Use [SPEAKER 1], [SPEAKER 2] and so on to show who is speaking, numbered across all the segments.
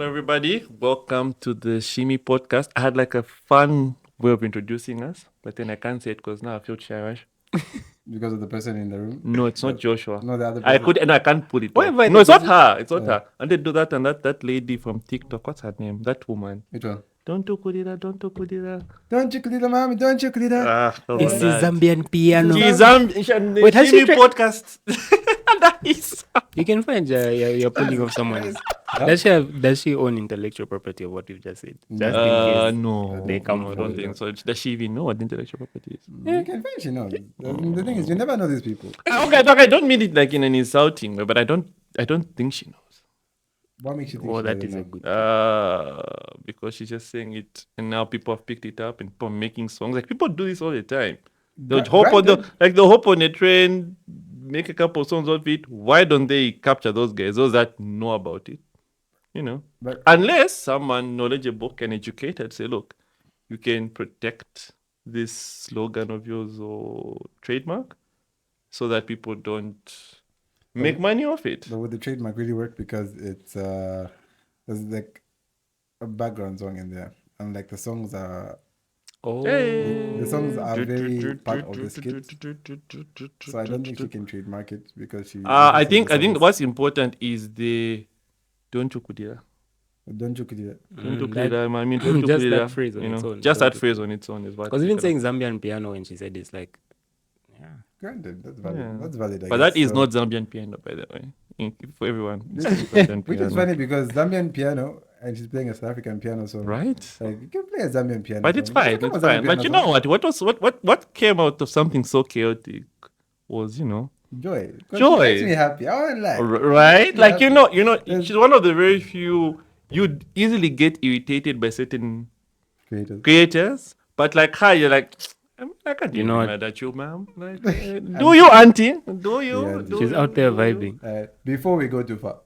[SPEAKER 1] Hello, everybody. Welcome to the Shimi Podcast. I had like a fun way of introducing us, but then I can't say it because now I feel cherish.
[SPEAKER 2] Because of the person in the room?
[SPEAKER 1] No, it's not Joshua.
[SPEAKER 2] No, the other
[SPEAKER 1] I
[SPEAKER 2] person.
[SPEAKER 1] could, and I can't put it.
[SPEAKER 3] Why
[SPEAKER 1] off.
[SPEAKER 3] have I
[SPEAKER 1] No, it's not
[SPEAKER 3] not
[SPEAKER 1] her. It's not her. And they do that, and that lady from TikTok. What's her name? That woman.
[SPEAKER 2] Which one?
[SPEAKER 1] Don't do Kudira. Don't do Kudira.
[SPEAKER 2] Don't you clear, mommy? Don't you clear?
[SPEAKER 3] This is Zambian piano.
[SPEAKER 1] Wait,
[SPEAKER 3] has
[SPEAKER 1] Shimi
[SPEAKER 3] she
[SPEAKER 1] Podcast. Nice.
[SPEAKER 3] You can find you're pulling off someone. Does she own intellectual property of what you've just said? Just in case
[SPEAKER 1] No,
[SPEAKER 3] they come
[SPEAKER 1] I
[SPEAKER 3] for
[SPEAKER 1] don't
[SPEAKER 3] you.
[SPEAKER 1] think so. Does she even know what intellectual property is?
[SPEAKER 2] You can finish, you know. The thing is, you never know these people.
[SPEAKER 1] Okay, I don't mean it like in an insulting way, but I don't think she knows.
[SPEAKER 2] What makes you think?
[SPEAKER 3] Oh,
[SPEAKER 2] she
[SPEAKER 3] that
[SPEAKER 2] doesn't
[SPEAKER 3] is a
[SPEAKER 2] know?
[SPEAKER 3] good.
[SPEAKER 1] Because she's just saying it, and now people have picked it up and people are making songs. Like people do this all the time. They'll hop on they'll hop on a train, make a couple songs of it. Why don't they capture those guys, those that know about it? You know,
[SPEAKER 2] But-
[SPEAKER 1] unless someone knowledgeable and educated say, look, you can protect this slogan of yours or trademark, so that people don't make money off it.
[SPEAKER 2] But would the trademark really work? Because it's there's like a background song in there, and like the songs are the songs are very part of the skit. So I don't think she can trademark it because she.
[SPEAKER 1] I think what's important is the don't you kudira.
[SPEAKER 2] Don't you clear?
[SPEAKER 1] Don't you
[SPEAKER 3] that-
[SPEAKER 1] kudira. I mean, don't you
[SPEAKER 3] just
[SPEAKER 1] kudira,
[SPEAKER 3] that phrase on
[SPEAKER 1] you
[SPEAKER 3] its
[SPEAKER 1] know,
[SPEAKER 3] own.
[SPEAKER 1] just
[SPEAKER 3] Don't
[SPEAKER 1] that
[SPEAKER 3] you
[SPEAKER 1] phrase on its own is what.
[SPEAKER 3] Because even saying Zambian piano when she said it's like, yeah.
[SPEAKER 2] Granted, that's valid.
[SPEAKER 1] Yeah.
[SPEAKER 2] That's valid. I
[SPEAKER 1] But that
[SPEAKER 2] guess.
[SPEAKER 1] is
[SPEAKER 2] So-
[SPEAKER 1] not Zambian piano, by the way. For everyone,
[SPEAKER 2] This
[SPEAKER 1] It's Zambian
[SPEAKER 2] Which is
[SPEAKER 1] piano.
[SPEAKER 2] funny because Zambian piano and she's playing a South African piano song.
[SPEAKER 1] Right?
[SPEAKER 2] Like you can play a Zambian piano.
[SPEAKER 1] But it's
[SPEAKER 2] song.
[SPEAKER 1] fine.
[SPEAKER 2] Come
[SPEAKER 1] It's
[SPEAKER 2] on,
[SPEAKER 1] fine.
[SPEAKER 2] Zambian
[SPEAKER 1] But you
[SPEAKER 2] piano
[SPEAKER 1] know
[SPEAKER 2] song.
[SPEAKER 1] what came out of something so chaotic was, you know,
[SPEAKER 2] Joy. 'Cause
[SPEAKER 1] Joy.
[SPEAKER 2] It makes me happy. I won't lie.
[SPEAKER 1] right?
[SPEAKER 2] Yeah.
[SPEAKER 1] Like you know,
[SPEAKER 2] There's-
[SPEAKER 1] she's one of the very few you'd easily get irritated by certain
[SPEAKER 2] Creators.
[SPEAKER 1] creators, but like her, you're like, I can't
[SPEAKER 3] You
[SPEAKER 1] even
[SPEAKER 3] know
[SPEAKER 1] be
[SPEAKER 3] what?
[SPEAKER 1] mad at you, ma'am. Like, do you, auntie? Do you?
[SPEAKER 2] Yeah,
[SPEAKER 1] Do
[SPEAKER 3] She's
[SPEAKER 1] you?
[SPEAKER 3] out there
[SPEAKER 1] Do you?
[SPEAKER 3] vibing.
[SPEAKER 2] Before we go too far.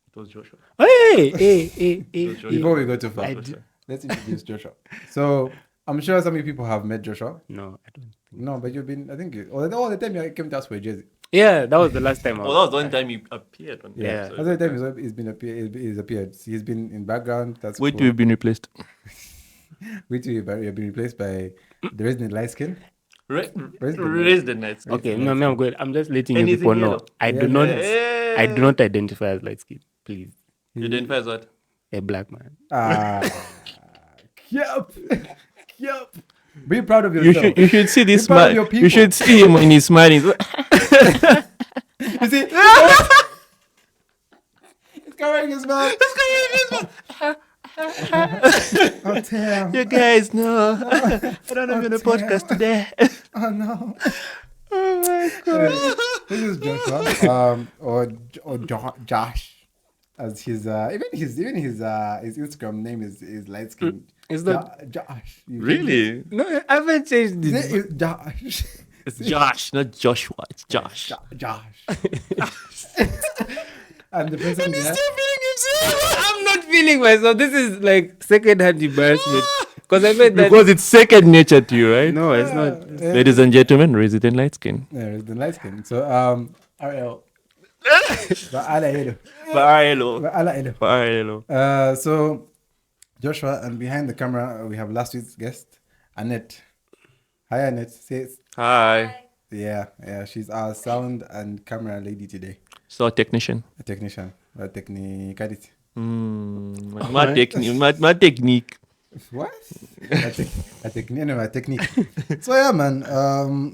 [SPEAKER 1] It was Joshua.
[SPEAKER 3] Hey.
[SPEAKER 2] Before we go too far,
[SPEAKER 3] I do-
[SPEAKER 2] let's introduce Joshua. So I'm sure some of you people have met Joshua.
[SPEAKER 3] No, I don't.
[SPEAKER 2] No, but you've been. I think all the time you came to us for a jersey.
[SPEAKER 3] Yeah, that was the last time.
[SPEAKER 1] Well, that was the only time he appeared on the
[SPEAKER 3] Yeah.
[SPEAKER 1] episode.
[SPEAKER 2] Other time he's appeared. He's been in background. That's
[SPEAKER 1] Wait
[SPEAKER 2] cool.
[SPEAKER 1] till you've been replaced.
[SPEAKER 2] Wait till you've been replaced by the resident light skin.
[SPEAKER 1] Raise
[SPEAKER 2] Raise
[SPEAKER 1] the nights.
[SPEAKER 3] Okay, no, I'm good. I'm just letting you
[SPEAKER 1] Anything
[SPEAKER 3] people know.
[SPEAKER 1] yellow?
[SPEAKER 3] I do
[SPEAKER 2] Yeah,
[SPEAKER 3] not.
[SPEAKER 2] yeah.
[SPEAKER 3] I do not identify as light skin. Please,
[SPEAKER 1] You identify as what?
[SPEAKER 3] a black man.
[SPEAKER 2] Yep. Yep. Be proud of
[SPEAKER 1] You
[SPEAKER 2] yourself.
[SPEAKER 1] should see this
[SPEAKER 2] Be proud of
[SPEAKER 1] man.
[SPEAKER 2] your
[SPEAKER 1] You
[SPEAKER 2] people.
[SPEAKER 1] should see him when he's smiling.
[SPEAKER 2] You see? It's covering his mouth. Oh, damn.
[SPEAKER 1] You guys know. I don't have any podcast today.
[SPEAKER 2] Oh, no.
[SPEAKER 1] Oh my god.
[SPEAKER 2] This is Joshua. Or Josh. As his even his Instagram name is light skin.
[SPEAKER 3] Is that
[SPEAKER 2] Josh?
[SPEAKER 1] Really?
[SPEAKER 3] no? I haven't changed
[SPEAKER 2] Is
[SPEAKER 3] it.
[SPEAKER 2] it Josh?
[SPEAKER 1] It's Josh, not Joshua. It's Josh.
[SPEAKER 2] Josh. And the person behind,
[SPEAKER 3] I'm not feeling myself. This is like second-hand embarrassment. Because I made that.
[SPEAKER 1] Because it's second nature to you, right?
[SPEAKER 3] No, it's not.
[SPEAKER 1] Ladies and gentlemen, resident light skin.
[SPEAKER 2] yeah, the light skin. So RL.
[SPEAKER 1] Hello.
[SPEAKER 2] So Joshua, and behind the camera we have last week's guest, Annette. Hi Annette. Says
[SPEAKER 1] Hi.
[SPEAKER 2] yeah, she's our sound and camera lady today.
[SPEAKER 1] So technician.
[SPEAKER 2] A technician. A technicality.
[SPEAKER 1] My technique.
[SPEAKER 2] What? A technique. So yeah, man.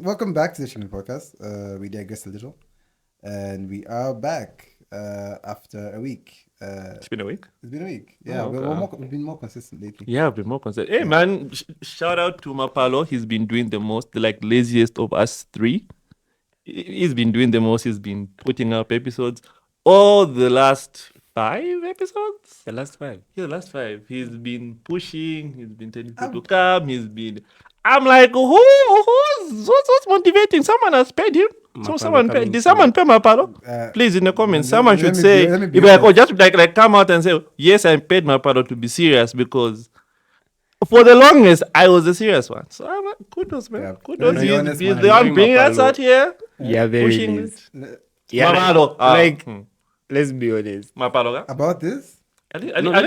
[SPEAKER 2] Welcome back to the Shimi Podcast. We digressed a little, and we are back after a week.
[SPEAKER 1] It's been a week.
[SPEAKER 2] It's been a week. Yeah,
[SPEAKER 1] okay.
[SPEAKER 2] we've been more consistent lately.
[SPEAKER 1] Yeah, I've been more concerned. Hey man, shout out to Mapalo. He's been doing the most, the like laziest of us three. He's been doing the most. He's been putting up episodes. All the last 5 episodes.
[SPEAKER 3] The last 5.
[SPEAKER 1] Yeah, the last 5. He's been pushing. He's been telling people to come. He's been. I'm like, who's motivating? Someone has paid him. So
[SPEAKER 3] Mapalo
[SPEAKER 1] someone paid.
[SPEAKER 3] coming
[SPEAKER 1] Did someone pay Mapalo? Please in the comments, someone
[SPEAKER 2] let
[SPEAKER 1] should
[SPEAKER 2] me
[SPEAKER 1] say.
[SPEAKER 2] be- let me be
[SPEAKER 1] If like,
[SPEAKER 2] honest.
[SPEAKER 1] just like come out and say, yes, I paid Mapalo to be serious because for the longest I was the serious one. So I'm like, kudos, man.
[SPEAKER 2] Yeah.
[SPEAKER 1] Kudos.
[SPEAKER 2] To be honest,
[SPEAKER 1] He's
[SPEAKER 2] man,
[SPEAKER 1] the one
[SPEAKER 3] knowing
[SPEAKER 1] bringing us
[SPEAKER 3] Mapalo-
[SPEAKER 1] out here.
[SPEAKER 3] Yeah, very
[SPEAKER 1] Pushing
[SPEAKER 3] lazy.
[SPEAKER 1] it.
[SPEAKER 3] Yeah,
[SPEAKER 1] Mapalo.
[SPEAKER 3] like let's be honest.
[SPEAKER 1] Mapalo.
[SPEAKER 2] About this,
[SPEAKER 3] Maybe not.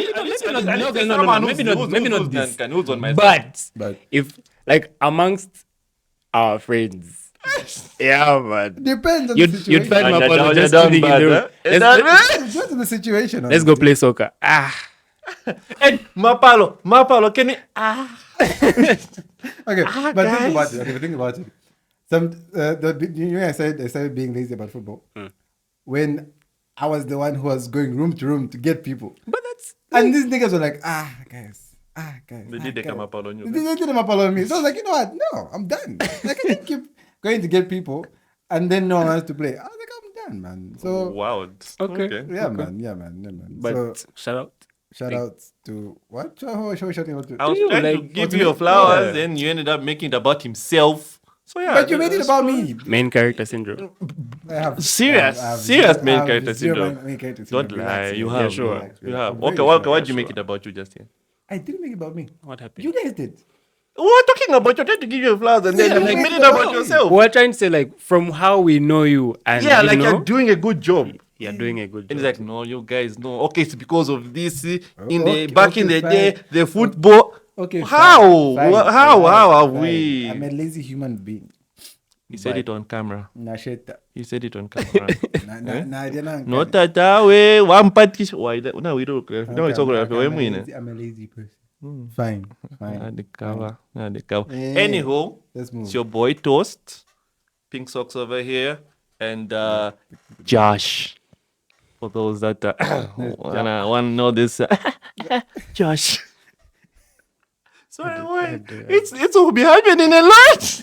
[SPEAKER 3] Maybe not this.
[SPEAKER 1] Who's on my side?
[SPEAKER 3] But if like amongst our friends, yeah, man,
[SPEAKER 2] Depends on the
[SPEAKER 3] you'd
[SPEAKER 2] situation.
[SPEAKER 3] find
[SPEAKER 1] And
[SPEAKER 3] Mapalo
[SPEAKER 1] you're
[SPEAKER 3] just
[SPEAKER 1] down
[SPEAKER 3] chilling in
[SPEAKER 1] bad,
[SPEAKER 3] the
[SPEAKER 1] huh?
[SPEAKER 3] room.
[SPEAKER 1] Is
[SPEAKER 2] Depends on the situation.
[SPEAKER 3] Let's go play soccer.
[SPEAKER 1] And Mapalo, can you?
[SPEAKER 2] Okay, but
[SPEAKER 1] guys.
[SPEAKER 2] think about it. Okay, but think about it. I started being lazy about football when I was the one who was going room to room to get people,
[SPEAKER 3] But that's
[SPEAKER 2] and these niggas were like, guys.
[SPEAKER 1] They did take a Mapalo on you.
[SPEAKER 2] They did a Mapalo on me. So I was like, you know what? No, I'm done. Like I can't keep going to get people, and then no one wants to play. I was like, I'm done, man. So
[SPEAKER 1] Wow.
[SPEAKER 3] okay.
[SPEAKER 2] yeah, man.
[SPEAKER 3] But
[SPEAKER 2] So
[SPEAKER 3] shout out.
[SPEAKER 2] shout out to what? Who are we shouting out to?
[SPEAKER 1] I was
[SPEAKER 3] You
[SPEAKER 1] trying to
[SPEAKER 3] like-
[SPEAKER 1] give you your flowers,
[SPEAKER 3] Yeah.
[SPEAKER 1] then you ended up making it about himself. So yeah,
[SPEAKER 2] But you made it
[SPEAKER 1] that's
[SPEAKER 2] about
[SPEAKER 1] fine.
[SPEAKER 2] me.
[SPEAKER 3] Main character syndrome.
[SPEAKER 2] I have
[SPEAKER 1] Serious main character syndrome.
[SPEAKER 2] Main character
[SPEAKER 1] Don't
[SPEAKER 2] syndrome.
[SPEAKER 1] lie,
[SPEAKER 2] Relax,
[SPEAKER 1] you
[SPEAKER 2] relax,
[SPEAKER 1] have.
[SPEAKER 3] sure.
[SPEAKER 2] relax,
[SPEAKER 1] You
[SPEAKER 2] relax.
[SPEAKER 1] have.
[SPEAKER 2] I'm very
[SPEAKER 1] Okay,
[SPEAKER 2] sure.
[SPEAKER 1] why'd you
[SPEAKER 3] sure.
[SPEAKER 1] make it about you just here?
[SPEAKER 2] I didn't make it about me.
[SPEAKER 3] What happened?
[SPEAKER 2] You guys did.
[SPEAKER 1] We're talking about you're trying to give you flowers and then
[SPEAKER 2] Yeah,
[SPEAKER 1] you
[SPEAKER 2] like,
[SPEAKER 1] made it
[SPEAKER 2] no.
[SPEAKER 1] about yourself.
[SPEAKER 3] We're trying to say like from how we know you and
[SPEAKER 1] Yeah,
[SPEAKER 3] you
[SPEAKER 1] like
[SPEAKER 3] know,
[SPEAKER 1] you're doing a good job.
[SPEAKER 3] you're doing a good
[SPEAKER 1] And
[SPEAKER 3] job.
[SPEAKER 1] it's like, no, you guys know. Okay, it's because of this in
[SPEAKER 2] Okay,
[SPEAKER 1] back in
[SPEAKER 2] okay,
[SPEAKER 1] the day,
[SPEAKER 2] fine.
[SPEAKER 1] the football.
[SPEAKER 2] Okay.
[SPEAKER 1] How?
[SPEAKER 2] fine,
[SPEAKER 1] How are
[SPEAKER 2] fine.
[SPEAKER 1] we?
[SPEAKER 2] I'm a lazy human being.
[SPEAKER 1] He said it on camera.
[SPEAKER 2] Nasheta.
[SPEAKER 1] He said it on camera.
[SPEAKER 2] No,
[SPEAKER 1] No tata we one party. Why that? No, we don't. No, it's all right.
[SPEAKER 2] I'm a lazy person. Fine.
[SPEAKER 1] The cover. The cover.
[SPEAKER 2] Eh,
[SPEAKER 1] Anyhow,
[SPEAKER 2] Let's move.
[SPEAKER 1] it's your boy Toast, Pink Socks over here, and Josh. For those that want to know this, Josh. Sorry, it's all be happening a lot.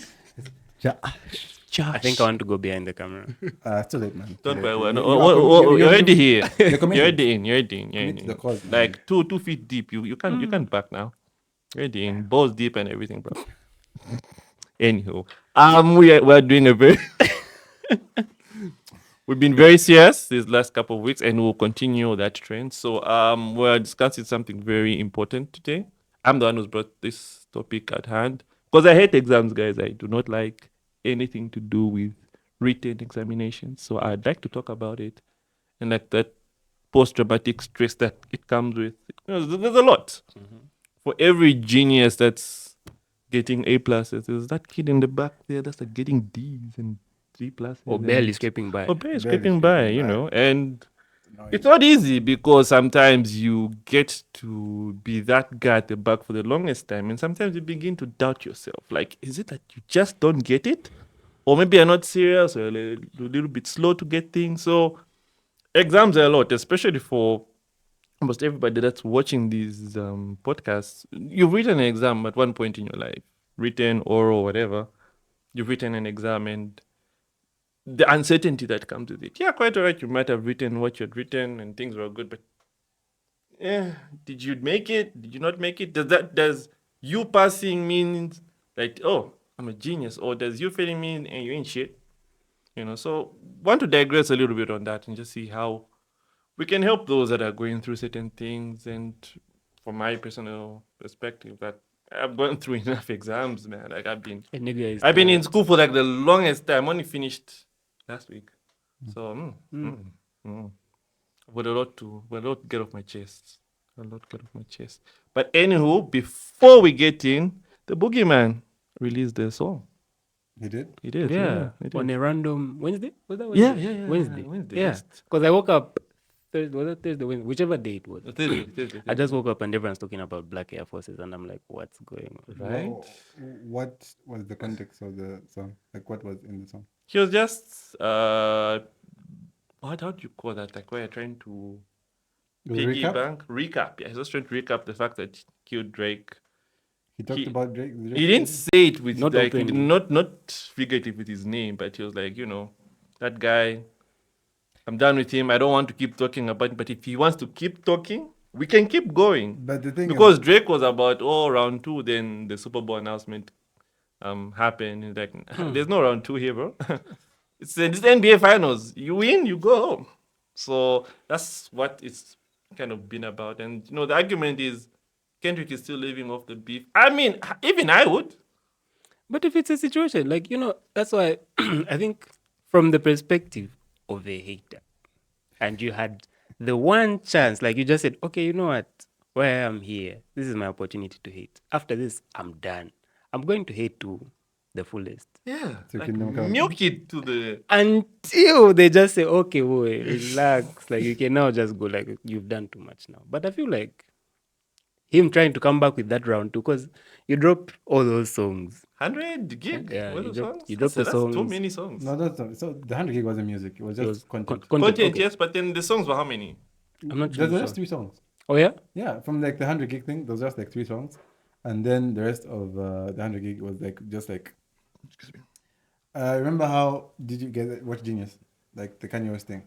[SPEAKER 1] Josh.
[SPEAKER 3] I think I want to go behind the camera.
[SPEAKER 2] It's too late, man.
[SPEAKER 1] Don't worry.
[SPEAKER 2] You-
[SPEAKER 1] You're already here.
[SPEAKER 2] You're committed.
[SPEAKER 1] You're already in. You're already in. You're
[SPEAKER 2] Commit to the
[SPEAKER 1] in.
[SPEAKER 2] cause, man.
[SPEAKER 1] Like 2 feet deep. You can't back now. You're already in. Balls deep and everything, bro. Anyhow, we're doing a very. We've been very serious these last couple of weeks, and we'll continue that trend. So we're discussing something very important today. I'm the one who's brought this topic at hand because I hate exams, guys. I do not like anything to do with written examinations. So I'd like to talk about it and like that post-traumatic stress that it comes with. You know, there's a lot. For every genius that's getting A pluses, there's that kid in the back there that's like getting D's and C pluses.
[SPEAKER 3] Or
[SPEAKER 1] and-
[SPEAKER 3] barely scraping by.
[SPEAKER 1] or barely
[SPEAKER 2] Barely
[SPEAKER 1] scraping by,
[SPEAKER 2] scraping
[SPEAKER 1] you
[SPEAKER 2] by.
[SPEAKER 1] know. And
[SPEAKER 2] No,
[SPEAKER 1] it's not easy because sometimes you get to be that guy at the back for the longest time, and sometimes you begin to doubt yourself. Like, is it that you just don't get it? Or maybe you're not serious or a little bit slow to get things. So exams are a lot, especially for almost everybody that's watching these podcasts. You've written an exam at one point in your life, written, oral, whatever. You've written an exam and the uncertainty that comes with it. Yeah, quite all right. You might have written what you had written and things were good, but did you make it? Did you not make it? Does you passing mean like, oh, I'm a genius, or does you failing mean and you ain't shit? You know, so want to digress a little bit on that and just see how we can help those that are going through certain things. And from my personal perspective, that I've gone through enough exams, man. Like I've been in school for like the longest time. Only finished last week, so with a lot to get off my chest. But anywho, before we get in, the Boogeyman released their song.
[SPEAKER 2] He did?
[SPEAKER 1] He did,
[SPEAKER 3] Yeah,
[SPEAKER 1] he did.
[SPEAKER 3] on a random Wednesday. Was that
[SPEAKER 1] Yeah,
[SPEAKER 3] Wednesday?
[SPEAKER 1] yeah,
[SPEAKER 3] Wednesday.
[SPEAKER 1] Wednesday,
[SPEAKER 3] Yeah,
[SPEAKER 1] yes.
[SPEAKER 3] because I woke up Thursday. Was it Thursday? Wednesday? Whichever day it was.
[SPEAKER 1] Thursday.
[SPEAKER 3] I just woke up and everyone's talking about Black Air Forces, and I'm like, what's going on?
[SPEAKER 1] Right.
[SPEAKER 2] What was the context of the song? Like, what was in the song?
[SPEAKER 1] He was just what? How do you call that? Like where you're trying to
[SPEAKER 2] It was a recap?
[SPEAKER 1] recap. Yeah, he's just trying to recap the fact that he killed Drake.
[SPEAKER 2] He talked
[SPEAKER 1] He-
[SPEAKER 2] about Drake.
[SPEAKER 1] He didn't say it with
[SPEAKER 3] Not
[SPEAKER 1] like
[SPEAKER 3] openly.
[SPEAKER 1] not figurative with his name, but he was like, you know, that guy. I'm done with him. I don't want to keep talking about it. But if he wants to keep talking, we can keep going.
[SPEAKER 2] But the thing
[SPEAKER 1] Because
[SPEAKER 2] is,
[SPEAKER 1] Drake was about round 2, then the Super Bowl announcement happened. He's like, there's no round 2 here, bro. It's this NBA Finals. You win, you go home. So that's what it's kind of been about. And you know, the argument is Kendrick is still living off the beef. I mean, even I would.
[SPEAKER 3] But if it's a situation, like, you know, that's why I think from the perspective of a hater, and you had the one chance, like you just said, okay, you know what? Where I am here, this is my opportunity to hate. After this, I'm done. I'm going to hate to the fullest.
[SPEAKER 1] Yeah,
[SPEAKER 2] So
[SPEAKER 1] like
[SPEAKER 2] Kingdom Come.
[SPEAKER 1] milk it to the.
[SPEAKER 3] Until they just say, okay, boy, relax. Like you can now just go, like, you've done too much now. But I feel like him trying to come back with that round two, because you drop all those songs.
[SPEAKER 1] 100 gig?
[SPEAKER 3] Yeah,
[SPEAKER 1] What
[SPEAKER 3] you
[SPEAKER 1] are
[SPEAKER 3] drop,
[SPEAKER 1] songs?
[SPEAKER 3] you drop the
[SPEAKER 1] That's too
[SPEAKER 3] songs.
[SPEAKER 1] many songs.
[SPEAKER 2] No, that's not. So the 100 gig wasn't music. It was
[SPEAKER 3] It
[SPEAKER 2] just
[SPEAKER 3] was
[SPEAKER 2] content.
[SPEAKER 1] Content,
[SPEAKER 3] okay.
[SPEAKER 1] yes, but then the songs were how many?
[SPEAKER 3] I'm not sure.
[SPEAKER 2] There's just 3 songs.
[SPEAKER 3] Oh, yeah?
[SPEAKER 2] Yeah, from like the 100 gig thing, there was just like 3 songs, and then the rest of the 100 gig was like just like.
[SPEAKER 1] Excuse me.
[SPEAKER 2] Remember how did you watch Genius, like the Kanye West thing?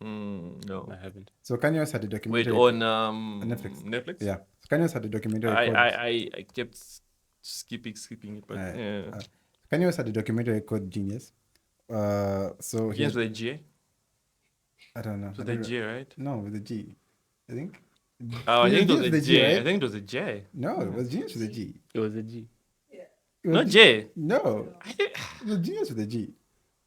[SPEAKER 1] No.
[SPEAKER 3] I haven't.
[SPEAKER 2] So Kanye West had a
[SPEAKER 1] Wait,
[SPEAKER 2] documentary
[SPEAKER 1] on
[SPEAKER 2] Netflix.
[SPEAKER 1] Netflix?
[SPEAKER 2] Yeah, so Kanye West had a documentary.
[SPEAKER 1] I,
[SPEAKER 2] called,
[SPEAKER 1] I kept skipping it, but yeah.
[SPEAKER 2] Kanye West had a documentary called Genius. So he
[SPEAKER 1] Begins
[SPEAKER 2] had,
[SPEAKER 1] with a G.
[SPEAKER 2] I don't know.
[SPEAKER 1] It was a G, right?
[SPEAKER 2] No, with a G, I think.
[SPEAKER 1] Oh, I think it was
[SPEAKER 2] Genius
[SPEAKER 1] a
[SPEAKER 2] with
[SPEAKER 1] J.
[SPEAKER 2] right?
[SPEAKER 1] I think it was a J.
[SPEAKER 2] No, it was Genius with a G.
[SPEAKER 3] It was a G.
[SPEAKER 2] It was
[SPEAKER 1] Not J.
[SPEAKER 2] No,
[SPEAKER 1] I think
[SPEAKER 2] it was Genius with a G.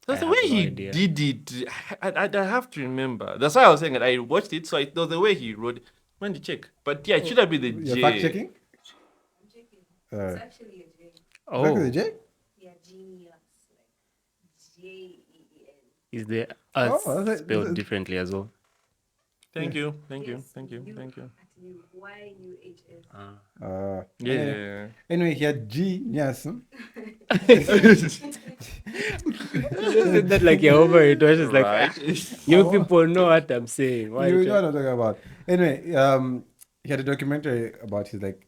[SPEAKER 1] that's
[SPEAKER 3] I
[SPEAKER 1] the way
[SPEAKER 3] have no
[SPEAKER 1] he
[SPEAKER 3] idea.
[SPEAKER 1] did it. I have to remember. That's why I was saying that I watched it, so it was the way he wrote it. When to check? But yeah, it should have been the
[SPEAKER 2] You're
[SPEAKER 1] J.
[SPEAKER 2] fact checking?
[SPEAKER 4] I'm checking. It's actually a J.
[SPEAKER 2] Fact with a J?
[SPEAKER 4] Yeah, genius. Like J-E-N.
[SPEAKER 3] Is the
[SPEAKER 2] Oh,
[SPEAKER 3] us
[SPEAKER 2] that's it.
[SPEAKER 3] spelled differently as well?
[SPEAKER 1] Thank you, thank you,
[SPEAKER 4] Yes,
[SPEAKER 1] thank you, thank you.
[SPEAKER 4] Actually, Y-U-H-S.
[SPEAKER 1] Yeah.
[SPEAKER 2] Anyway, he had Genius.
[SPEAKER 3] Isn't that like you're over it? Or it's just like,
[SPEAKER 1] Right.
[SPEAKER 3] you people know what I'm saying. Why
[SPEAKER 2] You
[SPEAKER 3] you
[SPEAKER 2] know what I'm talking about. Anyway, he had a documentary about his like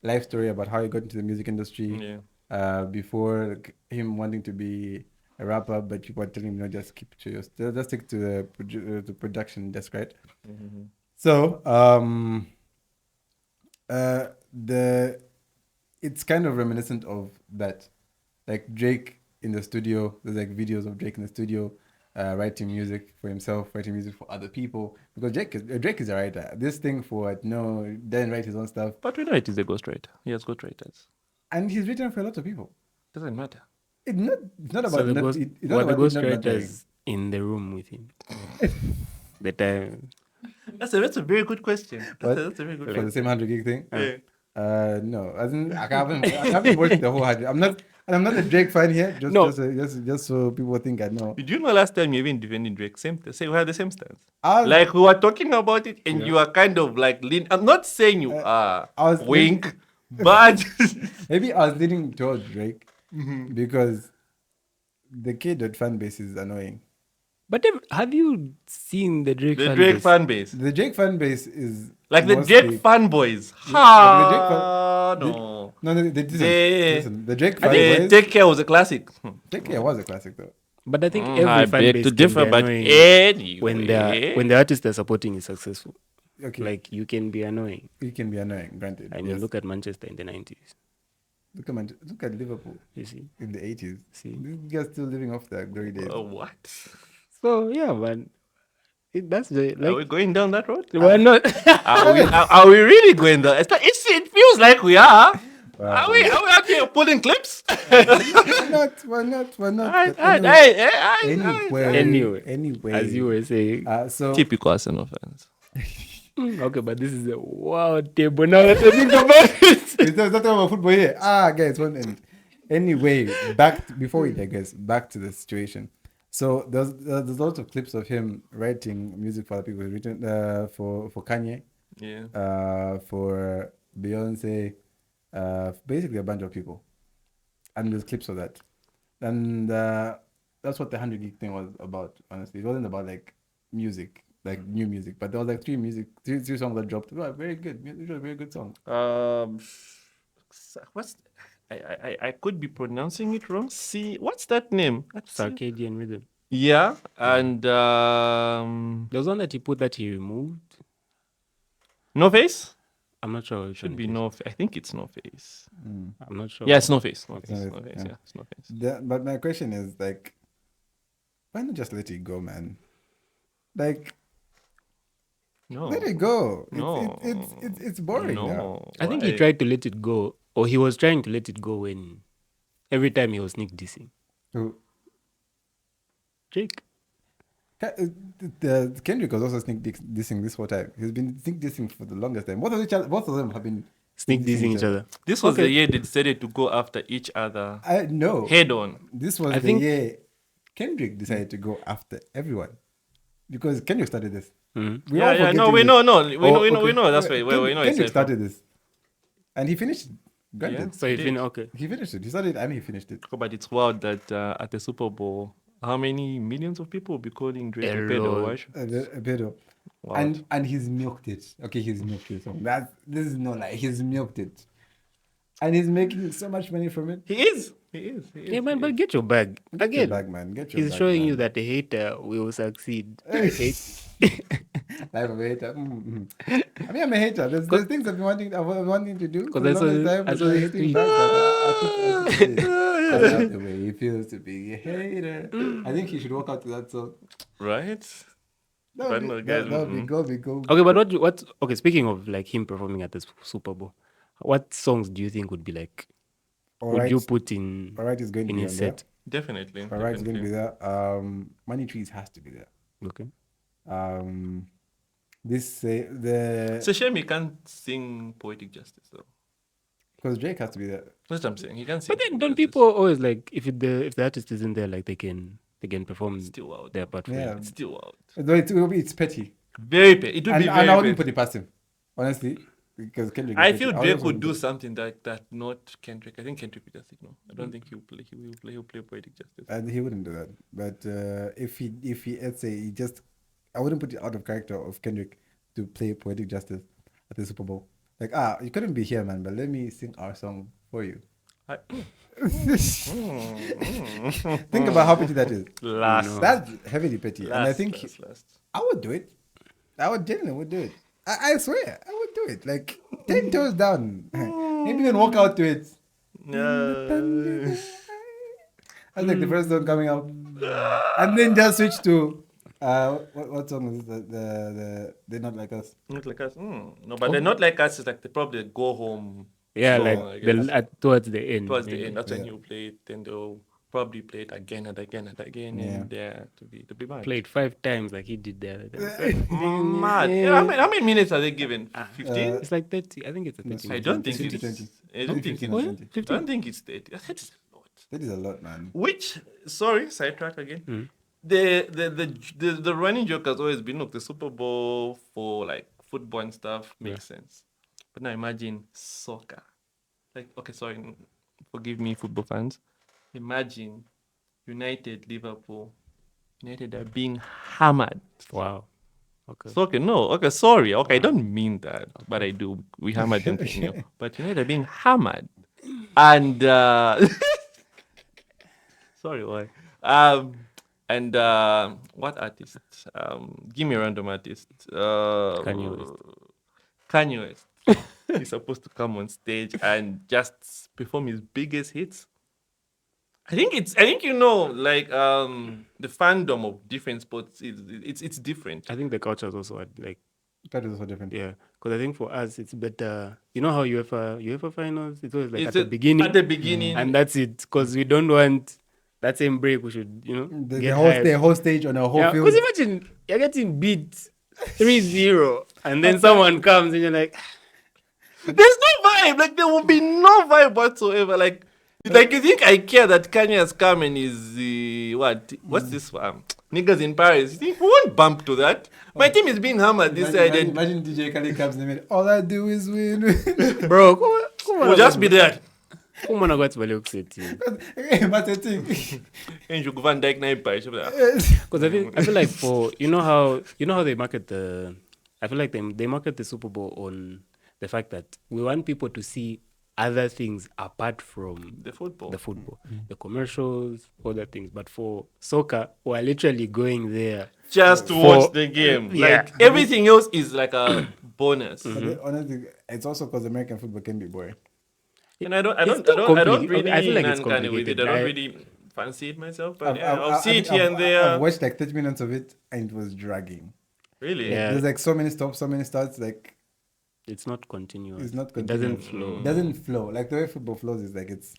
[SPEAKER 2] life story about how he got into the music industry.
[SPEAKER 1] Yeah.
[SPEAKER 2] Before like, him wanting to be a rapper, but people were telling him, no, just keep to your, just stick to the production desk, right?
[SPEAKER 1] Mm-hmm.
[SPEAKER 2] So, it's kind of reminiscent of that, like Drake in the studio. There's like videos of Drake in the studio, writing music for himself, writing music for other people. Because Drake is a writer. This thing for doesn't write his own stuff,
[SPEAKER 1] But we know it is a ghostwriter. He has ghostwriters.
[SPEAKER 2] and he's written for a lot of people.
[SPEAKER 1] Doesn't matter.
[SPEAKER 2] It's not about
[SPEAKER 3] So the
[SPEAKER 2] not,
[SPEAKER 3] ghost,
[SPEAKER 2] it's not
[SPEAKER 3] were the
[SPEAKER 2] about it not mattering.
[SPEAKER 3] ghostwriters in the room with him? The time.
[SPEAKER 1] That's a very good question. That's a very good
[SPEAKER 2] For the same 100 gig thing.
[SPEAKER 1] Yeah.
[SPEAKER 2] No, as in, I haven't watched the whole 100. I'm not a Drake fan here. Just,
[SPEAKER 3] No.
[SPEAKER 2] just so people think I know.
[SPEAKER 1] Did you know last time you even defending Drake? Say we had the same stance.
[SPEAKER 2] I was-
[SPEAKER 1] Like we were talking about it, and you are kind of like lean. I'm not saying you are.
[SPEAKER 2] I was
[SPEAKER 1] Wink, but
[SPEAKER 2] Maybe I was leaning towards Drake
[SPEAKER 1] Mm-hmm.
[SPEAKER 2] because the K-dot fan base is annoying.
[SPEAKER 3] But have you seen the Drake
[SPEAKER 1] the
[SPEAKER 3] fan
[SPEAKER 1] Drake
[SPEAKER 3] base?
[SPEAKER 1] fan base,
[SPEAKER 2] The Drake fan base is
[SPEAKER 1] like the
[SPEAKER 2] mostly-
[SPEAKER 1] Drake fanboys.
[SPEAKER 2] Yeah,
[SPEAKER 1] Ha!
[SPEAKER 2] but the
[SPEAKER 1] No.
[SPEAKER 2] No, listen. The Drake fan
[SPEAKER 1] The
[SPEAKER 2] boys.
[SPEAKER 1] Take Care was a classic.
[SPEAKER 2] Take Care was a classic though.
[SPEAKER 3] But I think
[SPEAKER 1] I
[SPEAKER 3] every fan
[SPEAKER 1] beg
[SPEAKER 3] base
[SPEAKER 1] to
[SPEAKER 3] can
[SPEAKER 1] differ,
[SPEAKER 3] be
[SPEAKER 1] but
[SPEAKER 3] annoying
[SPEAKER 1] anyway.
[SPEAKER 3] when the artist they're supporting is successful.
[SPEAKER 2] Okay,
[SPEAKER 3] Like you can be annoying.
[SPEAKER 2] it can be annoying. Granted.
[SPEAKER 3] I mean,
[SPEAKER 2] yes.
[SPEAKER 3] look at Manchester in the 90s.
[SPEAKER 2] Look at Liverpool
[SPEAKER 3] You see.
[SPEAKER 2] in the 80s.
[SPEAKER 3] See.
[SPEAKER 2] These guys still living off their glory days.
[SPEAKER 1] What?
[SPEAKER 3] So yeah, but that's the
[SPEAKER 1] Are we
[SPEAKER 3] like.
[SPEAKER 1] going down that road?
[SPEAKER 3] We're not.
[SPEAKER 1] Are we really going down? It feels like we are. Are we out here pulling clips?
[SPEAKER 2] Why not? But anyway,
[SPEAKER 3] as you were saying.
[SPEAKER 2] so
[SPEAKER 1] Typical Arsenal fans.
[SPEAKER 3] Okay, but this is a wild table now that I think about it.
[SPEAKER 2] it's not talking about football here. Guys, one end. Anyway, before we digress, back to the situation. So there's lots of clips of him writing music for other people. He's written for Kanye,
[SPEAKER 1] Yeah.
[SPEAKER 2] for Beyonce, basically a bunch of people, and there's clips of that, and that's what the 100 gig thing was about. Honestly, it wasn't about like music, like new music, but there was like three songs that dropped. Well, very good. It was a very good song.
[SPEAKER 1] What's I could be pronouncing it wrong. What's that name?
[SPEAKER 3] Circadian rhythm.
[SPEAKER 1] Yeah, and
[SPEAKER 3] There was one that he put that he removed.
[SPEAKER 1] No Face
[SPEAKER 3] I'm not sure. which
[SPEAKER 1] should
[SPEAKER 3] one
[SPEAKER 1] be
[SPEAKER 3] it is.
[SPEAKER 1] No. I think it's No Face.
[SPEAKER 3] I'm not sure.
[SPEAKER 1] Yeah, it's No Face. No
[SPEAKER 2] It's
[SPEAKER 1] Face.
[SPEAKER 2] No
[SPEAKER 1] No
[SPEAKER 2] Face,
[SPEAKER 1] Face.
[SPEAKER 2] yeah.
[SPEAKER 1] Yeah, it's No Face.
[SPEAKER 2] But my question is like, why not just let it go, man? Like,
[SPEAKER 1] No.
[SPEAKER 2] let it go.
[SPEAKER 1] No.
[SPEAKER 2] It's boring now.
[SPEAKER 1] No.
[SPEAKER 3] I think he
[SPEAKER 1] Why?
[SPEAKER 3] tried to let it go, or he was trying to let it go when every time he was sneak dissing
[SPEAKER 2] Who-
[SPEAKER 3] Drake.
[SPEAKER 2] Kendrick was also sneak dissing this whole time. He's been sneak dissing for the longest time. Both of them have been
[SPEAKER 3] Sneak dissing each other.
[SPEAKER 1] This was the year they decided to go after each other
[SPEAKER 2] No,
[SPEAKER 1] head on.
[SPEAKER 2] this was
[SPEAKER 3] I
[SPEAKER 2] the
[SPEAKER 3] think-
[SPEAKER 2] year Kendrick decided to go after everyone because Kendrick started this.
[SPEAKER 3] Mhm.
[SPEAKER 2] We all
[SPEAKER 1] Yeah,
[SPEAKER 2] forgetting
[SPEAKER 1] no, we
[SPEAKER 2] this.
[SPEAKER 1] know, we
[SPEAKER 3] okay.
[SPEAKER 1] know. That's why we know.
[SPEAKER 2] Kendrick
[SPEAKER 1] It's
[SPEAKER 2] started this, and he finished it. Granted,
[SPEAKER 3] So you feel okay.
[SPEAKER 2] he finished it. He started it and he finished it.
[SPEAKER 1] But it's wild that at the Super Bowl, how many millions of people will be calling Drake
[SPEAKER 3] A
[SPEAKER 1] a pedo?
[SPEAKER 3] lot.
[SPEAKER 1] Watch.
[SPEAKER 2] A bit of-
[SPEAKER 1] Wild.
[SPEAKER 2] and he's milked it. Okay, he's milked it. So this is no lie. He's milked it, and he's making so much money from it.
[SPEAKER 1] He is.
[SPEAKER 3] Yeah, man, but get your bag.
[SPEAKER 2] Get your
[SPEAKER 3] Again,
[SPEAKER 2] bag, man. Get your
[SPEAKER 3] he's
[SPEAKER 2] bag,
[SPEAKER 3] showing
[SPEAKER 2] man.
[SPEAKER 3] you that a hater will succeed.
[SPEAKER 2] Life of a hater. I mean, I'm a hater. There's things I've been wanting to do for the
[SPEAKER 3] I saw
[SPEAKER 2] longest
[SPEAKER 3] the-
[SPEAKER 2] time.
[SPEAKER 3] I
[SPEAKER 2] but
[SPEAKER 3] saw the
[SPEAKER 2] hating
[SPEAKER 3] tweet.
[SPEAKER 2] back, I love the way he feels to be a hater. I think he should walk out to that song.
[SPEAKER 1] Right?
[SPEAKER 2] That
[SPEAKER 1] But
[SPEAKER 2] would
[SPEAKER 1] no,
[SPEAKER 2] be,
[SPEAKER 1] guys,
[SPEAKER 2] that would be cool.
[SPEAKER 3] Okay, but what? Okay, speaking of like him performing at the Super Bowl, what songs do you think would be like? Would you put in
[SPEAKER 2] Alright is going to
[SPEAKER 3] in
[SPEAKER 2] be
[SPEAKER 3] his
[SPEAKER 2] on there.
[SPEAKER 3] set?
[SPEAKER 1] Definitely.
[SPEAKER 2] Alright is going to be
[SPEAKER 1] definitely.
[SPEAKER 2] there. Money Trees has to be there.
[SPEAKER 3] Okay.
[SPEAKER 1] It's a shame he can't sing Poetic Justice, though.
[SPEAKER 2] Because Drake has to be there.
[SPEAKER 1] That's what I'm saying. He can't sing.
[SPEAKER 3] But then
[SPEAKER 1] Poetic
[SPEAKER 3] don't
[SPEAKER 1] Justice.
[SPEAKER 3] people always like if the artist isn't there, like they can perform
[SPEAKER 1] Still out.
[SPEAKER 3] their part for
[SPEAKER 2] Yeah.
[SPEAKER 3] you?
[SPEAKER 1] It's still out.
[SPEAKER 2] Though it's petty.
[SPEAKER 1] Very bad. It would
[SPEAKER 2] And
[SPEAKER 1] be
[SPEAKER 2] I
[SPEAKER 1] very
[SPEAKER 2] wouldn't
[SPEAKER 1] bad.
[SPEAKER 2] put it past him. Honestly. Because Kendrick.
[SPEAKER 1] I
[SPEAKER 2] is
[SPEAKER 1] feel
[SPEAKER 2] petty.
[SPEAKER 1] Drake
[SPEAKER 2] also
[SPEAKER 1] would
[SPEAKER 2] wouldn't
[SPEAKER 1] do
[SPEAKER 2] put-
[SPEAKER 1] something that not Kendrick. I think Kendrick would just ignore. I don't think he'll play. He'll play Poetic Justice.
[SPEAKER 2] And he wouldn't do that. But if he let's say he just, I wouldn't put it out of character of Kendrick to play Poetic Justice at the Super Bowl. Like you couldn't be here, man. But let me sing our song for you.
[SPEAKER 1] I-
[SPEAKER 2] Think about how petty that is.
[SPEAKER 1] Last.
[SPEAKER 2] That's heavily petty, and I
[SPEAKER 1] Last,
[SPEAKER 2] think
[SPEAKER 1] last.
[SPEAKER 2] I would do it. I would genuinely would do it. I swear, I would do it. Like 10 toes down. Maybe even walk out to it.
[SPEAKER 1] No.
[SPEAKER 2] That's like the first song coming out, and then just switch to what song is this? The They're Not Like Us.
[SPEAKER 1] Not like us. No, but they're not like us. It's like they probably go home.
[SPEAKER 3] Yeah,
[SPEAKER 1] song, I
[SPEAKER 3] like
[SPEAKER 1] guess.
[SPEAKER 3] towards the end.
[SPEAKER 1] Towards the
[SPEAKER 3] maybe.
[SPEAKER 1] end. That's when
[SPEAKER 2] Yeah.
[SPEAKER 1] you play it. Then they'll probably play it again and again and again. And to be mad.
[SPEAKER 3] Play it 5 times like he did the other time.
[SPEAKER 1] Mad. Yeah, how many minutes are they given? 15?
[SPEAKER 3] It's like 30. I think it's a 30.
[SPEAKER 1] I don't think
[SPEAKER 2] 50,
[SPEAKER 1] it's.
[SPEAKER 2] 20.
[SPEAKER 1] I don't think
[SPEAKER 2] 15
[SPEAKER 1] it's.
[SPEAKER 2] or
[SPEAKER 3] Oh, yeah?
[SPEAKER 2] 20.
[SPEAKER 1] I don't think it's 30. That is a lot.
[SPEAKER 2] That is a lot, man.
[SPEAKER 1] Which, sorry, sidetrack again. The running joke has always been, look, the Super Bowl for like football and stuff makes sense. But now imagine soccer. Like, okay, sorry, forgive me, football fans. Imagine United, Liverpool. United are being hammered.
[SPEAKER 3] Wow. Okay.
[SPEAKER 1] So, okay, no, okay, sorry. Okay, I don't mean that, but I do. We hammered them, but United are being hammered. And, sorry, why? And what artist? Give me a random artist.
[SPEAKER 3] Kanye West.
[SPEAKER 1] Kanye West. He's supposed to come on stage and just perform his biggest hits. I think you know, like the fandom of different sports it's different.
[SPEAKER 3] I think the culture is also like,
[SPEAKER 2] That is also different.
[SPEAKER 3] yeah, because I think for us it's better. You know how UEFA finals, it's always like
[SPEAKER 1] It's
[SPEAKER 3] at the beginning.
[SPEAKER 1] At the beginning.
[SPEAKER 3] And that's it, because we don't want that same break. We should,
[SPEAKER 2] The
[SPEAKER 3] get
[SPEAKER 2] whole,
[SPEAKER 3] hyped.
[SPEAKER 2] the whole stage on a whole
[SPEAKER 3] Yeah,
[SPEAKER 2] field.
[SPEAKER 3] because imagine you're getting beat 3-0 and then someone comes and you're like,
[SPEAKER 1] There's no vibe. Like there will be no vibe whatsoever. Like you think I care that Kanye has come and is what's this niggas in Paris? You think we won't bump to that? My team is being hammered this side, and
[SPEAKER 2] Imagine DJ Khaled comes and all I do is win.
[SPEAKER 3] bro,
[SPEAKER 1] we'll just be there.
[SPEAKER 3] come on, I got to upset you.
[SPEAKER 2] But the thing.
[SPEAKER 1] And you go Van Dijk na Paris.
[SPEAKER 3] Because I feel like for you know how they market I feel like they market the Super Bowl on the fact that we want people to see other things apart from
[SPEAKER 1] The football.
[SPEAKER 3] the commercials, other things. But for soccer, we're literally going there.
[SPEAKER 1] Just to watch the game.
[SPEAKER 3] Yeah.
[SPEAKER 1] Like everything else is like a bonus.
[SPEAKER 2] But honestly, it's also because American football can be boring.
[SPEAKER 1] And I don't
[SPEAKER 3] complicated.
[SPEAKER 1] really
[SPEAKER 3] I feel like it's
[SPEAKER 1] kind of with it. I
[SPEAKER 3] complicated.
[SPEAKER 1] don't really fancy it myself, but I'll see it here and there.
[SPEAKER 2] I've watched like 30 minutes of it and it was dragging.
[SPEAKER 1] Really?
[SPEAKER 3] Yeah.
[SPEAKER 2] There's like so many stops, so many starts. Like
[SPEAKER 3] It's not continuous.
[SPEAKER 2] it's not
[SPEAKER 3] It doesn't
[SPEAKER 2] continuous.
[SPEAKER 3] flow.
[SPEAKER 2] It doesn't flow. Like the way football flows is like it's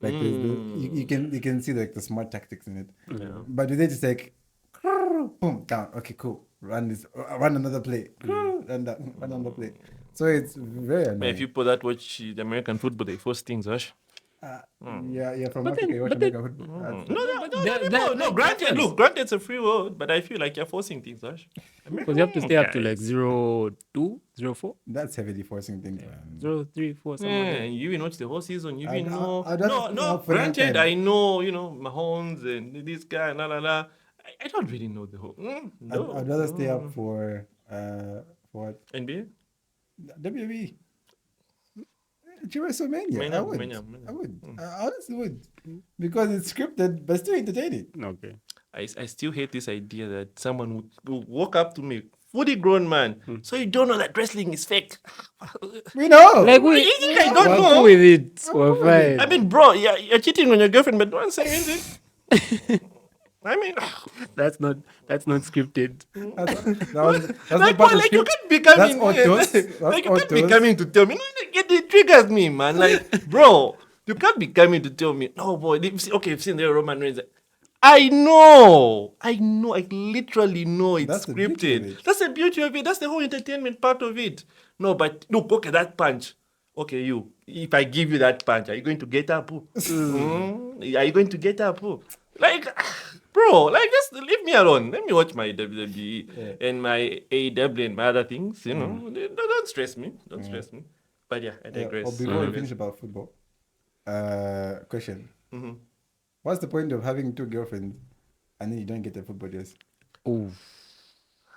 [SPEAKER 2] like you can see like the smart tactics in it.
[SPEAKER 1] Yeah.
[SPEAKER 2] But with it, it's like boom, down. Okay, cool. Run this. Run another play. Run that. Run another play. So it's very
[SPEAKER 1] Man,
[SPEAKER 2] annoying.
[SPEAKER 1] if people that watch the American football, they force things, Ash.
[SPEAKER 2] Yeah, from
[SPEAKER 3] But
[SPEAKER 2] Africa.
[SPEAKER 3] then-
[SPEAKER 2] You watch
[SPEAKER 3] but then-
[SPEAKER 2] American football.
[SPEAKER 1] No. Granted, look, granted, it's a free world, but I feel like you're forcing things, Ash.
[SPEAKER 3] Because you have to stay up to like 0-2, 0-4,
[SPEAKER 2] That's heavily forcing things, man.
[SPEAKER 3] 0-3, 4, something like
[SPEAKER 1] Yeah,
[SPEAKER 3] that.
[SPEAKER 1] you even watch the whole season. You
[SPEAKER 2] I'd-
[SPEAKER 1] even know.
[SPEAKER 2] I'd rather stay
[SPEAKER 1] No.
[SPEAKER 2] up for that
[SPEAKER 1] Granted,
[SPEAKER 2] time.
[SPEAKER 1] I know. Mahomes and this guy, la. I don't really know the whole. No.
[SPEAKER 2] I'd rather stay up for what?
[SPEAKER 1] NBA.
[SPEAKER 2] WWE. WrestleMania. I would.
[SPEAKER 1] Mania.
[SPEAKER 2] I would. I honestly would. Because it's scripted, but still entertaining.
[SPEAKER 3] Okay.
[SPEAKER 1] I still hate this idea that someone would walk up to me, fully grown man, so you don't know that wrestling is fake.
[SPEAKER 2] We know.
[SPEAKER 3] Like
[SPEAKER 1] You think I don't
[SPEAKER 3] we're
[SPEAKER 1] know?
[SPEAKER 3] cool with it. We're fine.
[SPEAKER 1] I mean, bro, you're cheating on your girlfriend, but don't say anything. I mean,
[SPEAKER 3] that's not scripted.
[SPEAKER 2] That's
[SPEAKER 1] like,
[SPEAKER 2] not part
[SPEAKER 1] boy,
[SPEAKER 2] of
[SPEAKER 1] like you
[SPEAKER 2] script.
[SPEAKER 1] can't be coming.
[SPEAKER 2] That's autos. That's
[SPEAKER 1] Like you can't be
[SPEAKER 2] autos.
[SPEAKER 1] coming to tell me. No, it triggers me, man. Like, bro, you can't be coming to tell me. No, boy. Okay, you've seen the Roman Reigns. I know. I literally know it's
[SPEAKER 2] That's the beauty of
[SPEAKER 1] scripted.
[SPEAKER 2] it.
[SPEAKER 1] That's the beauty of it. That's the whole entertainment part of it. No, but look, okay, that punch. Okay, you. If I give you that punch, are you going to get up? Are you going to get up? Like, bro, like just leave me alone. Let me watch my WWE and my AEW and my other things. Don't stress me. Don't stress me. But yeah, I digress.
[SPEAKER 2] Or before we finish about football, question. What's the point of having 2 girlfriends and then you don't get the football dress?
[SPEAKER 3] Ooh.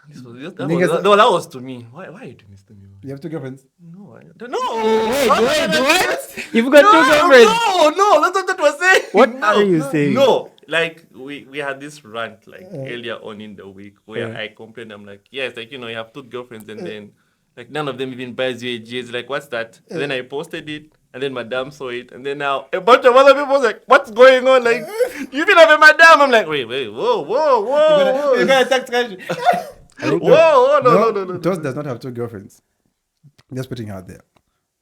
[SPEAKER 2] Niggas-
[SPEAKER 1] That was to me. Why are you doing this to me? Man?
[SPEAKER 2] You have 2 girlfriends?
[SPEAKER 1] No, I don't know.
[SPEAKER 3] What? You've got two girlfriends.
[SPEAKER 1] No, that's not what we're saying.
[SPEAKER 3] What
[SPEAKER 1] No,
[SPEAKER 3] are you saying?
[SPEAKER 1] No, like we had this rant like earlier on in the week where I complained. I'm like, yes, like you have 2 girlfriends and then like none of them even buys you a jersey. Like, what's that? And then I posted it. And then madam saw it, and then now a bunch of other people was like, "What's going on? Like, you even have a madam?" I'm like, "Wait, whoa,
[SPEAKER 2] You got a tax cash.
[SPEAKER 1] whoa, no.
[SPEAKER 2] Toast does not have 2 girlfriends. Just putting it out there.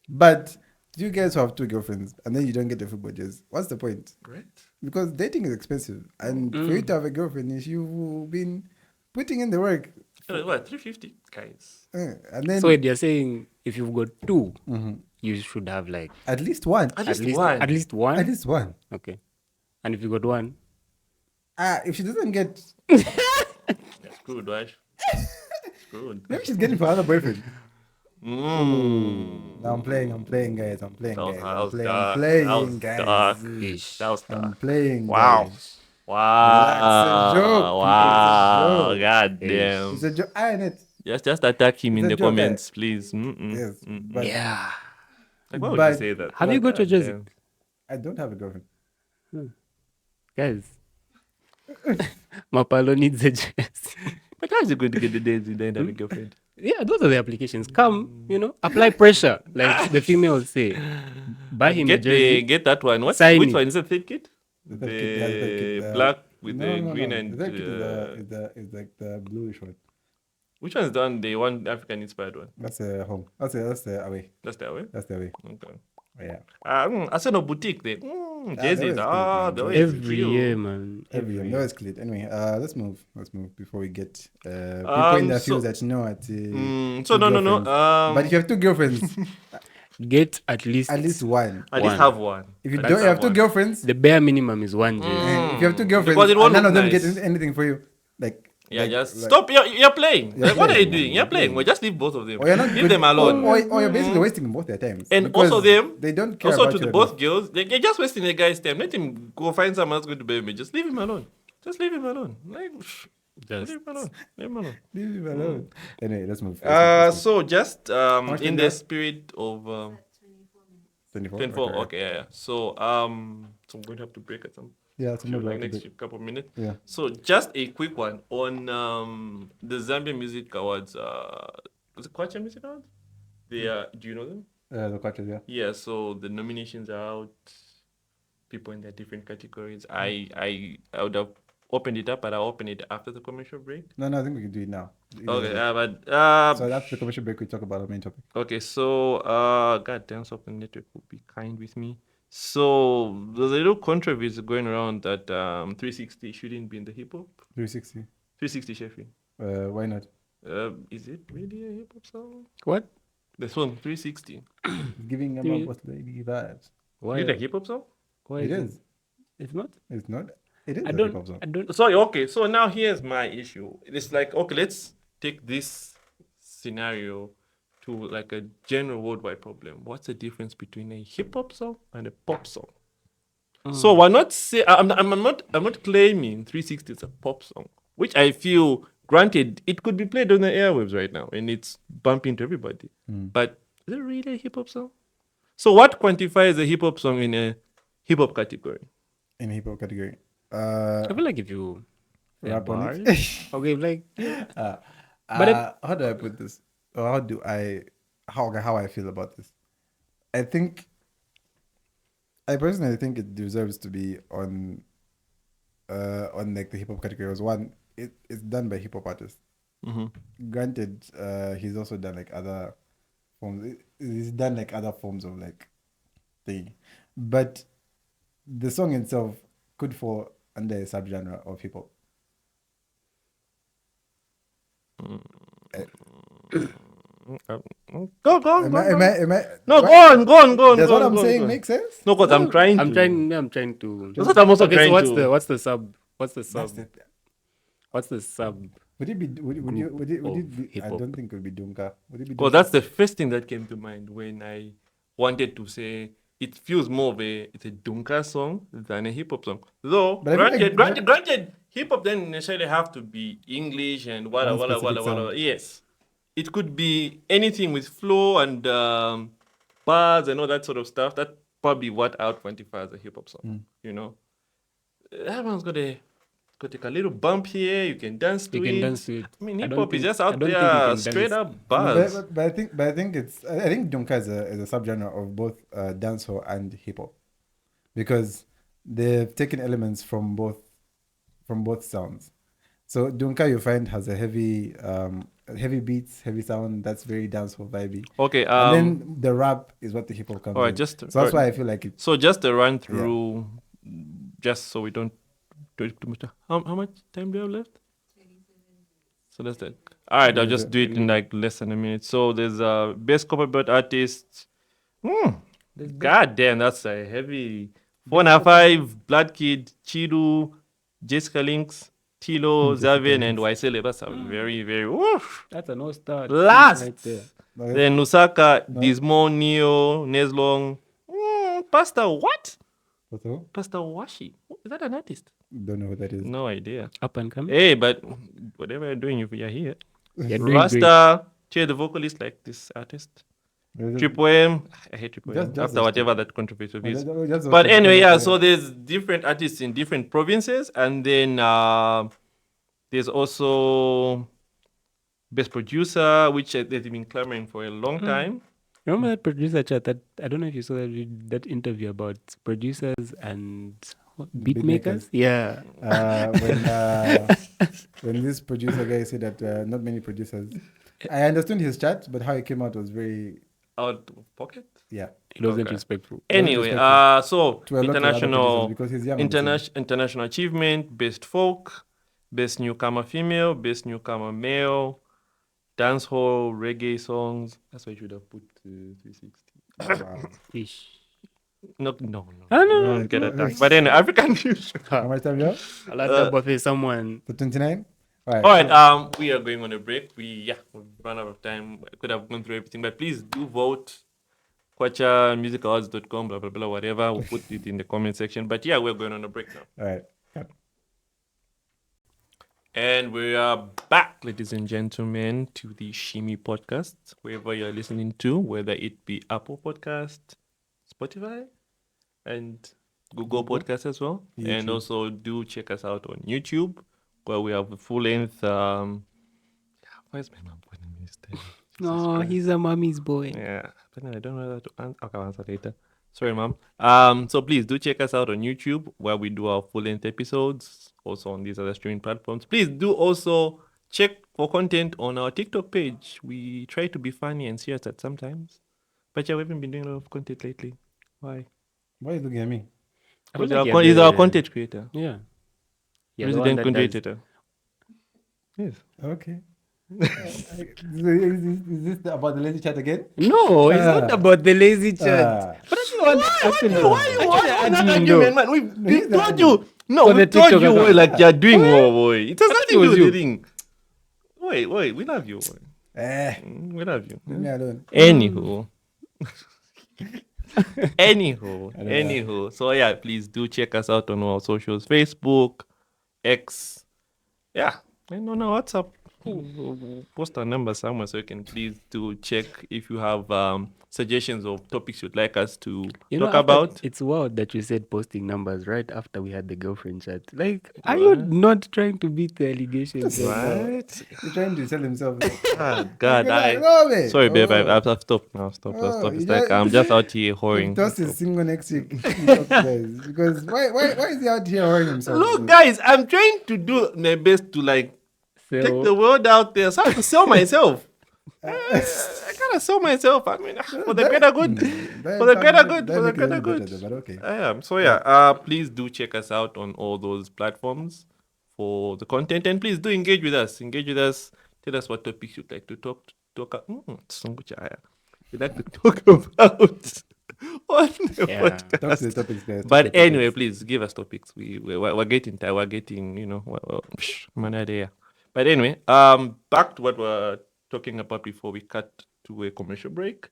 [SPEAKER 2] But you guys who have 2 girlfriends and then you don't get the football dress, what's the point?
[SPEAKER 1] Right?
[SPEAKER 2] Because dating is expensive. And for you to have a girlfriend, is you've been putting in the work.
[SPEAKER 1] What 350 guys?
[SPEAKER 2] And then
[SPEAKER 3] So wait, you're saying if you've got 2, you should have like
[SPEAKER 2] at least one.
[SPEAKER 1] At least
[SPEAKER 3] one.
[SPEAKER 1] one.
[SPEAKER 3] At least one.
[SPEAKER 2] At least one.
[SPEAKER 3] Okay. And if you got 1,
[SPEAKER 2] If she doesn't get,
[SPEAKER 1] Screwed, right? Screwed.
[SPEAKER 2] maybe she's getting for another boyfriend.
[SPEAKER 1] Mm.
[SPEAKER 2] No, I'm playing, guys. I'm playing,
[SPEAKER 1] That was
[SPEAKER 2] guys.
[SPEAKER 1] dark.
[SPEAKER 2] I'm playing,
[SPEAKER 1] That was
[SPEAKER 2] guys.
[SPEAKER 1] dark.
[SPEAKER 3] ish.
[SPEAKER 1] That was
[SPEAKER 2] I'm
[SPEAKER 1] dark.
[SPEAKER 2] playing.
[SPEAKER 1] Wow.
[SPEAKER 2] Guys.
[SPEAKER 1] Wow.
[SPEAKER 2] It's a joke.
[SPEAKER 1] Wow.
[SPEAKER 2] It's a joke.
[SPEAKER 1] God damn.
[SPEAKER 2] It's a joke. Iron it.
[SPEAKER 1] Just attack him in
[SPEAKER 2] It's a
[SPEAKER 1] the
[SPEAKER 2] joke,
[SPEAKER 1] comments, please.
[SPEAKER 2] Yes. But
[SPEAKER 3] Yeah.
[SPEAKER 1] Like, why would
[SPEAKER 2] But-
[SPEAKER 1] you say that?
[SPEAKER 3] Have you got your jersey?
[SPEAKER 1] Damn.
[SPEAKER 2] I don't have a girlfriend.
[SPEAKER 3] Guys. Mapalo needs a jersey.
[SPEAKER 1] But how is he going to get the days you don't have a girlfriend?
[SPEAKER 3] Yeah, those are the applications. Come, apply pressure, like the females say. Buy him a jersey.
[SPEAKER 1] Get that one.
[SPEAKER 3] Sign
[SPEAKER 1] Which
[SPEAKER 3] it.
[SPEAKER 1] one? Is it third kit?
[SPEAKER 2] The third kit, yeah, the third kit,
[SPEAKER 1] The black with
[SPEAKER 2] No,
[SPEAKER 1] the
[SPEAKER 2] no,
[SPEAKER 1] green
[SPEAKER 2] no.
[SPEAKER 1] and.
[SPEAKER 2] The third kit is like the bluish one.
[SPEAKER 1] Which one is the one? The one African inspired one.
[SPEAKER 2] That's the home. That's the away.
[SPEAKER 1] That's that way.
[SPEAKER 2] That's the away.
[SPEAKER 1] Okay.
[SPEAKER 2] Yeah.
[SPEAKER 1] I said no boutique there. Jerseys.
[SPEAKER 2] that was
[SPEAKER 1] Ah,
[SPEAKER 2] cute,
[SPEAKER 1] the
[SPEAKER 2] man.
[SPEAKER 1] way it's
[SPEAKER 3] Every
[SPEAKER 1] cute.
[SPEAKER 3] year, man.
[SPEAKER 2] Every year. No, it's clear. Anyway, let's move. Before we get people in the
[SPEAKER 1] so-
[SPEAKER 2] field that know at.
[SPEAKER 1] So no.
[SPEAKER 2] girlfriends. But if you have 2 girlfriends,
[SPEAKER 3] Get at least
[SPEAKER 2] at least one.
[SPEAKER 1] At least
[SPEAKER 3] one.
[SPEAKER 1] have one.
[SPEAKER 2] If you
[SPEAKER 1] At
[SPEAKER 2] don't
[SPEAKER 1] least
[SPEAKER 2] have 2
[SPEAKER 1] one.
[SPEAKER 2] girlfriends,
[SPEAKER 3] the bare minimum is 1 jersey.
[SPEAKER 2] if you have 2 girlfriends,
[SPEAKER 1] Because it won't
[SPEAKER 2] and none
[SPEAKER 1] look
[SPEAKER 2] of them
[SPEAKER 1] nice.
[SPEAKER 2] get anything for you, like
[SPEAKER 1] Yeah,
[SPEAKER 2] like-
[SPEAKER 1] just
[SPEAKER 2] like-
[SPEAKER 1] stop. You're playing.
[SPEAKER 2] You're
[SPEAKER 1] Like, what are you
[SPEAKER 2] playing.
[SPEAKER 1] doing? You're playing. Well, just leave both of them.
[SPEAKER 2] Or you're not
[SPEAKER 1] Leave
[SPEAKER 2] good-
[SPEAKER 1] them alone.
[SPEAKER 2] Or you're basically wasting both their times.
[SPEAKER 1] And
[SPEAKER 2] because
[SPEAKER 1] also them,
[SPEAKER 2] they don't care
[SPEAKER 1] Also,
[SPEAKER 2] about
[SPEAKER 1] to
[SPEAKER 2] you
[SPEAKER 1] the
[SPEAKER 2] enough.
[SPEAKER 1] both girls, you're just wasting the guy's time. Let him go find someone else going to bury me. Just leave him alone. Just leave him alone. Like,
[SPEAKER 3] Just
[SPEAKER 1] leave him alone. Leave him alone.
[SPEAKER 2] Leave him alone. Anyway, let's move.
[SPEAKER 1] So just
[SPEAKER 2] much
[SPEAKER 1] in
[SPEAKER 2] in
[SPEAKER 1] the
[SPEAKER 2] there?
[SPEAKER 1] spirit of
[SPEAKER 2] 24.
[SPEAKER 1] 24. Okay, yeah. So so I'm going to have to break at some
[SPEAKER 2] Yeah, it's more
[SPEAKER 1] like
[SPEAKER 2] like
[SPEAKER 1] next couple of minutes.
[SPEAKER 2] Yeah.
[SPEAKER 1] So just a quick one on the Zambia Music Awards. Was it Kwacha Music Awards? They do you know them?
[SPEAKER 2] The quarters, yeah.
[SPEAKER 1] Yeah. So the nominations are out. People in their different categories. I would have opened it up, but I'll open it after the commercial break.
[SPEAKER 2] No, I think we can do it now.
[SPEAKER 1] Okay. But
[SPEAKER 2] So after the commercial break, we talk about our main topic.
[SPEAKER 1] okay. So God damn, something network will be kind with me. So there's a little controversy going around that 360 shouldn't be in the hip hop.
[SPEAKER 2] 360.
[SPEAKER 1] 360 Sheffield.
[SPEAKER 2] Why not?
[SPEAKER 1] Is it really a hip hop song?
[SPEAKER 3] What?
[SPEAKER 1] The song 360.
[SPEAKER 2] It's giving them
[SPEAKER 3] Three-
[SPEAKER 2] a boss lady vibes.
[SPEAKER 3] Why?
[SPEAKER 1] Is it a hip hop song?
[SPEAKER 3] Why
[SPEAKER 2] It is.
[SPEAKER 3] It's not.
[SPEAKER 2] It's not. It is
[SPEAKER 3] I
[SPEAKER 2] a
[SPEAKER 3] don't.
[SPEAKER 2] hip hop song.
[SPEAKER 3] I don't.
[SPEAKER 1] Sorry, okay. So now here's my issue. It's like, okay, let's take this scenario to like a general worldwide problem. What's the difference between a hip hop song and a pop song? So we're not say I'm not claiming 360 is a pop song, which I feel granted it could be played on the airwaves right now and it's bumping to everybody. But is it really a hip hop song? So what quantifies a hip hop song in a hip hop category?
[SPEAKER 2] In hip hop category.
[SPEAKER 3] I feel like if you
[SPEAKER 2] Rap on
[SPEAKER 3] bars,
[SPEAKER 2] it.
[SPEAKER 3] okay, like
[SPEAKER 2] How do I put this? Or how I feel about this? I personally think it deserves to be on like the hip hop category. Was one, it's done by hip hop artists. Granted, he's also done like other forms. He's done like other forms of like thing, but the song itself could fall under a subgenre of hip hop.
[SPEAKER 1] Go on.
[SPEAKER 2] Am I?
[SPEAKER 1] No,
[SPEAKER 2] what?
[SPEAKER 1] go on.
[SPEAKER 2] Does
[SPEAKER 1] go
[SPEAKER 2] what
[SPEAKER 1] on,
[SPEAKER 2] I'm
[SPEAKER 1] go on,
[SPEAKER 2] saying
[SPEAKER 1] go on.
[SPEAKER 2] make sense?
[SPEAKER 1] No, because I'm trying
[SPEAKER 3] I'm
[SPEAKER 1] to.
[SPEAKER 3] trying to.
[SPEAKER 1] That's what I'm also
[SPEAKER 3] Okay,
[SPEAKER 1] trying
[SPEAKER 3] so what's
[SPEAKER 1] to.
[SPEAKER 3] the what's the sub? What's the
[SPEAKER 2] That's
[SPEAKER 3] sub?
[SPEAKER 2] the,
[SPEAKER 3] What's the sub?
[SPEAKER 2] would it be? Would
[SPEAKER 3] Group
[SPEAKER 2] it be?
[SPEAKER 3] of
[SPEAKER 2] I
[SPEAKER 3] hip-hop.
[SPEAKER 2] don't think it would be Dunka. Would it be?
[SPEAKER 1] Well,
[SPEAKER 2] Dunka?
[SPEAKER 1] that's the first thing that came to mind when I wanted to say it feels more of it's a Dunka song than a hip hop song. Though,
[SPEAKER 2] But I feel like-
[SPEAKER 1] granted, hip hop doesn't necessarily have to be English and
[SPEAKER 2] One specific
[SPEAKER 1] wala.
[SPEAKER 2] sound.
[SPEAKER 1] Yes, it could be anything with flow and bars and all that sort of stuff. That's probably what I would quantify as a hip hop song. You know, that one's got take a little bump here. You can dance to
[SPEAKER 3] You
[SPEAKER 1] it.
[SPEAKER 3] can dance to it.
[SPEAKER 1] I mean,
[SPEAKER 3] I
[SPEAKER 1] hip
[SPEAKER 3] don't
[SPEAKER 1] hop is
[SPEAKER 3] think-
[SPEAKER 1] just
[SPEAKER 3] I
[SPEAKER 1] out
[SPEAKER 3] don't think you
[SPEAKER 1] there,
[SPEAKER 3] can
[SPEAKER 1] straight
[SPEAKER 3] dance-
[SPEAKER 1] up
[SPEAKER 2] No,
[SPEAKER 1] bars.
[SPEAKER 2] but I think Dunka is a subgenre of both dancehall and hip hop, because they've taken elements from both sounds. So Dunka you find has a heavy beats, heavy sound that's very dancehall vibey.
[SPEAKER 1] Okay.
[SPEAKER 2] And then the rap is what the hip hop comes
[SPEAKER 1] Alright,
[SPEAKER 2] in.
[SPEAKER 1] just-
[SPEAKER 2] So that's
[SPEAKER 1] alright.
[SPEAKER 2] why I feel like it.
[SPEAKER 1] So just a run through, just so we don't do it too much. How much time do you have left? So that's that. All right, I'll just do it in like less than a minute. So there's best copyright artist. God damn, that's a heavy. 4.5, Blood Kid, Chidu, Jessica Links, Tilo, Zavian, and Waisele. That's a very, very. Woof.
[SPEAKER 3] That's a no start.
[SPEAKER 1] Last.
[SPEAKER 3] right there.
[SPEAKER 1] Then Nusaka, Dismo, Neo, Neslong. Pastor what?
[SPEAKER 2] What's that?
[SPEAKER 1] Pastor Washi. Is that an artist?
[SPEAKER 2] Don't know what that is.
[SPEAKER 1] No idea.
[SPEAKER 3] Up and coming.
[SPEAKER 1] Hey, but whatever you're doing, you're here.
[SPEAKER 3] You're doing great.
[SPEAKER 1] Rasta, Che, the vocalist, like this artist.
[SPEAKER 2] Is it-
[SPEAKER 1] Triple M, I hate Triple M.
[SPEAKER 2] Just
[SPEAKER 1] After
[SPEAKER 2] those
[SPEAKER 1] whatever that controversy is.
[SPEAKER 2] Just-
[SPEAKER 1] But anyway, yeah, so there's different artists in different provinces, and then there's also best producer, which they've been clamoring for a long time.
[SPEAKER 3] Remember that producer chat? That I don't know if you saw that interview about producers and beat makers.
[SPEAKER 2] Beatmakers.
[SPEAKER 3] Yeah.
[SPEAKER 2] When this producer guy said that not many producers, I understood his chat, but how it came out was very
[SPEAKER 1] Out of pocket.
[SPEAKER 3] It wasn't
[SPEAKER 1] Okay.
[SPEAKER 3] respectful.
[SPEAKER 1] Anyway,
[SPEAKER 2] respectful
[SPEAKER 1] so
[SPEAKER 2] to a lot of other
[SPEAKER 1] international
[SPEAKER 2] producers because he's young. on the scene.
[SPEAKER 1] international achievement, best folk, best newcomer female, best newcomer male, dancehall, reggae songs. That's why you should have put 360.
[SPEAKER 2] Wow.
[SPEAKER 3] Ish.
[SPEAKER 1] No.
[SPEAKER 3] I know.
[SPEAKER 1] Don't get attacked. But then African music.
[SPEAKER 2] How much time you have?
[SPEAKER 3] I'll have to buffet someone.
[SPEAKER 2] For 29? All
[SPEAKER 1] All
[SPEAKER 2] right.
[SPEAKER 1] right, we are going on a break. We've run out of time. I could have gone through everything, but please do vote. KwachaMusicAwards.com, blah blah blah, whatever. We'll put it in the comment section. But yeah, we're going on a break now.
[SPEAKER 2] All right. Cut.
[SPEAKER 1] And we are back, ladies and gentlemen, to the Shimi Podcast, wherever you're listening to, whether it be Apple Podcast, Spotify, and Google Podcast as well. And
[SPEAKER 2] YouTube.
[SPEAKER 1] also do check us out on YouTube, where we have a full-length... why is my mom calling me this time?
[SPEAKER 3] Oh, he's a mommy's boy.
[SPEAKER 1] Yeah, but then I don't know how to answer. Okay, I'll answer later. Sorry, mom. So please do check us out on YouTube, where we do our full-length episodes. Also on these other streaming platforms. Please do also check for content on our TikTok page. We try to be funny and serious at sometimes. But yeah, we haven't been doing a lot of content lately. Why?
[SPEAKER 2] Why are you looking at me?
[SPEAKER 3] I feel
[SPEAKER 1] Because
[SPEAKER 3] like
[SPEAKER 1] he's
[SPEAKER 3] you're
[SPEAKER 1] our
[SPEAKER 3] the-
[SPEAKER 1] content creator.
[SPEAKER 3] Yeah. You're the
[SPEAKER 1] Resident
[SPEAKER 3] one that
[SPEAKER 1] content
[SPEAKER 3] does-
[SPEAKER 1] creator. Yes.
[SPEAKER 2] Okay. Is this about the lazy chat again?
[SPEAKER 3] No, it's not about the lazy chat.
[SPEAKER 2] Ah.
[SPEAKER 3] But I want actually,
[SPEAKER 1] Why
[SPEAKER 3] actually
[SPEAKER 1] that
[SPEAKER 3] admin
[SPEAKER 1] argument,
[SPEAKER 3] though.
[SPEAKER 1] man?
[SPEAKER 2] he's
[SPEAKER 1] We've
[SPEAKER 2] the
[SPEAKER 1] told you. No,
[SPEAKER 3] For the
[SPEAKER 1] we've told
[SPEAKER 3] TikTok
[SPEAKER 1] you, boy,
[SPEAKER 3] account.
[SPEAKER 1] like you're doing more, boy. It has
[SPEAKER 3] I thought
[SPEAKER 1] nothing
[SPEAKER 3] it
[SPEAKER 1] to do
[SPEAKER 3] was
[SPEAKER 1] with
[SPEAKER 3] you.
[SPEAKER 1] the thing. Wait, we love you, boy. We love you.
[SPEAKER 2] Leave me alone.
[SPEAKER 1] Anywho.
[SPEAKER 2] I don't know.
[SPEAKER 1] Anywho. So yeah, please do check us out on our socials: Facebook, X, yeah, and on our WhatsApp. We'll post our number somewhere so you can please do check if you have suggestions of topics you'd like us to talk
[SPEAKER 3] After-
[SPEAKER 1] about.
[SPEAKER 3] It's wild that you said posting numbers right after we had the girlfriend chat. Like, are you not trying to beat the allegations?
[SPEAKER 1] Right?
[SPEAKER 2] He's trying to sell himself.
[SPEAKER 1] God,
[SPEAKER 2] No, man.
[SPEAKER 1] sorry, babe.
[SPEAKER 2] Oh.
[SPEAKER 1] I've stopped now. Stop.
[SPEAKER 2] Oh,
[SPEAKER 1] It's
[SPEAKER 2] you
[SPEAKER 1] like
[SPEAKER 2] just-
[SPEAKER 1] I'm just out here
[SPEAKER 2] If
[SPEAKER 1] whoring.
[SPEAKER 2] Toss is single next week, you talk, guys. Because why is he out here whoring himself?
[SPEAKER 1] Look, guys, I'm trying to do my best to like take the word out there. So I have to sell myself. I gotta sell myself. I mean, for the greater good. For the greater good. For the greater good.
[SPEAKER 2] But okay.
[SPEAKER 1] I am. So yeah, please do check us out on all those platforms for the content, and please do engage with us. Tell us what topics you'd like to talk. You'd like to talk about on the
[SPEAKER 3] Yeah.
[SPEAKER 2] Talk to
[SPEAKER 1] podcast.
[SPEAKER 2] the topics, guys. Talk to
[SPEAKER 1] But
[SPEAKER 2] the
[SPEAKER 1] anyway,
[SPEAKER 2] topics.
[SPEAKER 1] please give us topics. We're getting tired. We're getting man idea. But anyway, back to what we're talking about before we cut to a commercial break.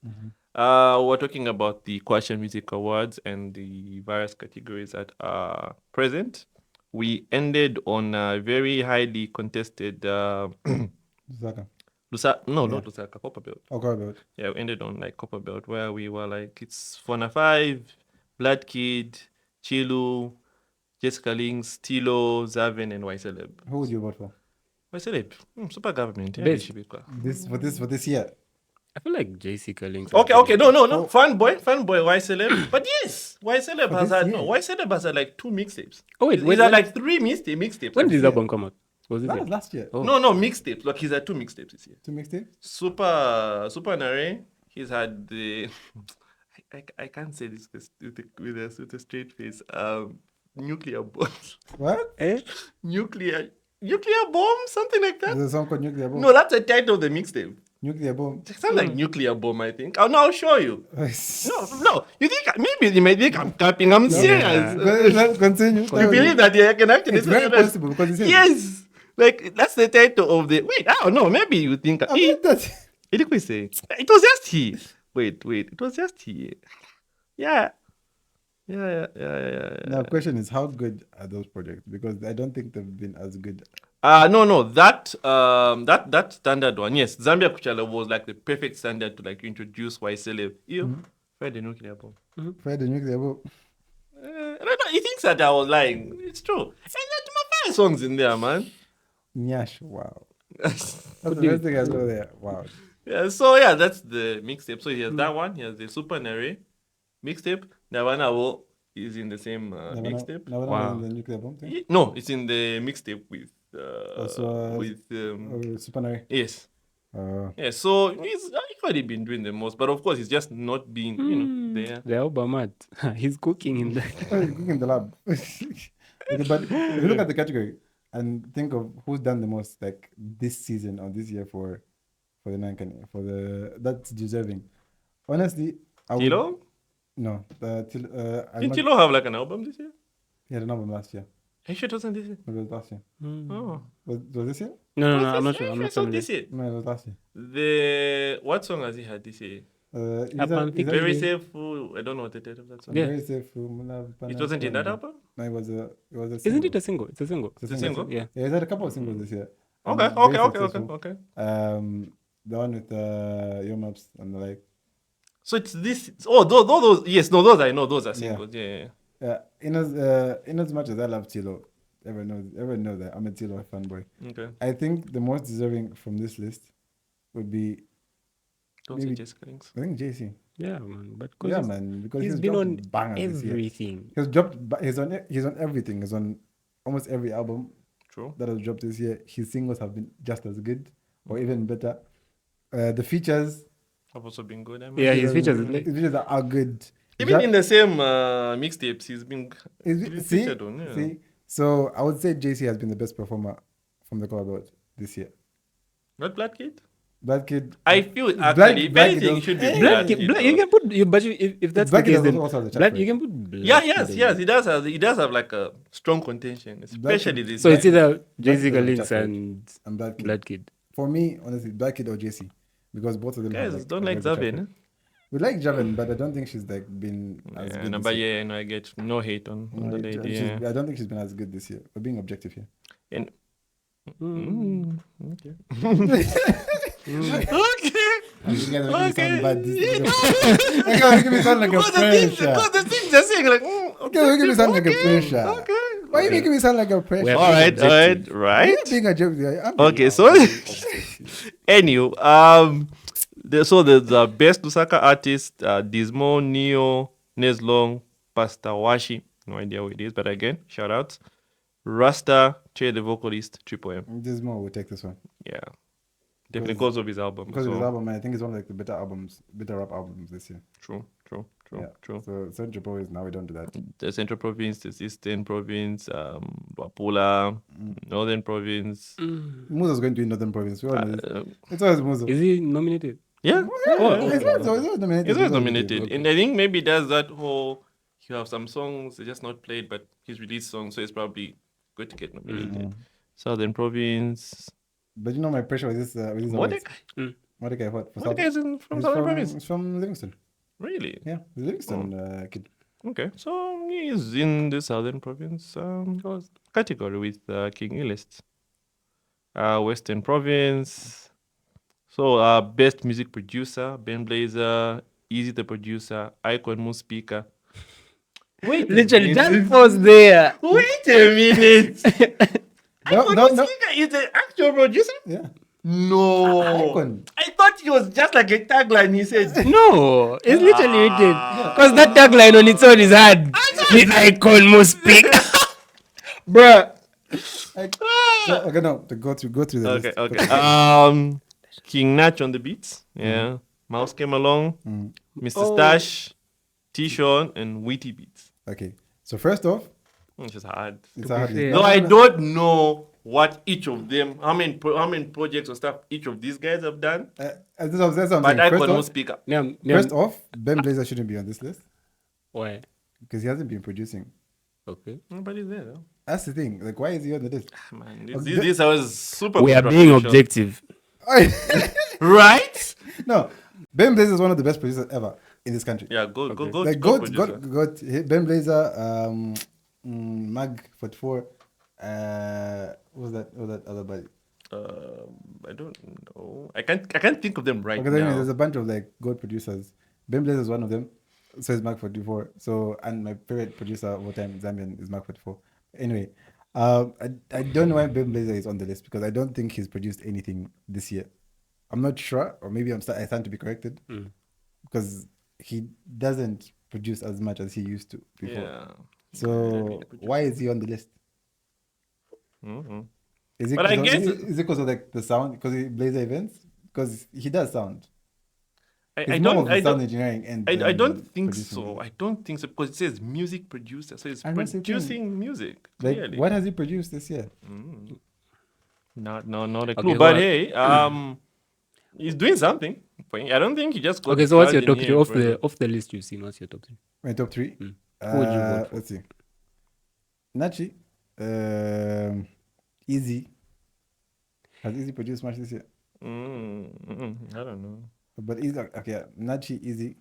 [SPEAKER 1] We're talking about the Kwasha Music Awards and the various categories that are present. We ended on a very highly contested
[SPEAKER 2] Zaka.
[SPEAKER 1] not Lusaka, Copper Belt.
[SPEAKER 2] Oh, God, about.
[SPEAKER 1] Yeah, we ended on like Copper Belt where we were like it's Fona 5, Blood Kid, Chilu, Jessica Links, Tilo, Zaven, and Yceleb.
[SPEAKER 2] Who would you vote for?
[SPEAKER 1] Yceleb, super government. Yeah,
[SPEAKER 3] Best.
[SPEAKER 2] For this year?
[SPEAKER 3] I feel like JC Collins.
[SPEAKER 1] Okay, no. Fanboy, Yceleb. But yes, Yceleb
[SPEAKER 2] For
[SPEAKER 1] has
[SPEAKER 2] this
[SPEAKER 1] had
[SPEAKER 2] year?
[SPEAKER 1] Yceleb has had like 2 mixtapes.
[SPEAKER 3] Oh, wait,
[SPEAKER 1] He's had like 3 mixtapes.
[SPEAKER 3] When did this
[SPEAKER 1] this
[SPEAKER 3] album come out? Was it
[SPEAKER 2] That
[SPEAKER 3] it?
[SPEAKER 2] was last year.
[SPEAKER 3] Oh.
[SPEAKER 1] No, mixtapes. Look, he's had 2 mixtapes this year.
[SPEAKER 2] 2 mixtapes?
[SPEAKER 1] Super Nare. He's had the I can't say this with a straight face. Nuclear bombs.
[SPEAKER 2] What?
[SPEAKER 1] Nuclear bomb, something like that.
[SPEAKER 2] There's a song called Nuclear Bomb.
[SPEAKER 1] No, that's the title of the mixtape.
[SPEAKER 2] Nuclear Bomb.
[SPEAKER 1] It sounds like nuclear bomb, I think. I'll show you. No. You think maybe you might think I'm capping? I'm serious.
[SPEAKER 2] Continue.
[SPEAKER 1] You believe that I can actually
[SPEAKER 2] It's very possible because he said.
[SPEAKER 1] Yes. Like that's the title of the wait, I don't know. Maybe you think
[SPEAKER 2] I mean, that.
[SPEAKER 1] it was just he. Wait, it was just he. Yeah.
[SPEAKER 2] Now, the question is, how good are those projects? Because I don't think they've been as good.
[SPEAKER 1] No, that standard one, yes. Zambia Kuchala was like the perfect standard to like introduce Yceleb. Fred the nuclear bomb.
[SPEAKER 2] Fred the Nuclear Bomb.
[SPEAKER 1] I don't know. He thinks that I was lying. It's true. And there's my 5 songs in there, man.
[SPEAKER 2] Nyash, wow. That's the first thing I saw there. Wow.
[SPEAKER 1] Yeah, so yeah, that's the mixtape. So he has that one. He has the Super Nare mixtape. Navana is in the same mixtape.
[SPEAKER 2] Wow. The Nuclear Bomb thing?
[SPEAKER 1] No, it's in the mixtape with
[SPEAKER 2] Supernary.
[SPEAKER 1] yes. Yeah, so he's actually been doing the most, but of course he's just not being there.
[SPEAKER 3] The album art. He's cooking in there.
[SPEAKER 2] Cooking in the lab. Okay, but if you look at the category and think of who's done the most like this season or this year for the that's deserving. Honestly, I would,
[SPEAKER 1] Tilo?
[SPEAKER 2] no.
[SPEAKER 1] Didn't Tilo have like an album this year?
[SPEAKER 2] He had an album last year.
[SPEAKER 1] Are you sure it wasn't this year?
[SPEAKER 2] It was last year.
[SPEAKER 1] Oh.
[SPEAKER 2] Was this year?
[SPEAKER 3] No, I'm not sure.
[SPEAKER 1] Are
[SPEAKER 3] I'm
[SPEAKER 1] you
[SPEAKER 3] not
[SPEAKER 1] sure
[SPEAKER 3] sure.
[SPEAKER 1] it's this year.
[SPEAKER 2] No, it was last year.
[SPEAKER 1] What song has he had this year?
[SPEAKER 3] Very
[SPEAKER 1] Safe. I don't know what the title of that song.
[SPEAKER 3] Yeah.
[SPEAKER 2] Very safe.
[SPEAKER 1] It wasn't in that album.
[SPEAKER 2] No, it was a
[SPEAKER 3] Isn't it a single? It's a single.
[SPEAKER 1] It's a single.
[SPEAKER 3] Yeah.
[SPEAKER 2] Yeah, he's had a couple of singles this year.
[SPEAKER 1] Okay.
[SPEAKER 2] Very successful. The one with Your Maps and the like.
[SPEAKER 1] So it's this. Oh, those. Yes, no, those I know. Those are singles. Yeah.
[SPEAKER 2] In as much as I love Tilo, everyone knows that I'm a Tilo fanboy.
[SPEAKER 1] Okay.
[SPEAKER 2] I think the most deserving from this list would be
[SPEAKER 1] Don't say
[SPEAKER 2] maybe-
[SPEAKER 1] Jessica Links.
[SPEAKER 2] I think JC.
[SPEAKER 3] Yeah, man. But
[SPEAKER 2] Yeah, man, because
[SPEAKER 3] he's been
[SPEAKER 2] dropped
[SPEAKER 3] on
[SPEAKER 2] bangers this year.
[SPEAKER 3] everything.
[SPEAKER 2] He's on everything. He's on almost every album
[SPEAKER 1] True.
[SPEAKER 2] that has dropped this year. His singles have been just as good or even better. The features,
[SPEAKER 1] Have also been good. I mean.
[SPEAKER 3] Yeah, his features is like
[SPEAKER 2] his features are good.
[SPEAKER 1] Even in the same mixtapes, he's been
[SPEAKER 2] See,
[SPEAKER 1] featured on. Yeah.
[SPEAKER 2] see. So I would say JC has been the best performer from the cover belt. this year.
[SPEAKER 1] Not Black Kid.
[SPEAKER 2] Black Kid.
[SPEAKER 1] I feel
[SPEAKER 2] Black-
[SPEAKER 1] actually, if
[SPEAKER 2] Black Kid
[SPEAKER 1] anything, it
[SPEAKER 2] was-
[SPEAKER 1] should be
[SPEAKER 2] Hey.
[SPEAKER 1] Black Kid.
[SPEAKER 3] You
[SPEAKER 1] though.
[SPEAKER 3] can put you, but if that's
[SPEAKER 2] Black
[SPEAKER 3] the
[SPEAKER 2] Kid
[SPEAKER 3] case, then
[SPEAKER 2] also has the
[SPEAKER 3] Black,
[SPEAKER 2] chart
[SPEAKER 3] you
[SPEAKER 2] for
[SPEAKER 3] can put Black.
[SPEAKER 1] Yeah,
[SPEAKER 3] Kid
[SPEAKER 1] yes,
[SPEAKER 3] in.
[SPEAKER 1] he does have like a strong contention, especially this.
[SPEAKER 3] So it's
[SPEAKER 2] Kid-
[SPEAKER 3] either Jay-Z
[SPEAKER 2] Kid has the
[SPEAKER 3] Links
[SPEAKER 2] chart for it.
[SPEAKER 3] and
[SPEAKER 2] And Black Kid.
[SPEAKER 3] Black Kid.
[SPEAKER 2] For me, honestly, Black Kid or JC, because both of them have,
[SPEAKER 1] Guys don't
[SPEAKER 2] a
[SPEAKER 1] like
[SPEAKER 2] very good chart
[SPEAKER 1] Zaven.
[SPEAKER 2] for it. We like Javan, but I don't think she's like been as
[SPEAKER 1] Yeah,
[SPEAKER 2] good.
[SPEAKER 1] no,
[SPEAKER 2] this
[SPEAKER 1] but
[SPEAKER 2] year.
[SPEAKER 1] yeah, no, I get no hate on
[SPEAKER 2] No,
[SPEAKER 1] the lady.
[SPEAKER 2] she's-
[SPEAKER 1] Yeah.
[SPEAKER 2] I don't think she's been as good this year. We're being objective here.
[SPEAKER 1] And okay.
[SPEAKER 2] You guys are making me sound bad.
[SPEAKER 1] You know,
[SPEAKER 2] You guys are making me sound like a
[SPEAKER 1] because the
[SPEAKER 2] pressure.
[SPEAKER 1] things they're saying like,
[SPEAKER 2] You guys are making me sound like a pressure.
[SPEAKER 1] okay.
[SPEAKER 2] Why are you making me sound like a pressure?
[SPEAKER 3] Well,
[SPEAKER 1] All right,
[SPEAKER 3] Objective.
[SPEAKER 1] right.
[SPEAKER 2] You're being a joke. I'm
[SPEAKER 1] Okay, so anyway, the best Lusaka artist, Dismo, Neo, Neslong, Pastor Washi. No idea who it is, but again, shout out. Rasta, Che the vocalist, Triple M.
[SPEAKER 2] This more will take this one.
[SPEAKER 1] Yeah. Definitely because of his album.
[SPEAKER 2] Because
[SPEAKER 1] so,
[SPEAKER 2] of his album, I think it's one of like the better rap albums this year.
[SPEAKER 1] True.
[SPEAKER 2] Yeah. So Central Pro is now we don't do that.
[SPEAKER 1] The Central Province, the Eastern Province, Wapula, Northern Province.
[SPEAKER 2] Muzo's going to be Northern Province. We all know this.
[SPEAKER 1] Uh,
[SPEAKER 2] It's always Muzo.
[SPEAKER 3] Is he nominated?
[SPEAKER 1] yeah.
[SPEAKER 2] It's always nominated.
[SPEAKER 1] He's always nominated.
[SPEAKER 3] Okay.
[SPEAKER 1] And I think maybe that's that whole, you have some songs, they're just not played, but he's released songs, so it's probably good to get nominated. Southern Province.
[SPEAKER 2] But you know my pressure with this awards.
[SPEAKER 1] Mordecai.
[SPEAKER 2] Mordecai what? For
[SPEAKER 1] Mordecai is from
[SPEAKER 2] He's
[SPEAKER 1] Southern Province.
[SPEAKER 2] He's from Livingston.
[SPEAKER 1] Really?
[SPEAKER 2] Yeah, the Livingston kid.
[SPEAKER 1] Okay. So he's in the Southern Province category with King Elist. Western Province. So best music producer, Ben Blazer, Easy the producer, Icon Moon speaker. Wait,
[SPEAKER 3] Literally, just pause there.
[SPEAKER 1] wait a minute.
[SPEAKER 2] No,
[SPEAKER 1] Icon
[SPEAKER 2] no,
[SPEAKER 1] Moon
[SPEAKER 2] no.
[SPEAKER 1] speaker is the actual producer?
[SPEAKER 2] Yeah.
[SPEAKER 1] No.
[SPEAKER 2] Icon.
[SPEAKER 1] I thought it was just like a tagline. He said,
[SPEAKER 3] No, it's literally written. Because that tagline on its own is hard. The icon must speak. Bruh.
[SPEAKER 2] Okay, no. To go through the
[SPEAKER 1] okay,
[SPEAKER 2] list.
[SPEAKER 1] okay. King Natch on the beats. Yeah. Mouse came along. Mr. Stash, T-Sean, and Witty Beats.
[SPEAKER 2] Okay. So first off,
[SPEAKER 1] Which is hard.
[SPEAKER 2] it's a hard
[SPEAKER 3] fair.
[SPEAKER 2] list.
[SPEAKER 1] No, I don't know what each of them, how many projects or stuff each of these guys have done.
[SPEAKER 2] That's what I'm
[SPEAKER 1] But
[SPEAKER 2] saying.
[SPEAKER 1] I
[SPEAKER 2] First
[SPEAKER 1] got no
[SPEAKER 2] off,
[SPEAKER 1] speaker.
[SPEAKER 2] first off, Ben Blazer shouldn't be on this list
[SPEAKER 3] Why?
[SPEAKER 2] because he hasn't been producing.
[SPEAKER 3] Okay.
[SPEAKER 1] Nobody's there though.
[SPEAKER 2] That's the thing. Like, why is he on the list?
[SPEAKER 1] Man,
[SPEAKER 2] Okay.
[SPEAKER 1] this was super.
[SPEAKER 3] We are being
[SPEAKER 1] controversial.
[SPEAKER 3] objective.
[SPEAKER 1] Right?
[SPEAKER 2] No, Ben Blazer is one of the best producers ever in this country.
[SPEAKER 1] Yeah, go,
[SPEAKER 2] Like,
[SPEAKER 1] go,
[SPEAKER 2] got Ben Blazer, Mag 44. What was that other body?
[SPEAKER 1] I don't know. I can't think of them right
[SPEAKER 2] Because anyway,
[SPEAKER 1] now.
[SPEAKER 2] there's a bunch of like good producers. Ben Blazer is one of them. So is Mark 44. So, and my favorite producer of all time, Zambian, is Mark 44. Anyway, I don't know why Ben Blazer is on the list because I don't think he's produced anything this year. I'm not sure, or maybe I stand to be corrected because he doesn't produce as much as he used to before.
[SPEAKER 1] Yeah.
[SPEAKER 2] So why is he on the list?
[SPEAKER 1] Mm-hmm.
[SPEAKER 2] Is it
[SPEAKER 1] But I guess-
[SPEAKER 2] is it because of like the sound? Because he Blazer events? Because he does sound.
[SPEAKER 1] I
[SPEAKER 2] It's more of
[SPEAKER 1] don't. I
[SPEAKER 2] the sound
[SPEAKER 1] don't.
[SPEAKER 2] engineering and
[SPEAKER 1] I don't think
[SPEAKER 2] producing.
[SPEAKER 1] so. I don't think so because it says music producer, so it's
[SPEAKER 2] And that's the thing.
[SPEAKER 1] producing music.
[SPEAKER 2] Like,
[SPEAKER 1] Clearly.
[SPEAKER 2] what has he produced this year?
[SPEAKER 1] Not a
[SPEAKER 3] Okay,
[SPEAKER 1] clue. But
[SPEAKER 3] what-
[SPEAKER 1] hey, he's doing something. I don't think he just got.
[SPEAKER 3] Okay, so what's your
[SPEAKER 1] plugged
[SPEAKER 3] top
[SPEAKER 1] in
[SPEAKER 3] three
[SPEAKER 1] here
[SPEAKER 3] off the list you've seen? What's your top three?
[SPEAKER 2] My top three.
[SPEAKER 3] Who would you vote for?
[SPEAKER 2] Let's see. Nachi, Easy. Has Easy produced much this year?
[SPEAKER 1] I don't know.
[SPEAKER 2] But Easy, okay, yeah. Nachi, Easy.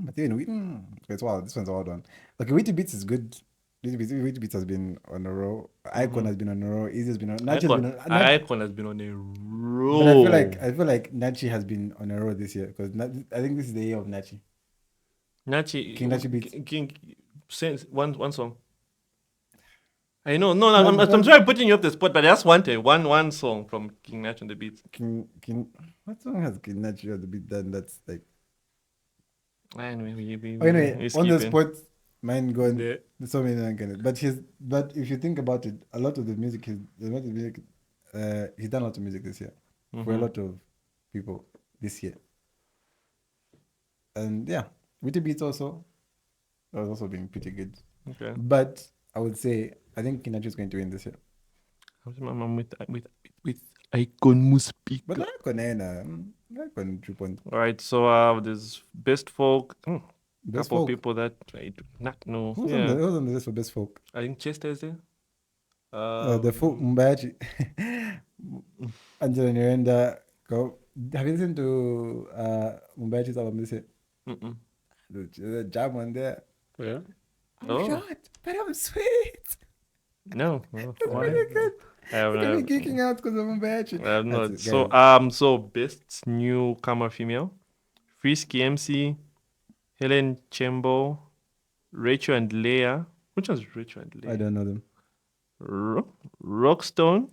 [SPEAKER 2] But even it's wild. This one's a wild one. Okay, Witty Beats is good. Witty Beats has been on a row. Icon has been on a row. Easy has been on. Nachi has been on.
[SPEAKER 1] Icon has been on a roll.
[SPEAKER 2] But I feel like Nachi has been on a roll this year because I think this is the year of Nachi.
[SPEAKER 1] Nachi,
[SPEAKER 2] King Nachi Beats.
[SPEAKER 1] King, sing one song. I know. No, I'm sorry putting you up the spot, but I just wanted one song from King Nachi on the beats.
[SPEAKER 2] King, what song has King Nachi on the beat done? That's like.
[SPEAKER 1] Anyway,
[SPEAKER 2] Anyway, on the
[SPEAKER 1] skipping.
[SPEAKER 2] spot, mine going.
[SPEAKER 3] Yeah.
[SPEAKER 2] There's so many can but if you think about it, a lot of the music he's done a lot of music this year for a lot of people this year. And yeah, Witty Beats also has also been pretty good.
[SPEAKER 1] Okay.
[SPEAKER 2] But I would say I think Kinachi is going to win this year.
[SPEAKER 1] How's my mom with Icon Muspika?
[SPEAKER 2] But not Konena. Not Kon 3 point.
[SPEAKER 1] All right, so there's best folk.
[SPEAKER 2] Best
[SPEAKER 1] Couple
[SPEAKER 2] folk.
[SPEAKER 1] people that I do not know.
[SPEAKER 2] Who's
[SPEAKER 1] Yeah,
[SPEAKER 2] on the list for best folk?
[SPEAKER 1] I think Chester is there.
[SPEAKER 2] The folk Mbayachi. Angela Nyirenda. Go. Have you listened to Mbayachi's album this year?
[SPEAKER 1] Mm-mm.
[SPEAKER 2] The jam on there.
[SPEAKER 3] Yeah.
[SPEAKER 1] Oh.
[SPEAKER 2] Short, but I'm sweet.
[SPEAKER 1] No.
[SPEAKER 2] It's
[SPEAKER 1] Why?
[SPEAKER 2] really good.
[SPEAKER 1] I have
[SPEAKER 2] You're
[SPEAKER 1] not.
[SPEAKER 2] geeking out because of Mbayachi.
[SPEAKER 1] I have not.
[SPEAKER 2] That's it,
[SPEAKER 1] So best newcomer female, Frisky MC, Helen Chembo, Rachel and Leia. Which one's Rachel and Leia?
[SPEAKER 2] I don't know them.
[SPEAKER 1] Rockstone.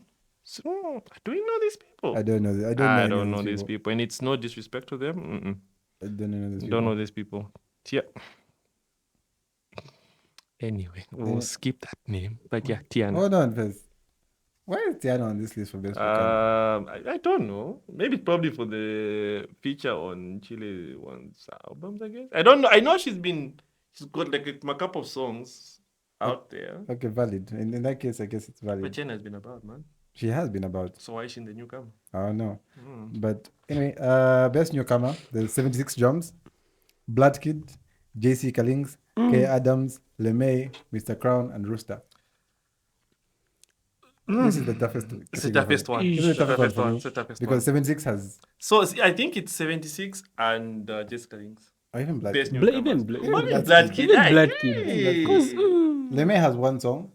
[SPEAKER 1] So, do we know these people?
[SPEAKER 2] I don't know. I
[SPEAKER 1] I
[SPEAKER 2] don't know.
[SPEAKER 1] don't know these people, and it's no disrespect to them.
[SPEAKER 2] I don't know these people.
[SPEAKER 1] Don't know these people. Tia. Anyway, we'll
[SPEAKER 2] Yeah.
[SPEAKER 1] skip that name. But yeah, Tiana.
[SPEAKER 2] Hold on first. Why is Tiana on this list for best vocal?
[SPEAKER 1] I don't know. Maybe probably for the feature on Chile One's albums, I guess. I don't know. I know she's got like a couple of songs out there.
[SPEAKER 2] Okay, valid. In that case, I guess it's
[SPEAKER 1] But
[SPEAKER 2] valid.
[SPEAKER 1] Chen has been about, man.
[SPEAKER 2] She has been about.
[SPEAKER 1] So why is she in the newcomer?
[SPEAKER 2] I don't know.
[SPEAKER 1] Mm.
[SPEAKER 2] But anyway, best newcomer, there's 76 Drums, Blood Kid, JC Kallings, K. Adams, LeMay, Mr. Crown, and Rooster. This is the toughest.
[SPEAKER 1] It's the
[SPEAKER 2] category
[SPEAKER 1] toughest
[SPEAKER 2] for
[SPEAKER 1] one.
[SPEAKER 2] me.
[SPEAKER 3] This
[SPEAKER 2] This is the toughest one
[SPEAKER 1] Toughest
[SPEAKER 2] for
[SPEAKER 1] one.
[SPEAKER 2] me
[SPEAKER 1] It's the toughest
[SPEAKER 2] because
[SPEAKER 1] one.
[SPEAKER 2] 76 has,
[SPEAKER 1] So I think it's 76 and Jessica Links.
[SPEAKER 2] or even Blood
[SPEAKER 1] Best
[SPEAKER 2] Kid.
[SPEAKER 1] newcomers.
[SPEAKER 3] Even
[SPEAKER 1] Only
[SPEAKER 2] Blood
[SPEAKER 1] Blood
[SPEAKER 2] Kid.
[SPEAKER 1] Kid.
[SPEAKER 3] Even
[SPEAKER 1] Aye,
[SPEAKER 3] Blood Kid.
[SPEAKER 1] hey.
[SPEAKER 3] Because
[SPEAKER 2] LeMay has one song,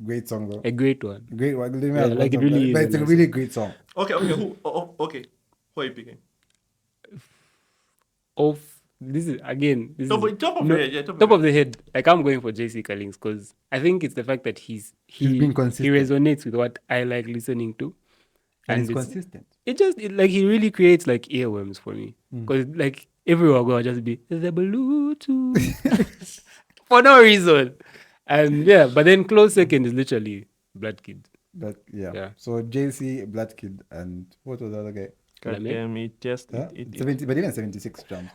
[SPEAKER 2] great song though.
[SPEAKER 3] a great one.
[SPEAKER 2] Great one. LeMay
[SPEAKER 3] Yeah,
[SPEAKER 2] has one
[SPEAKER 3] like it
[SPEAKER 2] song,
[SPEAKER 3] really
[SPEAKER 2] but
[SPEAKER 3] is
[SPEAKER 2] it's
[SPEAKER 3] a
[SPEAKER 2] a
[SPEAKER 3] nice
[SPEAKER 2] really great song.
[SPEAKER 1] Okay. Okay. Who are you picking?
[SPEAKER 3] This is again. This
[SPEAKER 1] Top
[SPEAKER 3] is
[SPEAKER 1] of
[SPEAKER 3] no-
[SPEAKER 1] the head. Yeah,
[SPEAKER 3] top of the head. Like I'm going for JC Kallings because I think it's the fact that he
[SPEAKER 2] been
[SPEAKER 3] he
[SPEAKER 2] consistent.
[SPEAKER 3] resonates with what I like listening to,
[SPEAKER 2] And it's
[SPEAKER 3] it's
[SPEAKER 2] consistent.
[SPEAKER 3] like he really creates like earworms for me
[SPEAKER 2] Mm.
[SPEAKER 3] because like everywhere I go, I'll just be the Bluetooth for no reason, and yeah. But then close second is literally Blood Kid.
[SPEAKER 2] But yeah.
[SPEAKER 3] Yeah.
[SPEAKER 2] So JC, Blood Kid, and what was the other guy?
[SPEAKER 1] God damn it! Just
[SPEAKER 2] Huh?
[SPEAKER 1] it.
[SPEAKER 2] 70, but even 76 Drums.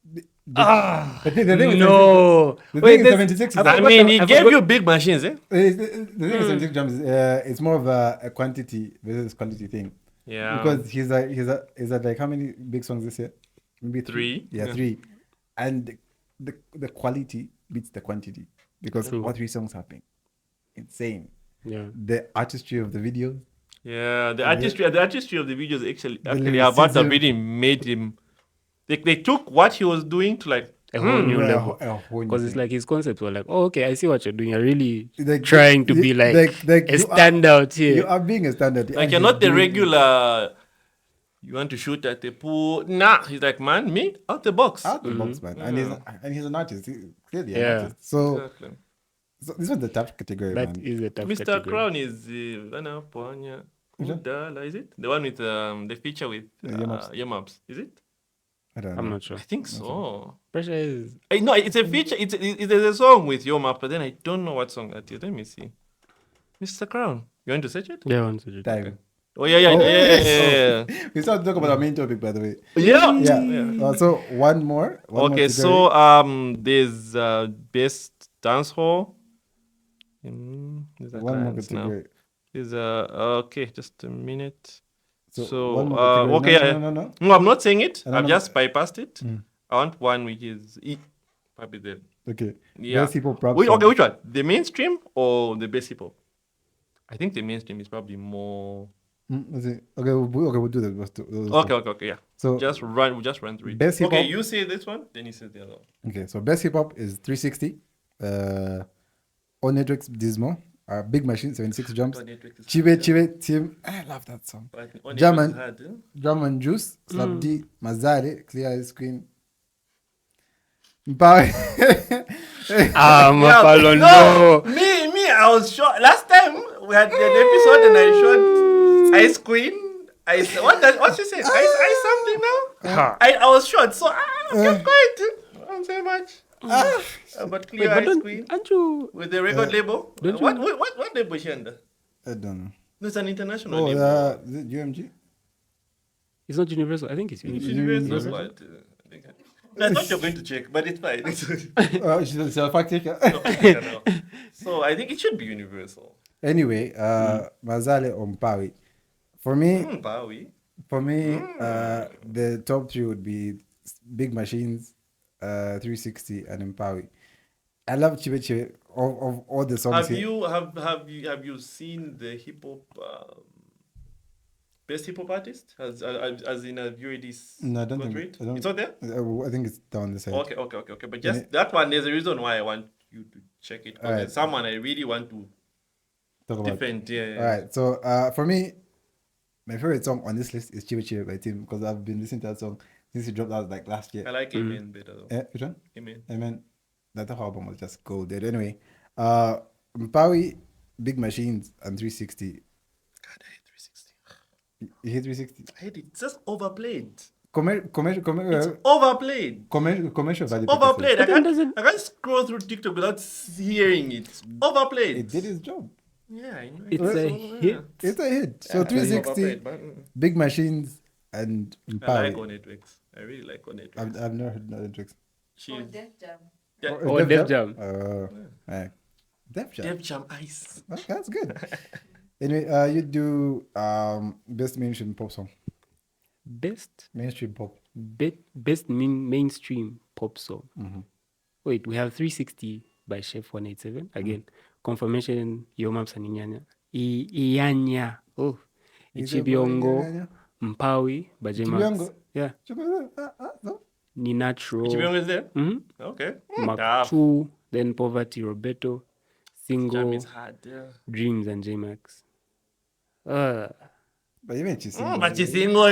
[SPEAKER 2] The thing
[SPEAKER 3] No,
[SPEAKER 2] the
[SPEAKER 3] wait,
[SPEAKER 2] thing is
[SPEAKER 3] there's-
[SPEAKER 2] 76 is
[SPEAKER 3] I
[SPEAKER 1] I
[SPEAKER 3] forgot
[SPEAKER 1] mean,
[SPEAKER 3] the-
[SPEAKER 1] he
[SPEAKER 3] I
[SPEAKER 1] gave
[SPEAKER 3] forgot-
[SPEAKER 1] you big machines, eh?
[SPEAKER 2] the thing is 76 Drums is it's more of a quantity versus quantity thing.
[SPEAKER 1] Yeah.
[SPEAKER 2] Because he's at like how many big songs this year? Maybe
[SPEAKER 1] Three.
[SPEAKER 2] Yeah,
[SPEAKER 1] Yeah.
[SPEAKER 2] 3. And the quality beats the quantity because
[SPEAKER 3] True.
[SPEAKER 2] all 3 songs have been insane.
[SPEAKER 3] Yeah.
[SPEAKER 2] The artistry of the videos.
[SPEAKER 1] Yeah, the artistry of the videos actually
[SPEAKER 2] lyricism.
[SPEAKER 1] about the really made him. They took what he was doing to like
[SPEAKER 3] A whole new
[SPEAKER 2] Yeah,
[SPEAKER 3] level.
[SPEAKER 2] a whole new
[SPEAKER 3] Because it's
[SPEAKER 2] thing.
[SPEAKER 3] like his concepts were like, oh, okay, I see what you're doing. You're really
[SPEAKER 2] Like,
[SPEAKER 3] trying to be like, a
[SPEAKER 2] you
[SPEAKER 3] standout
[SPEAKER 2] You
[SPEAKER 3] here.
[SPEAKER 2] are being a standard.
[SPEAKER 1] like
[SPEAKER 2] and
[SPEAKER 1] you're
[SPEAKER 2] he's
[SPEAKER 1] not the
[SPEAKER 2] doing-
[SPEAKER 1] regular. You want to shoot at the pool? Nah, he's like, man, me out the box.
[SPEAKER 2] out the box, man. And he's an artist. He's clearly an
[SPEAKER 3] Yeah.
[SPEAKER 2] artist. So,
[SPEAKER 1] Exactly.
[SPEAKER 2] so this was the tough category,
[SPEAKER 3] That
[SPEAKER 2] man.
[SPEAKER 3] is a tough
[SPEAKER 1] Mr.
[SPEAKER 3] category.
[SPEAKER 1] Crown is Vana Poanya. Udala, is it? The one with the feature with
[SPEAKER 2] Yemaps.
[SPEAKER 1] Yemaps. Is it?
[SPEAKER 2] I don't know.
[SPEAKER 3] I'm not sure.
[SPEAKER 1] I think so.
[SPEAKER 3] Pressure is
[SPEAKER 1] No, it's a feature. It's a song with Yomap, but then I don't know what song that is. Let me see. Mr. Crown. You want to search it?
[SPEAKER 3] yeah, one second.
[SPEAKER 2] Time.
[SPEAKER 1] Oh yeah.
[SPEAKER 2] We started to talk about our main topic, by the way.
[SPEAKER 1] Yeah.
[SPEAKER 2] Yeah. So one more. One more
[SPEAKER 1] Okay,
[SPEAKER 2] category.
[SPEAKER 1] so there's best dance hall. There's
[SPEAKER 2] one more category.
[SPEAKER 1] There's okay, just a minute. So,
[SPEAKER 2] one more category.
[SPEAKER 1] okay,
[SPEAKER 2] No.
[SPEAKER 1] No, I'm not saying it.
[SPEAKER 2] No,
[SPEAKER 1] I've
[SPEAKER 2] no.
[SPEAKER 1] just bypassed it.
[SPEAKER 2] Mm.
[SPEAKER 1] I want one which is probably the
[SPEAKER 2] Okay.
[SPEAKER 1] yeah.
[SPEAKER 2] Best hip hop rap
[SPEAKER 1] Okay,
[SPEAKER 2] song.
[SPEAKER 1] which one? The mainstream or the best hip hop? I think the mainstream is probably more.
[SPEAKER 2] Let's see. Okay, we'll do that. Let's do those
[SPEAKER 1] Okay, yeah.
[SPEAKER 2] So
[SPEAKER 1] We'll just run through it.
[SPEAKER 2] Best hip
[SPEAKER 1] Okay,
[SPEAKER 2] hop-
[SPEAKER 1] you say this one, then you say the other one.
[SPEAKER 2] okay, so best hip hop is 360. Onitrix Dismo. Big Machine 76 Drums. Chive Team. I love that song. German. Drum and Juice, Slap D, Mazare, Clear Ice Queen.
[SPEAKER 3] Mapalo,
[SPEAKER 1] No, me, I was shocked. Last time we had an episode and I showed Ice Queen. What she said? Ice something now? I was shocked, so I kept quiet. I don't say much. But Clear
[SPEAKER 3] Wait, but
[SPEAKER 1] Ice Queen
[SPEAKER 3] aren't you?
[SPEAKER 1] with the record label.
[SPEAKER 3] don't you-
[SPEAKER 1] What label is she under?
[SPEAKER 2] I don't know.
[SPEAKER 1] No, it's an international
[SPEAKER 2] Oh,
[SPEAKER 1] label.
[SPEAKER 2] is it UMG?
[SPEAKER 3] It's not universal. I think it's
[SPEAKER 1] It's
[SPEAKER 3] universal.
[SPEAKER 1] universal. What? I think I thought you were going to check, but it's fine.
[SPEAKER 2] She's a fact checker.
[SPEAKER 1] No. So I think it should be universal.
[SPEAKER 2] Anyway, Mazale Ompawi. For me,
[SPEAKER 1] Bowie.
[SPEAKER 2] the top three would be Big Machines, 360, and Mpawi. I love Chibe Chibe of all the songs
[SPEAKER 1] Have
[SPEAKER 2] here.
[SPEAKER 1] you seen the hip hop best hip hop artist? As in have you already
[SPEAKER 2] No, I don't
[SPEAKER 1] gone
[SPEAKER 2] think.
[SPEAKER 1] through it? It's not there.
[SPEAKER 2] I think it's down the side.
[SPEAKER 1] Okay. But just that one, there's a reason why I want you to check it. 'Cause
[SPEAKER 2] Alright.
[SPEAKER 1] there's someone I really want to
[SPEAKER 2] Talk about.
[SPEAKER 1] defend. Yeah.
[SPEAKER 2] All right. So for me, my favorite song on this list is Chibe Chibe by Tim because I've been listening to that song since it dropped out like last year.
[SPEAKER 1] I like Amen better though.
[SPEAKER 2] Which one?
[SPEAKER 1] Amen.
[SPEAKER 2] I mean, that whole album was just gold. There. Anyway, Mpawi, Big Machines, and 360.
[SPEAKER 1] God, I hate 360.
[SPEAKER 2] You hate 360?
[SPEAKER 1] I hate it. It's just overplayed. It's
[SPEAKER 2] Commercial
[SPEAKER 1] overplayed.
[SPEAKER 2] value.
[SPEAKER 1] Overplayed.
[SPEAKER 3] But then doesn't-
[SPEAKER 1] I can't scroll through TikTok without hearing it. It's overplayed.
[SPEAKER 2] It did its job.
[SPEAKER 1] Yeah, I know.
[SPEAKER 3] It's a hit.
[SPEAKER 2] It's a hit. So
[SPEAKER 1] Yeah,
[SPEAKER 2] 360,
[SPEAKER 1] overplayed, but,
[SPEAKER 2] Big Machines, and
[SPEAKER 1] I like
[SPEAKER 2] Mpawi.
[SPEAKER 1] on Netflix. I really like on Netflix.
[SPEAKER 2] I've never heard another tricks.
[SPEAKER 1] She's
[SPEAKER 4] Or Def Jam.
[SPEAKER 1] yeah,
[SPEAKER 3] Oh, Def Jam.
[SPEAKER 2] Right. Def Jam.
[SPEAKER 1] Def Jam Ice.
[SPEAKER 2] Okay, that's good. Anyway, you do best mainstream pop song. Mainstream pop.
[SPEAKER 3] Best mainstream pop song. Wait, we have 360 by Chef 187. Again, confirmation, Yomaps and Inyanya. Iyanya. Oh, Ichibiongo. Mpawi by J Max.
[SPEAKER 2] Ichibiongo?
[SPEAKER 3] Yeah.
[SPEAKER 2] No?
[SPEAKER 3] Ninatro.
[SPEAKER 1] Ichibiongo is there?
[SPEAKER 3] Mhm.
[SPEAKER 1] Okay.
[SPEAKER 3] Mark
[SPEAKER 1] Tough.
[SPEAKER 3] 2. Then Poverty, Roberto.
[SPEAKER 1] Jam
[SPEAKER 3] Single,
[SPEAKER 1] is hard. Yeah.
[SPEAKER 3] Dreams, and J Max.
[SPEAKER 2] But you mentioned single.
[SPEAKER 1] But she's single.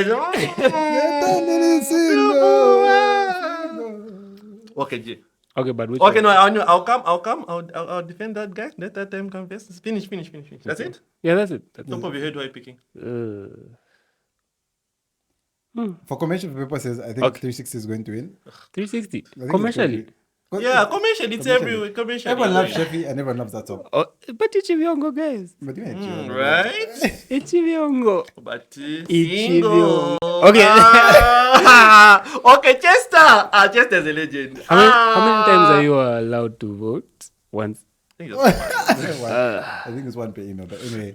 [SPEAKER 1] Okay, G.
[SPEAKER 3] Okay, but which
[SPEAKER 1] Okay,
[SPEAKER 3] one?
[SPEAKER 1] no, I'll come. I'll defend that guy. Let that time come first. Finish. That's it.
[SPEAKER 3] Yeah, that's it. That's
[SPEAKER 1] Top of your head, who are you picking?
[SPEAKER 2] For commercial purposes, I think
[SPEAKER 3] Okay.
[SPEAKER 2] 360 is going to win.
[SPEAKER 3] 360.
[SPEAKER 2] I think it's
[SPEAKER 3] Commercially.
[SPEAKER 2] going to win.
[SPEAKER 1] Yeah, commercial. It's
[SPEAKER 2] Commercial.
[SPEAKER 1] everywhere. Commercial.
[SPEAKER 2] Everyone loves
[SPEAKER 1] yeah.
[SPEAKER 2] Sheffy and everyone loves that song.
[SPEAKER 3] Oh, but Ichibiongo, guys.
[SPEAKER 2] But you ain't
[SPEAKER 1] Right?
[SPEAKER 3] Ichibiongo.
[SPEAKER 1] But
[SPEAKER 3] Ichibiongo.
[SPEAKER 1] single.
[SPEAKER 3] Okay.
[SPEAKER 1] Okay, Chester. Chester's a legend.
[SPEAKER 3] How many times are you allowed to vote? Once.
[SPEAKER 1] I think that's fine.
[SPEAKER 2] I think it's one per email. But anyway,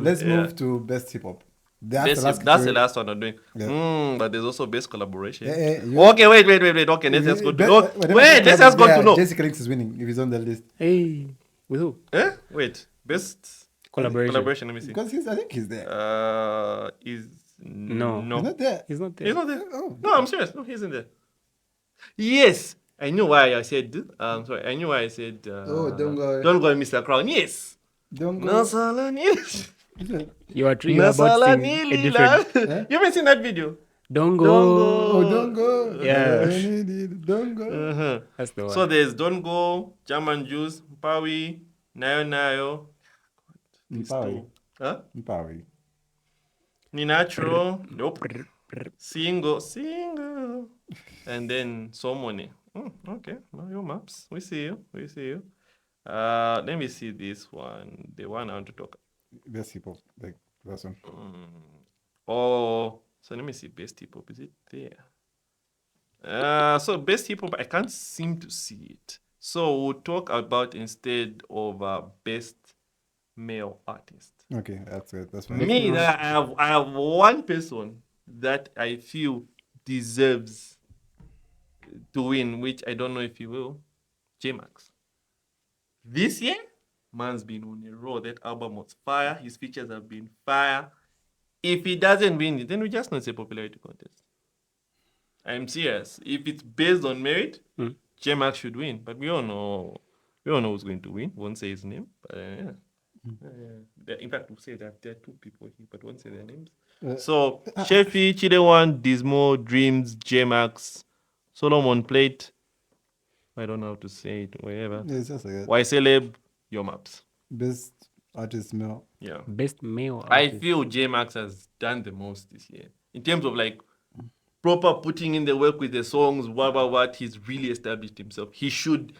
[SPEAKER 2] let's move to best hip hop.
[SPEAKER 1] That's the
[SPEAKER 2] category.
[SPEAKER 1] last one I'm doing.
[SPEAKER 2] Yeah.
[SPEAKER 1] But there's also best collaboration.
[SPEAKER 2] You-
[SPEAKER 1] Okay, wait. Okay, let's just go to
[SPEAKER 2] Whenever
[SPEAKER 1] wait. Let's just go to know.
[SPEAKER 2] Jessica Links is winning if he's on the list
[SPEAKER 3] Hey. With who?
[SPEAKER 1] Wait, best
[SPEAKER 3] Collaboration.
[SPEAKER 1] Let me see.
[SPEAKER 2] because I think he's there.
[SPEAKER 1] Is
[SPEAKER 3] No.
[SPEAKER 2] He's not there.
[SPEAKER 3] He's not there.
[SPEAKER 1] He's not there.
[SPEAKER 2] Oh.
[SPEAKER 1] No, I'm serious. No, he isn't there. Yes, I knew why I said. Sorry, I knew why I said.
[SPEAKER 2] Don't go.
[SPEAKER 1] Don't go, Mr. Crown. Yes.
[SPEAKER 2] Don't go.
[SPEAKER 1] No Salani.
[SPEAKER 3] You are about to sing a different.
[SPEAKER 1] You haven't seen that video?
[SPEAKER 3] Don't go.
[SPEAKER 2] Oh, don't go.
[SPEAKER 3] Yeah.
[SPEAKER 2] Don't go.
[SPEAKER 1] Uh-huh.
[SPEAKER 3] That's the one.
[SPEAKER 1] So there's Don't Go, German Juice, Pawi, Nayo. These
[SPEAKER 2] Mpawi.
[SPEAKER 1] two. Huh?
[SPEAKER 2] Mpawi.
[SPEAKER 1] Ninatro. Nope. Single. And then Somone. Okay. Well, your maps. We see you. Let me see this one. The one I want to talk.
[SPEAKER 2] Best hip hop. Like last one.
[SPEAKER 1] Oh, so let me see. Best hip hop. Is it there? So best hip hop, I can't seem to see it. So we'll talk about instead of best male artist.
[SPEAKER 2] Okay, that's it. That's fine.
[SPEAKER 1] Me, I have one person that I feel deserves to win, which I don't know if he will. J-Max. This year, man's been on a roll. That album was fire. His features have been fire. If he doesn't win it, then we just not say popularity contest. I'm serious. If it's based on merit, J-Max should win. But we all know who's going to win. Won't say his name. But in fact, we'll say that there are two people here, but won't say their names. So Sheffy, Chidewan, Dismo, Dreams, J-Max, Solomon Plate. I don't know how to say it. Whatever.
[SPEAKER 2] Yeah, it's just like that.
[SPEAKER 1] Y Celeb, your maps.
[SPEAKER 2] Best artist male.
[SPEAKER 1] Yeah.
[SPEAKER 3] Best male
[SPEAKER 1] I
[SPEAKER 3] artist.
[SPEAKER 1] feel J-Max has done the most this year. In terms of like proper putting in the work with the songs, what he's really established himself. He should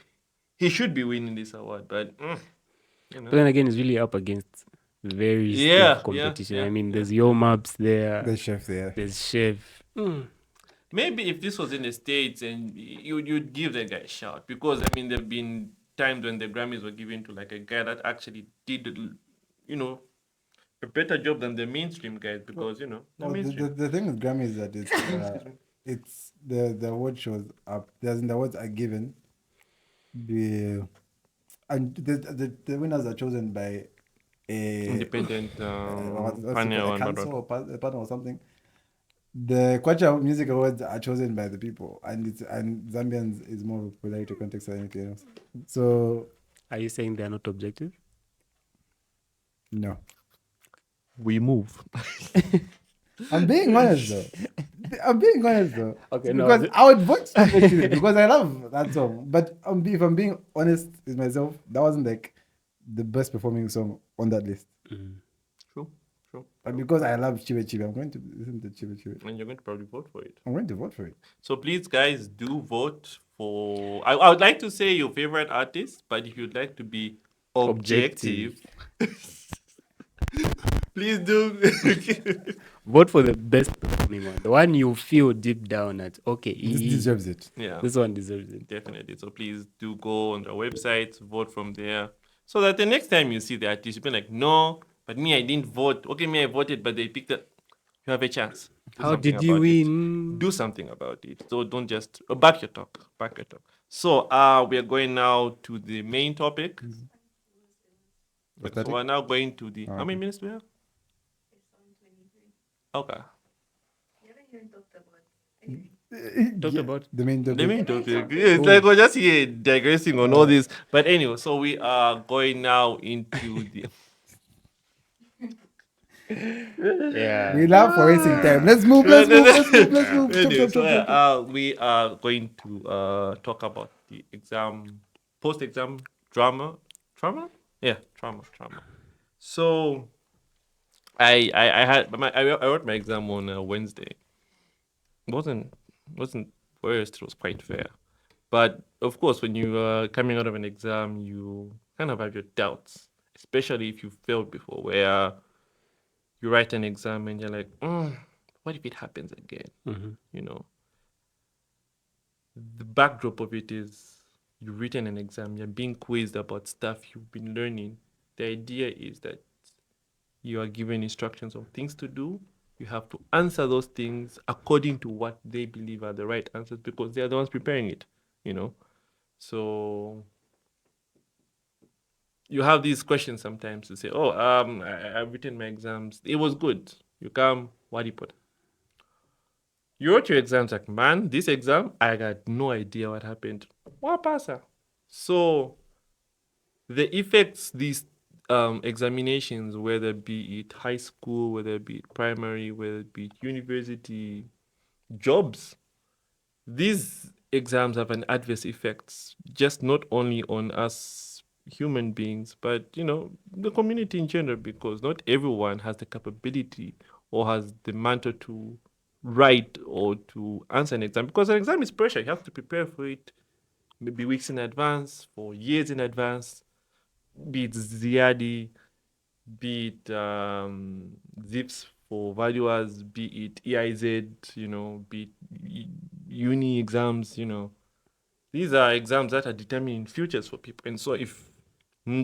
[SPEAKER 1] be winning this award, but
[SPEAKER 3] But then again, it's really up against very
[SPEAKER 1] Yeah,
[SPEAKER 3] stiff competition.
[SPEAKER 1] yeah,
[SPEAKER 3] I mean, there's Yo Maps there.
[SPEAKER 2] The chef there.
[SPEAKER 3] There's Chef.
[SPEAKER 1] maybe if this was in the States and you'd give the guy a shout, because I mean there've been times when the Grammys were given to like a guy that actually did, you know, a better job than the mainstream guys, because you know the
[SPEAKER 2] Well,
[SPEAKER 1] mainstream.
[SPEAKER 2] the thing with Grammy is that it's the award shows are the awards are given the and the winners are chosen by a
[SPEAKER 1] Independent
[SPEAKER 2] what's it called,
[SPEAKER 1] panel
[SPEAKER 2] a
[SPEAKER 1] and
[SPEAKER 2] council or a panel or something. The Kwacha Music Awards are chosen by the people, and Zambians is more of political context than anything else. So
[SPEAKER 3] Are you saying they are not objective?
[SPEAKER 2] no,
[SPEAKER 1] we move.
[SPEAKER 2] I'm being honest though. I'm being honest though.
[SPEAKER 3] Okay, no,
[SPEAKER 2] Because I would vote Stupid Chile because I love that song. But if I'm being honest with myself, that wasn't like the best performing song on that list.
[SPEAKER 1] True, true.
[SPEAKER 2] But because I love Chibe Chibe, I'm going to listen to Chibe Chibe.
[SPEAKER 1] And you're going to probably vote for it.
[SPEAKER 2] I'm going to vote for it.
[SPEAKER 1] So please, guys, do vote for. I would like to say your favorite artist, but if you'd like to be objective, please do.
[SPEAKER 3] Vote for the best performing one, the one you feel deep down that okay,
[SPEAKER 2] This deserves it.
[SPEAKER 1] Yeah,
[SPEAKER 3] this one deserves it.
[SPEAKER 1] definitely. So please do go on the website, vote from there, so that the next time you see the artist, you'll be like, no, but me, I didn't vote. Okay, me, I voted, but they picked it. You have a chance. Do
[SPEAKER 3] How
[SPEAKER 1] something
[SPEAKER 3] did you
[SPEAKER 1] about it.
[SPEAKER 3] win?
[SPEAKER 1] Do something about it. So don't just back your talk. Back your talk. So we are going now to the main topic. So we're now going to the. How many minutes do we have?
[SPEAKER 4] It's on 23.
[SPEAKER 1] Okay.
[SPEAKER 4] You haven't even talked about anything.
[SPEAKER 3] Talk about
[SPEAKER 2] The main topic.
[SPEAKER 1] The main topic. It's like we're just here digressing on all this. But anyway, so we are going now into the.
[SPEAKER 3] yeah.
[SPEAKER 2] We love for wasting time. Let's move. Let's move. Let's move. Let's move.
[SPEAKER 1] Anyway,
[SPEAKER 2] Chop,
[SPEAKER 1] so
[SPEAKER 2] chop, chop, chop.
[SPEAKER 1] we are going to talk about the post-exam drama. Trauma? Yeah, trauma. So I had I wrote my exam on Wednesday. Wasn't worst. It was quite fair, but of course, when you are coming out of an exam, you kind of have your doubts, especially if you failed before, where you write an exam and you're like, what if it happens again? You know, the backdrop of it is you've written an exam, you're being quizzed about stuff you've been learning. The idea is that you are given instructions of things to do. You have to answer those things according to what they believe are the right answers, because they are the ones preparing it, you know. So you have these questions sometimes to say, I've written my exams. It was good. You come, what do you put? You wrote your exams like, man, this exam, I got no idea what happened. What pasa? So the effects these examinations, whether be it high school, whether it be it primary, whether it be it university, jobs, these exams have an adverse effects, just not only on us human beings, but you know, the community in general, because not everyone has the capability or has the mantle to write or to answer an exam, because an exam is pressure. You have to prepare for it maybe weeks in advance, for years in advance, be it ZIADI, be it ZIPs for valuers, be it EIZ, you know, be it uni exams, you know. These are exams that are determining futures for people. And so if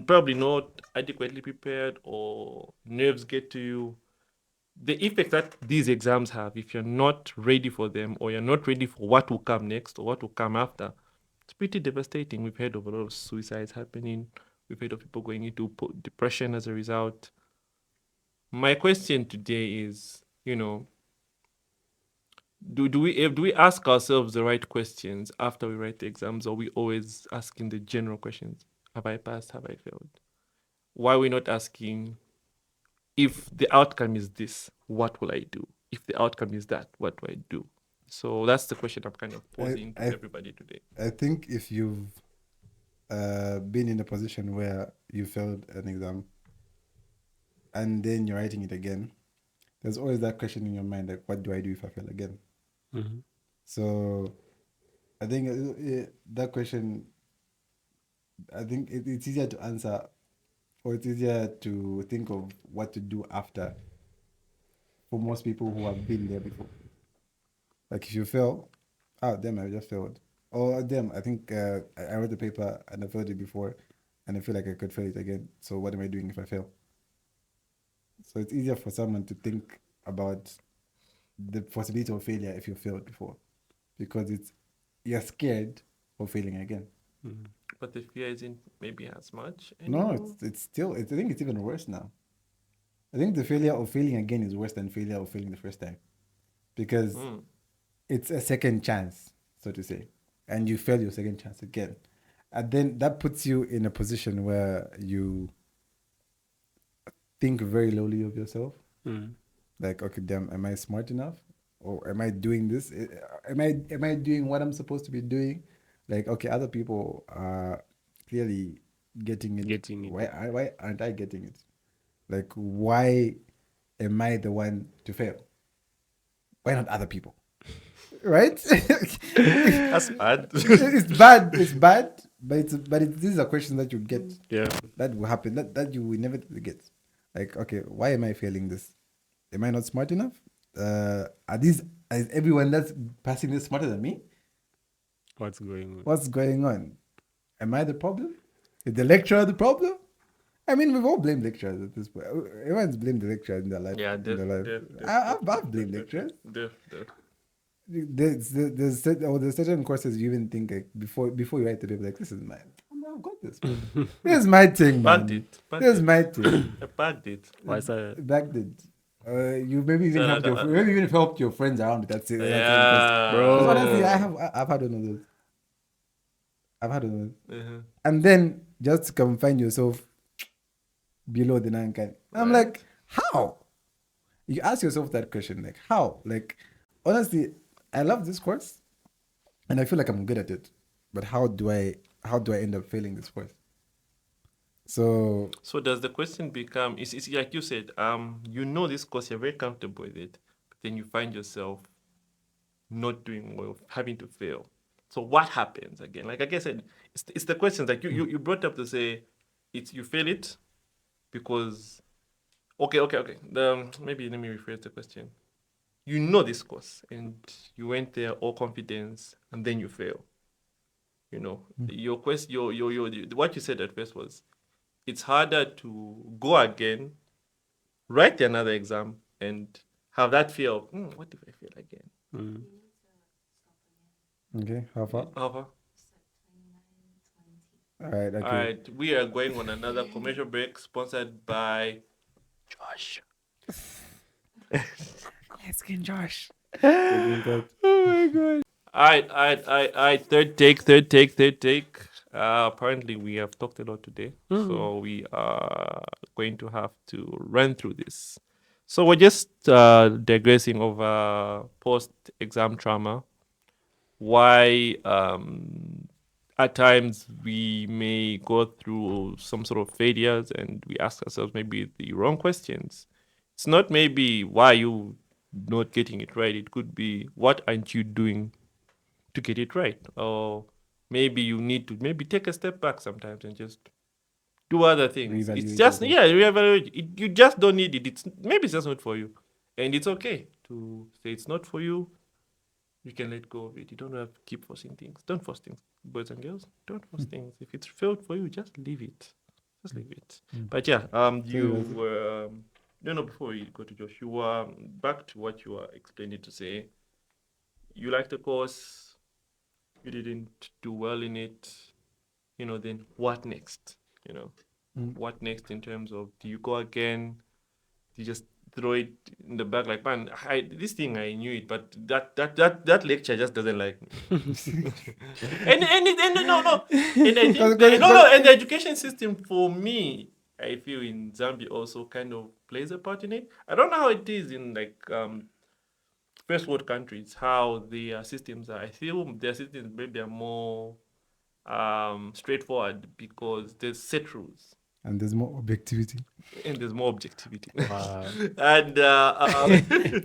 [SPEAKER 1] probably not adequately prepared or nerves get to you, the effect that these exams have, if you're not ready for them or you're not ready for what will come next or what will come after, it's pretty devastating. We've heard of a lot of suicides happening. We've heard of people going into depression as a result. My question today is, you know, do we ask ourselves the right questions after we write the exams, or we always asking the general questions? Have I passed? Have I failed? Why are we not asking, if the outcome is this, what will I do? If the outcome is that, what do I do? So that's the question I'm kind of posing to everybody today.
[SPEAKER 2] I think if you've been in a position where you failed an exam and then you're writing it again, there's always that question in your mind, like, what do I do if I fail again? So I think that question, I think it's easier to answer, or it's easier to think of what to do after for most people who have been there before. Like if you fail, damn, I just failed. Oh, damn, I think I wrote the paper and I failed it before, and I feel like I could fail it again. So what am I doing if I fail? So it's easier for someone to think about the possibility of failure if you failed before, because you're scared of failing again.
[SPEAKER 1] But the fear isn't maybe as much
[SPEAKER 2] No,
[SPEAKER 1] anymore.
[SPEAKER 2] it's still. I think it's even worse now. I think the failure of failing again is worse than failure of failing the first time, because it's a second chance, so to say, and you fail your second chance again, and then that puts you in a position where you think very lowly of yourself. Like, okay, damn, am I smart enough, or am I doing this? Am I doing what I'm supposed to be doing? Like, okay, other people are clearly getting it.
[SPEAKER 3] Getting it.
[SPEAKER 2] Why aren't I getting it? Like, why am I the one to fail? Why not other people? Right?
[SPEAKER 1] That's bad.
[SPEAKER 2] It's bad. It's bad. But these are questions that you get.
[SPEAKER 3] Yeah.
[SPEAKER 2] That will happen. That you will never get. Like, okay, why am I failing this? Am I not smart enough? Is everyone that's passing this smarter than me?
[SPEAKER 3] What's going on?
[SPEAKER 2] What's going on? Am I the problem? Is the lecturer the problem? I mean, we've all blamed lecturers at this point. Everyone's blamed the lecturer in their life.
[SPEAKER 1] Yeah,
[SPEAKER 2] in their life.
[SPEAKER 1] I've
[SPEAKER 2] I've blamed lecturers. There's certain courses you even think like, before you write the paper, like, this is mine. I've got this. This is my thing, man.
[SPEAKER 1] Bagged it.
[SPEAKER 2] This is my thing.
[SPEAKER 1] I bagged it.
[SPEAKER 3] Why is that?
[SPEAKER 2] Back then, you maybe even helped your friends around with that.
[SPEAKER 1] Yeah,
[SPEAKER 3] Bro.
[SPEAKER 2] Because honestly, I've had one of those. I've had one of those.
[SPEAKER 1] Uh-huh.
[SPEAKER 2] And then just to come find yourself below the 9 kind. I'm like, how? You ask yourself that question, like, how? Like, honestly, I love this course, and I feel like I'm good at it. But how do I end up failing this course? So
[SPEAKER 1] does the question become? It's like you said. You know this course, you're very comfortable with it, but then you find yourself not doing well, having to fail. So what happens again? Like I said, it's the questions like you brought up to say, it's you fail it because okay. Maybe let me rephrase the question. You know this course and you went there all confidence and then you fail. You know, your quest, your what you said at first was, it's harder to go again, write another exam, and have that fear of what if I fail again?
[SPEAKER 2] okay, how far?
[SPEAKER 1] How far?
[SPEAKER 2] All right, okay.
[SPEAKER 1] All right, we are going on another commercial break sponsored by Josh.
[SPEAKER 2] Let's get Josh.
[SPEAKER 3] Oh my god.
[SPEAKER 1] All right. Third take. Apparently, we have talked a lot today, so we are going to have to run through this. So we're just digressing over post-exam trauma. Why at times we may go through some sort of failures and we ask ourselves maybe the wrong questions. It's not maybe why you not getting it right. It could be what aren't you doing to get it right, or maybe you need to maybe take a step back sometimes and just do other things. It's
[SPEAKER 2] Reevaluate
[SPEAKER 1] just
[SPEAKER 2] yourself.
[SPEAKER 1] reevaluate. You just don't need it. It's just not for you, and it's okay to say it's not for you. You can let go of it. You don't have to keep forcing things. Don't force things, boys and girls. Don't force things. If it's failed for you, just leave it. Just leave it. But yeah, you were. No, before we go to Josh, you were back to what you were explaining to say. You liked the course, you didn't do well in it, then what next? What next in terms of, do you go again? Do you just throw it in the back like, man, this thing I knew it, but that lecture just doesn't like me. and no. And I think and the education system for me, I feel in Zambia also kind of plays a part in it. I don't know how it is in like first world countries, how their systems are. I feel their systems maybe are more straightforward because there's set rules
[SPEAKER 2] And there's more objectivity.
[SPEAKER 1] and there's more objectivity.
[SPEAKER 3] Wow.
[SPEAKER 1] And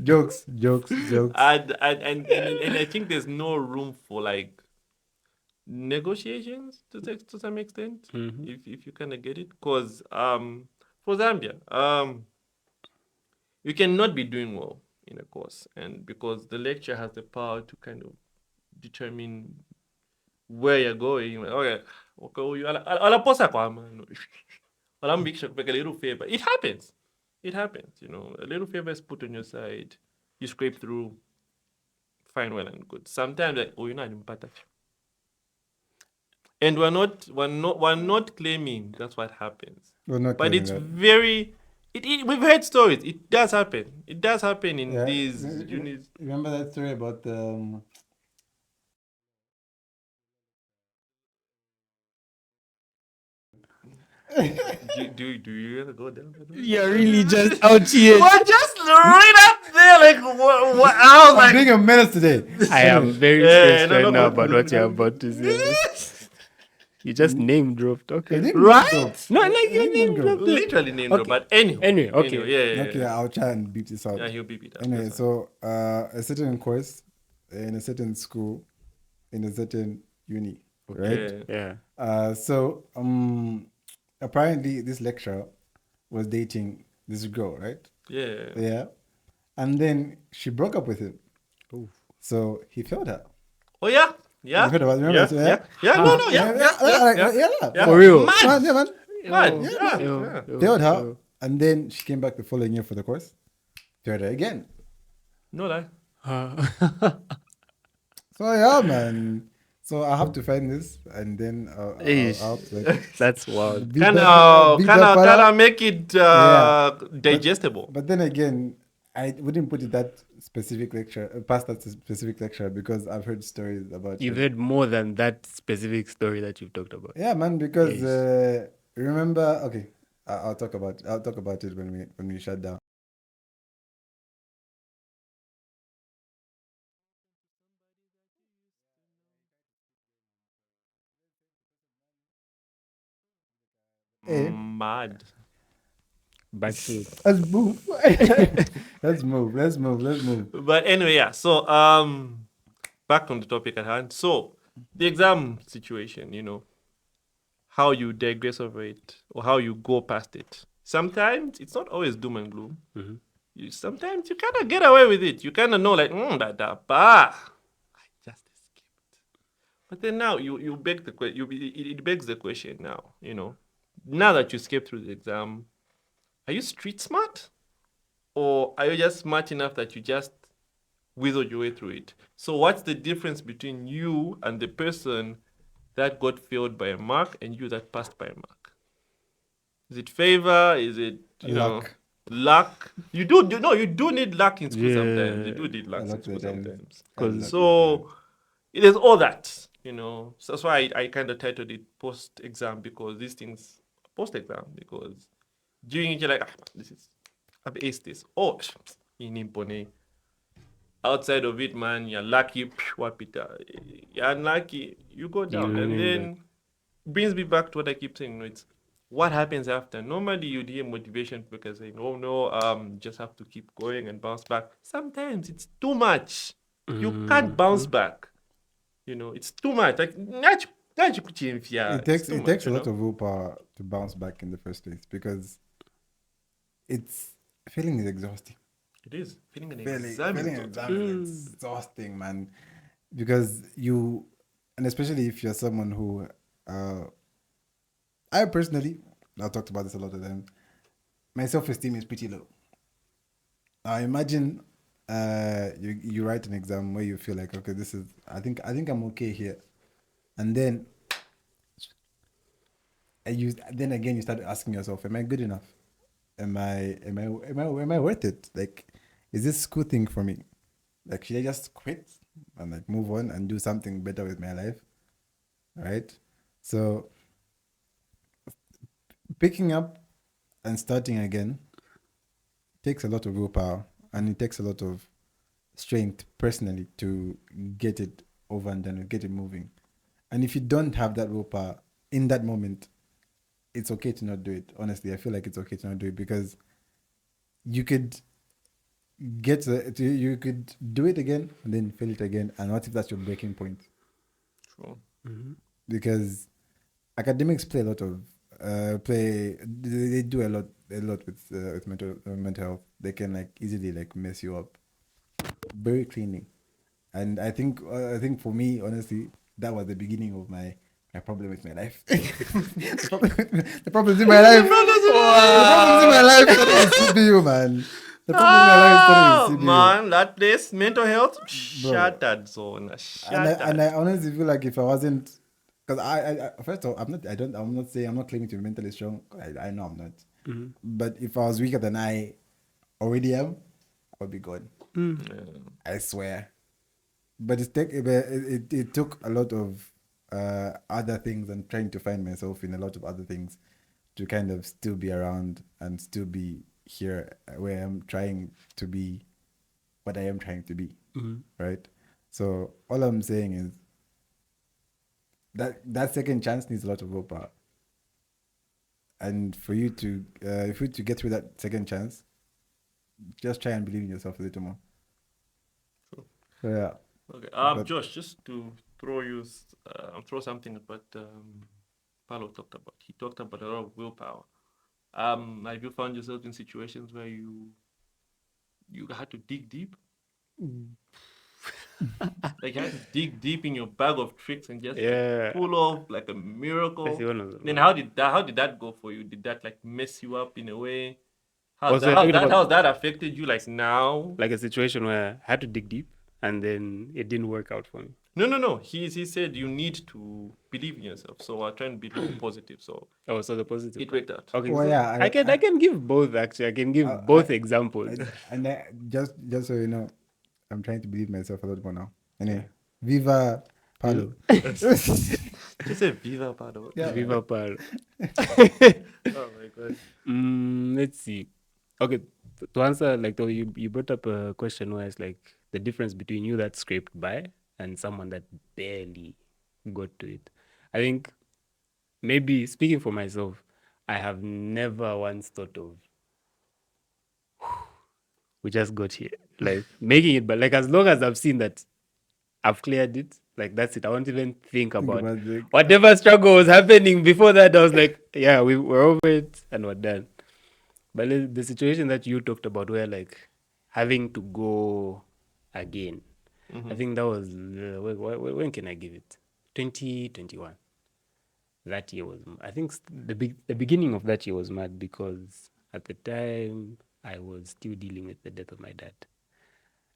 [SPEAKER 2] Jokes.
[SPEAKER 1] and I think there's no room for like negotiations to some extent, if you kind of get it, because for Zambia, you cannot be doing well in a course, and because the lecture has the power to kind of determine where you're going, like, okay, you alaposa kwama, alambikisha kupeka a little favor. It happens. It happens, you know. A little favor is put on your side. You scrape through, fine, well and good. Sometimes like, oh, you're not in pata. And we're not claiming that's what happens.
[SPEAKER 2] We're not
[SPEAKER 1] But
[SPEAKER 2] claiming
[SPEAKER 1] it's
[SPEAKER 2] that.
[SPEAKER 1] very we've heard stories. It does happen. It does happen in
[SPEAKER 2] Yeah.
[SPEAKER 1] these units.
[SPEAKER 2] Remember that story about
[SPEAKER 1] Do you ever go down?
[SPEAKER 3] You're really just out here.
[SPEAKER 1] What just right up there? Like what? I was
[SPEAKER 2] I'm
[SPEAKER 1] like,
[SPEAKER 2] doing a menace today.
[SPEAKER 3] I am very
[SPEAKER 1] Yeah,
[SPEAKER 3] stressed
[SPEAKER 1] no,
[SPEAKER 3] right
[SPEAKER 1] no,
[SPEAKER 3] now
[SPEAKER 1] no.
[SPEAKER 3] about what you're about to say. You just name dropped.
[SPEAKER 2] I
[SPEAKER 3] Okay.
[SPEAKER 2] didn't
[SPEAKER 1] Right?
[SPEAKER 2] know.
[SPEAKER 3] No, like
[SPEAKER 2] I
[SPEAKER 3] you
[SPEAKER 2] didn't
[SPEAKER 3] name
[SPEAKER 2] know.
[SPEAKER 3] dropped. it.
[SPEAKER 1] literally named
[SPEAKER 3] Okay.
[SPEAKER 1] but anyway.
[SPEAKER 3] Anyway, okay.
[SPEAKER 1] Yeah.
[SPEAKER 2] Okay, I'll try and beep this out.
[SPEAKER 1] Yeah, he'll beep it up.
[SPEAKER 2] Anyway,
[SPEAKER 1] That's fine.
[SPEAKER 2] so a certain course in a certain school in a certain uni, right?
[SPEAKER 1] Yeah.
[SPEAKER 3] Yeah.
[SPEAKER 2] So apparently this lecturer was dating this girl, right?
[SPEAKER 1] Yeah.
[SPEAKER 2] Yeah. And then she broke up with him.
[SPEAKER 3] Oof.
[SPEAKER 2] So he failed her.
[SPEAKER 1] Oh yeah. Yeah.
[SPEAKER 2] You heard about it? Remember
[SPEAKER 1] Yeah.
[SPEAKER 2] that story, yeah?
[SPEAKER 1] Yeah. No. Yeah.
[SPEAKER 2] Yeah.
[SPEAKER 3] For real.
[SPEAKER 1] Mad.
[SPEAKER 2] Man, yeah, man.
[SPEAKER 1] Mad.
[SPEAKER 3] Yo,
[SPEAKER 1] Yeah.
[SPEAKER 3] yo,
[SPEAKER 1] Yeah.
[SPEAKER 3] yo,
[SPEAKER 2] Failed her.
[SPEAKER 3] yo.
[SPEAKER 2] And then she came back the following year for the course. Failed her again.
[SPEAKER 1] No lie.
[SPEAKER 2] So yeah, man. So I have to find this and then
[SPEAKER 3] Eesh.
[SPEAKER 2] I'll like,
[SPEAKER 3] That's wild.
[SPEAKER 2] beat
[SPEAKER 1] Kind
[SPEAKER 2] that part out.
[SPEAKER 1] of make it digestible.
[SPEAKER 2] But then again, I wouldn't put it that specific lecture past that specific lecture because I've heard stories about
[SPEAKER 3] You've
[SPEAKER 2] it.
[SPEAKER 3] heard more than that specific story that you've talked about.
[SPEAKER 2] Yeah, man. Because
[SPEAKER 3] Yes.
[SPEAKER 2] remember, okay, I'll talk about it when we shut down. Hey,
[SPEAKER 1] Mad.
[SPEAKER 3] Back to
[SPEAKER 2] let's move. Let's move.
[SPEAKER 1] But anyway, yeah. So back on the topic at hand. So the exam situation, you know, how you digress over it or how you go past it. Sometimes it's not always doom and gloom. Sometimes you kind of get away with it. You kind of know, like, I just escaped. But then now you beg the question. It begs the question now. You know, now that you escaped through the exam, are you street smart, or are you just smart enough that you just wiggled your way through it? So what's the difference between you and the person that got failed by a mark and you that passed by a mark? Is it favor? Is it luck? You do need luck in school sometimes. You do need luck in school sometimes. So it is all that, you know. So that's why I kind of titled it post exam, because these things post exam, because during it you're like, I've aced this. Oh, inimpone. Outside of it, man, you're lucky. You're unlucky. You go down, and then brings me back to what I keep saying. It's what happens after. Normally, you'd hear motivation because saying, "Oh no, just have to keep going and bounce back." Sometimes it's too much. You can't bounce back. You know, it's too much. Like
[SPEAKER 2] It takes a lot of willpower to bounce back in the first place because feeling is exhausting.
[SPEAKER 1] It is feeling an
[SPEAKER 2] Feeling
[SPEAKER 1] exam.
[SPEAKER 2] is exhausting, man. Because and especially if you're someone who, I personally, I've talked about this a lot of them. My self-esteem is pretty low. Now imagine, you write an exam where you feel like, okay, I think I'm okay here, and then then again you start asking yourself, am I good enough? Am I worth it? Like, is this school thing for me? Like, should I just quit and like move on and do something better with my life? Right? So picking up and starting again takes a lot of willpower, and it takes a lot of strength personally to get it over and done with, get it moving. And if you don't have that willpower in that moment, it's okay to not do it. Honestly, I feel like it's okay to not do it because you could you could do it again and then fail it again. And what if that's your breaking point?
[SPEAKER 1] True.
[SPEAKER 2] Because academics play a lot of they do a lot with mental health. They can like easily like mess you up very cleanly. And I think for me, honestly, that was the beginning of my problem with my life. The problems in my life. The problems in my life started with CPU, man. The problems in my life started with CPU.
[SPEAKER 1] Man, that place, mental health, shattered zone, shattered.
[SPEAKER 2] And I honestly feel like if I wasn't, because I first of all, I'm not saying I'm not claiming to be mentally strong. I know I'm not.
[SPEAKER 3] Mm-hmm.
[SPEAKER 2] But if I was weaker than I already am, I would be gone. I swear. But it took a lot of other things and trying to find myself in a lot of other things to kind of still be around and still be here where I'm trying to be what I am trying to be. Right? So all I'm saying is that second chance needs a lot of willpower. And for you to get through that second chance, just try and believe in yourself a little more.
[SPEAKER 1] True.
[SPEAKER 2] So yeah.
[SPEAKER 1] Okay. Josh, just to throw something about Paulo talked about. He talked about a lot of willpower. Have you found yourself in situations where you had to dig deep? Like you had to dig deep in your bag of tricks and just pull off like a miracle. Then how did that go for you? Did that like mess you up in a way? How's that affected you like now?
[SPEAKER 3] Like a situation where I had to dig deep and then it didn't work out for me.
[SPEAKER 1] No. He said you need to believe in yourself. So I'll try and be more positive. So
[SPEAKER 3] so the positive.
[SPEAKER 1] it worked out.
[SPEAKER 3] Okay.
[SPEAKER 2] Well,
[SPEAKER 3] so
[SPEAKER 2] yeah,
[SPEAKER 3] I can give both actually. I can give both examples.
[SPEAKER 2] And just so you know, I'm trying to believe myself a lot more now. Anyway, Viva Paulo.
[SPEAKER 1] Just say Viva Paulo.
[SPEAKER 2] Yeah.
[SPEAKER 3] Viva Paulo.
[SPEAKER 1] Oh my god.
[SPEAKER 3] Let's see. Okay, to answer, like, though you brought up a question where it's like the difference between you that scraped by and someone that barely got to it. I think maybe speaking for myself, I have never once thought of we just got here, like making it, but like as long as I've seen that I've cleared it, like that's it. I won't even think about whatever struggle was happening before that. I was like, yeah, we're over it and we're done. But the situation that you talked about where like having to go again, I think that was, when can I give it? 2021. That year was, I think the beginning of that year was mad because at the time I was still dealing with the death of my dad.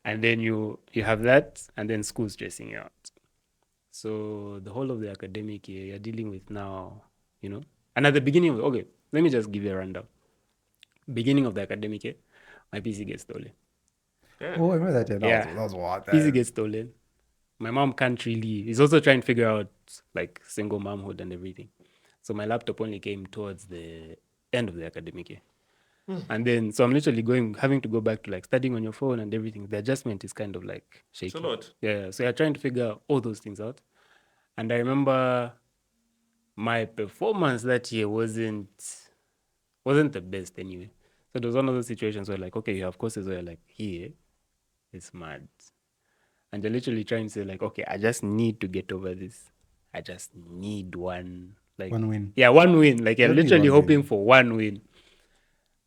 [SPEAKER 3] And then you have that and then school stressing you out. So the whole of the academic year you're dealing with now, and at the beginning of, okay, let me just give you a rundown. Beginning of the academic year, my PC gets stolen.
[SPEAKER 1] Yeah.
[SPEAKER 2] Oh, I remember that.
[SPEAKER 3] Yeah.
[SPEAKER 2] That was what?
[SPEAKER 3] PC gets stolen. My mom can't really, he's also trying to figure out like single momhood and everything. So my laptop only came towards the end of the academic year. And then, so I'm literally having to go back to like studying on your phone and everything. The adjustment is kind of like shaky.
[SPEAKER 1] It's a lot.
[SPEAKER 3] Yeah. So you're trying to figure all those things out. And I remember my performance that year wasn't the best anyway. So it was one of those situations where like, okay, you have courses where you're like, here, it's mad. And you're literally trying to say like, okay, I just need to get over this. I just need one
[SPEAKER 2] win.
[SPEAKER 3] Yeah, one win. Like you're literally hoping
[SPEAKER 2] win.
[SPEAKER 3] for one win.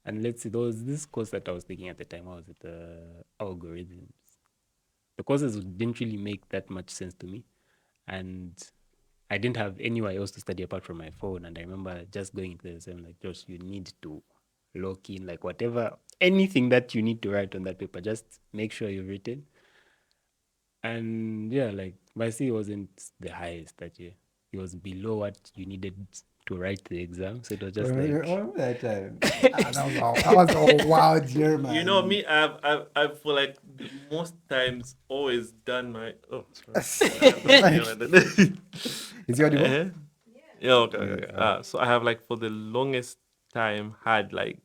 [SPEAKER 3] And let's see, there was this course that I was taking at the time. I was at algorithms. The courses didn't really make that much sense to me. And I didn't have anywhere else to study apart from my phone. And I remember just going into the same, like, Josh, you need to lock in, like, whatever, anything that you need to write on that paper, just make sure you've written. And yeah, like, my C wasn't the highest that year. It was below what you needed to write the exam. So it was just
[SPEAKER 2] remember that time? That was a wild year, man.
[SPEAKER 1] You know me, I've for like most times always done my
[SPEAKER 2] Is he audible?
[SPEAKER 1] Yeah, okay. So I have like for the longest time had like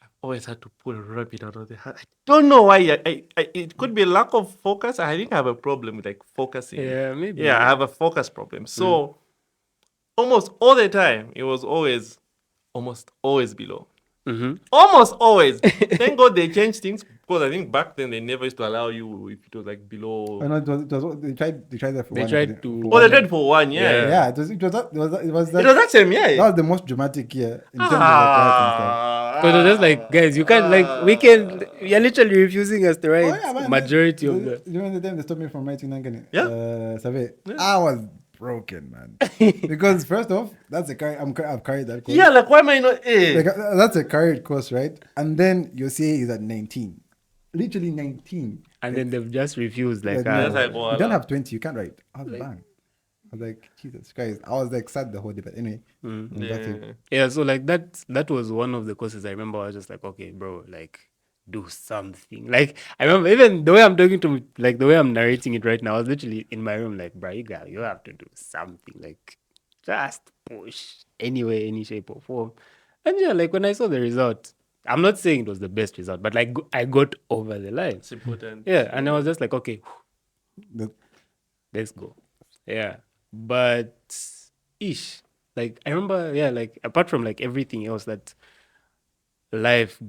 [SPEAKER 1] I've always had to pull a rabbit out of the hat. I don't know why. It could be a lack of focus. I think I have a problem with like focusing.
[SPEAKER 3] Yeah, maybe.
[SPEAKER 1] Yeah, I have a focus problem. So almost all the time it was almost always below. Almost always. Thank God they changed things because I think back then they never used to allow you if it was like below.
[SPEAKER 2] Oh, no, they tried that for
[SPEAKER 3] They
[SPEAKER 2] one.
[SPEAKER 3] tried to.
[SPEAKER 1] Oh, they tried for one, yeah.
[SPEAKER 2] Yeah, it was that
[SPEAKER 1] It was that same, yeah.
[SPEAKER 2] That was the most dramatic year in terms of like and stuff.
[SPEAKER 3] Because it was just like, guys, you can't you're literally refusing us to write
[SPEAKER 2] man.
[SPEAKER 3] majority of
[SPEAKER 2] the,
[SPEAKER 3] the.
[SPEAKER 2] you remember the time they stopped me from writing Nangani?
[SPEAKER 1] Yeah.
[SPEAKER 2] Survey. I was broken, man. Because first off, that's a I've carried that course.
[SPEAKER 1] Yeah, like why am I not?
[SPEAKER 2] Like, that's a carried course, right? And then your CA is at 19. Literally 19.
[SPEAKER 3] And then they've just refused. Like,
[SPEAKER 2] no,
[SPEAKER 1] That's like, oh,
[SPEAKER 2] you don't
[SPEAKER 1] Allah.
[SPEAKER 2] have 20, you can't write. I was bang. I was like, Jesus Christ. I was like sad the whole day, but anyway. That's it.
[SPEAKER 3] yeah, so like that was one of the courses I remember. I was just like, okay, bro, like do something. Like I remember even the way I'm talking to, like the way I'm narrating it right now, I was literally in my room like, bro, you have to do something. Like just push anyway, any shape or form. And yeah, like when I saw the result, I'm not saying it was the best result, but like I got over the line.
[SPEAKER 1] It's important.
[SPEAKER 3] Yeah, and I was just like, okay,
[SPEAKER 2] The-
[SPEAKER 3] let's go. Yeah. But like I remember, yeah, like apart from like everything else that life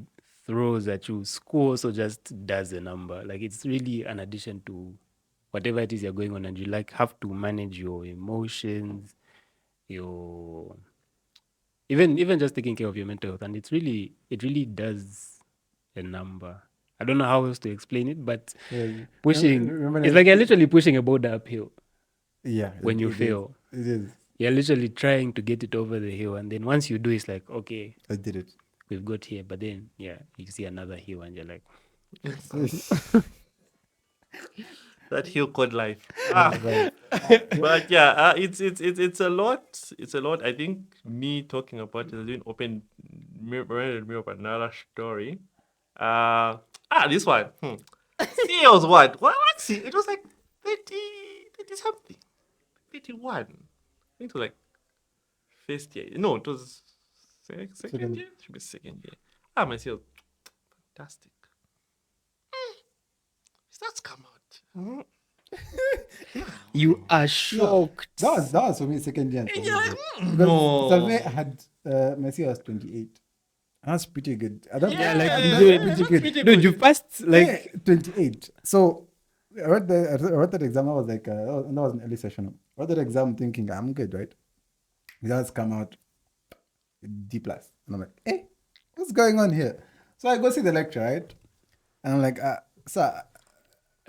[SPEAKER 3] throws at you, school also just does a number. Like it's really an addition to whatever it is you're going on, and you like have to manage your emotions, your even just taking care of your mental health. And it really does a number. I don't know how else to explain it, but
[SPEAKER 2] Yeah.
[SPEAKER 3] pushing
[SPEAKER 2] Remember
[SPEAKER 3] it's like you're literally pushing a boulder uphill
[SPEAKER 2] Yeah.
[SPEAKER 3] when you
[SPEAKER 2] it is.
[SPEAKER 3] fail.
[SPEAKER 2] It is.
[SPEAKER 3] You're literally trying to get it over the hill, and then once you do, it's like, okay,
[SPEAKER 2] I did it.
[SPEAKER 3] we've got here. But then, yeah, you see another hill, and you're like,
[SPEAKER 1] That hill called life.
[SPEAKER 2] Right.
[SPEAKER 1] But yeah, it's a lot. It's a lot. I think me talking about it has been reminded me of another story. This one. See, it was what? It was like 30 something. 31. I think it was like first year. No, it was second year. Should be second year. My CEO was fantastic. That's come out.
[SPEAKER 3] you are shocked.
[SPEAKER 2] That was for me second year.
[SPEAKER 1] And you're like,
[SPEAKER 2] Because Survey had Messi was 28. That's pretty good. I don't
[SPEAKER 1] Yeah,
[SPEAKER 3] like,
[SPEAKER 1] yeah,
[SPEAKER 3] dude,
[SPEAKER 1] yeah,
[SPEAKER 2] pretty
[SPEAKER 1] that's
[SPEAKER 2] good.
[SPEAKER 1] pretty
[SPEAKER 3] Dude,
[SPEAKER 1] good.
[SPEAKER 3] you passed like
[SPEAKER 2] 28. So I wrote that exam. I was like, that was an early session. I wrote that exam thinking I'm good, right? Results come out D plus, and I'm like, hey, what's going on here? So I go see the lecture, right? And I'm like, sir,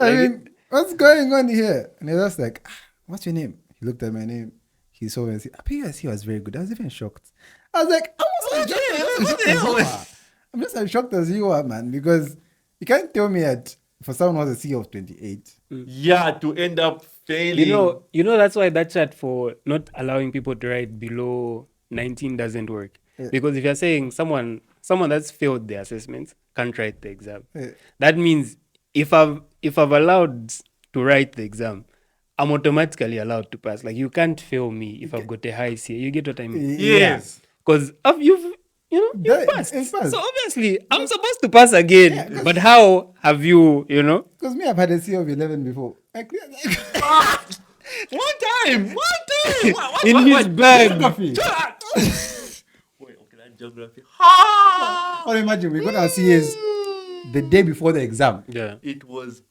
[SPEAKER 2] I mean, what's going on here? And he was like, what's your name? He looked at my name. He saw me and said, he was very good. I was even shocked. I was like, I'm just as shocked as you are, man, because you can't tell me that for someone who has a C of 28.
[SPEAKER 1] Yeah, to end up failing.
[SPEAKER 3] you know that's why that chat for not allowing people to write below 19 doesn't work. Because if you're saying someone that's failed the assessment can't write the exam, that means if I've allowed to write the exam, I'm automatically allowed to pass. Like you can't fail me if I've got a high CA. You get what I mean?
[SPEAKER 1] Yes.
[SPEAKER 3] Because you've passed.
[SPEAKER 2] It's passed.
[SPEAKER 3] So obviously I'm supposed to pass again. But how have you,
[SPEAKER 2] Because me, I've had a C of 11 before.
[SPEAKER 1] One time. What?
[SPEAKER 3] in his bag?
[SPEAKER 2] Geography.
[SPEAKER 1] Wait, okay, that geography.
[SPEAKER 2] Or imagine we got our CAs the day before the exam.
[SPEAKER 3] Yeah.
[SPEAKER 1] It was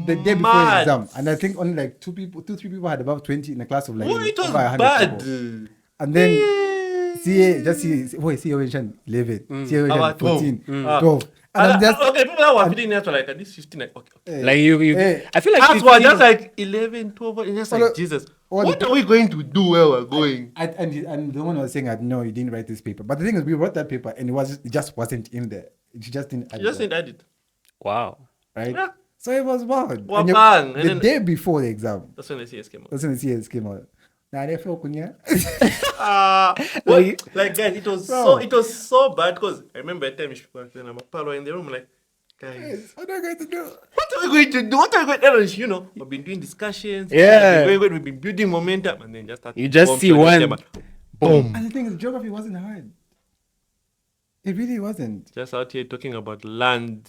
[SPEAKER 2] The day before the
[SPEAKER 1] mad.
[SPEAKER 2] exam. And I think only like 3 people had above 20 in a class of like
[SPEAKER 1] Oh, it was
[SPEAKER 2] over 100
[SPEAKER 1] bad.
[SPEAKER 2] people. And then CA mentioned 11. CA mentioned 14, 12. And I'm just
[SPEAKER 1] okay, people that were feeling that were like at least 15. Like, okay.
[SPEAKER 3] Like you I feel like
[SPEAKER 1] That's why
[SPEAKER 3] 15
[SPEAKER 1] that's like 11, 12. It's just like, Jesus, what are we going to do where we're going?
[SPEAKER 2] and the one was saying that no, you didn't write this paper. But the thing is, we wrote that paper and it just wasn't in there. It just didn't.
[SPEAKER 1] You just didn't add it.
[SPEAKER 3] Wow.
[SPEAKER 2] right.
[SPEAKER 1] Yeah.
[SPEAKER 2] So it was wild.
[SPEAKER 1] Well,
[SPEAKER 2] And you-
[SPEAKER 1] bang. And
[SPEAKER 2] the
[SPEAKER 1] then-
[SPEAKER 2] day before the exam,
[SPEAKER 1] That's when the CS came out.
[SPEAKER 2] that's when the CS came out. Nah, they feel kunya.
[SPEAKER 1] Like guys, it was
[SPEAKER 2] Bro.
[SPEAKER 1] so bad because I remember a time when I'm a palo in the room like, guys,
[SPEAKER 2] What are you going to do?
[SPEAKER 1] what are we going to do? What are we going to do? You know, we've been doing discussions.
[SPEAKER 3] Yeah.
[SPEAKER 1] We've been building momentum, and then just start.
[SPEAKER 3] You just
[SPEAKER 1] bomb
[SPEAKER 3] see
[SPEAKER 1] shot
[SPEAKER 3] one.
[SPEAKER 1] December. Boom.
[SPEAKER 2] And the thing is, geography wasn't hard. It really wasn't.
[SPEAKER 1] Just out here talking about land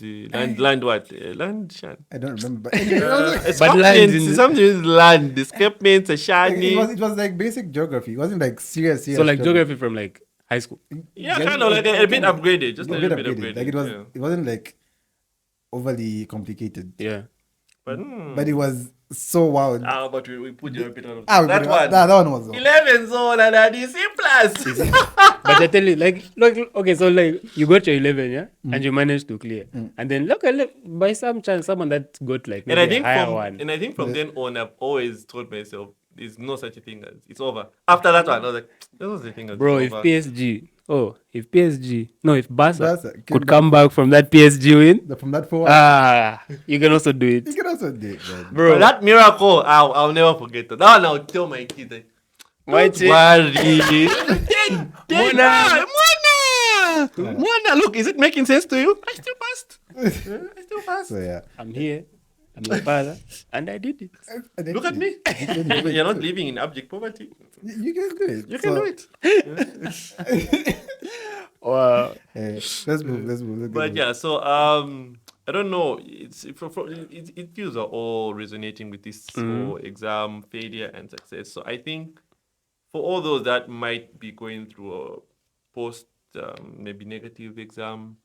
[SPEAKER 1] what? Land shan.
[SPEAKER 2] I don't remember. But anyway, it was
[SPEAKER 3] But land in-
[SPEAKER 1] Something is land, escapements, a
[SPEAKER 2] like,
[SPEAKER 1] shiny.
[SPEAKER 2] it was like basic geography. It wasn't like serious.
[SPEAKER 3] So like geography from like high school.
[SPEAKER 1] Yeah, kind of like a bit upgraded, just a
[SPEAKER 2] A
[SPEAKER 1] little
[SPEAKER 2] bit
[SPEAKER 1] bit
[SPEAKER 2] upgraded.
[SPEAKER 1] upgraded.
[SPEAKER 2] Like it was.
[SPEAKER 1] yeah.
[SPEAKER 2] It wasn't like overly complicated.
[SPEAKER 3] Yeah.
[SPEAKER 1] But
[SPEAKER 2] But it was so wild.
[SPEAKER 1] But we put you a bit on
[SPEAKER 2] Ah,
[SPEAKER 1] that one.
[SPEAKER 2] That one was.
[SPEAKER 1] 11 zone and a DC plus.
[SPEAKER 3] But I tell you, like, look, okay, so like you got your 11, yeah, and you managed to clear, and then look, by some chance, someone that got like
[SPEAKER 1] And
[SPEAKER 3] maybe
[SPEAKER 1] I
[SPEAKER 3] a
[SPEAKER 1] think
[SPEAKER 3] higher
[SPEAKER 1] from
[SPEAKER 3] one.
[SPEAKER 1] and I think from then on, I've always told myself, there's no such a thing as it's over. After that one, I was like, there's no such a thing as
[SPEAKER 3] Bro,
[SPEAKER 1] it's
[SPEAKER 3] if
[SPEAKER 1] over.
[SPEAKER 3] if Barca
[SPEAKER 2] Barca
[SPEAKER 3] could come back from that PSG win,
[SPEAKER 2] From that forward.
[SPEAKER 3] you can also do
[SPEAKER 2] You
[SPEAKER 3] it,
[SPEAKER 2] can also do it, man.
[SPEAKER 1] But
[SPEAKER 3] bro.
[SPEAKER 1] that miracle, I'll never forget that. That one I'll tell my kids, like, don't worry. Mona, look, is it making sense to you? I still passed.
[SPEAKER 2] So yeah.
[SPEAKER 3] I'm here, I'm your father, and I did it.
[SPEAKER 2] And then
[SPEAKER 1] Look at me. You're not living in abject poverty.
[SPEAKER 2] You can do it.
[SPEAKER 1] You can do it.
[SPEAKER 3] Wow.
[SPEAKER 2] Let's move.
[SPEAKER 1] But yeah, so I don't know. It feels are all resonating with this whole exam failure and success. So I think for all those that might be going through a post maybe negative exam,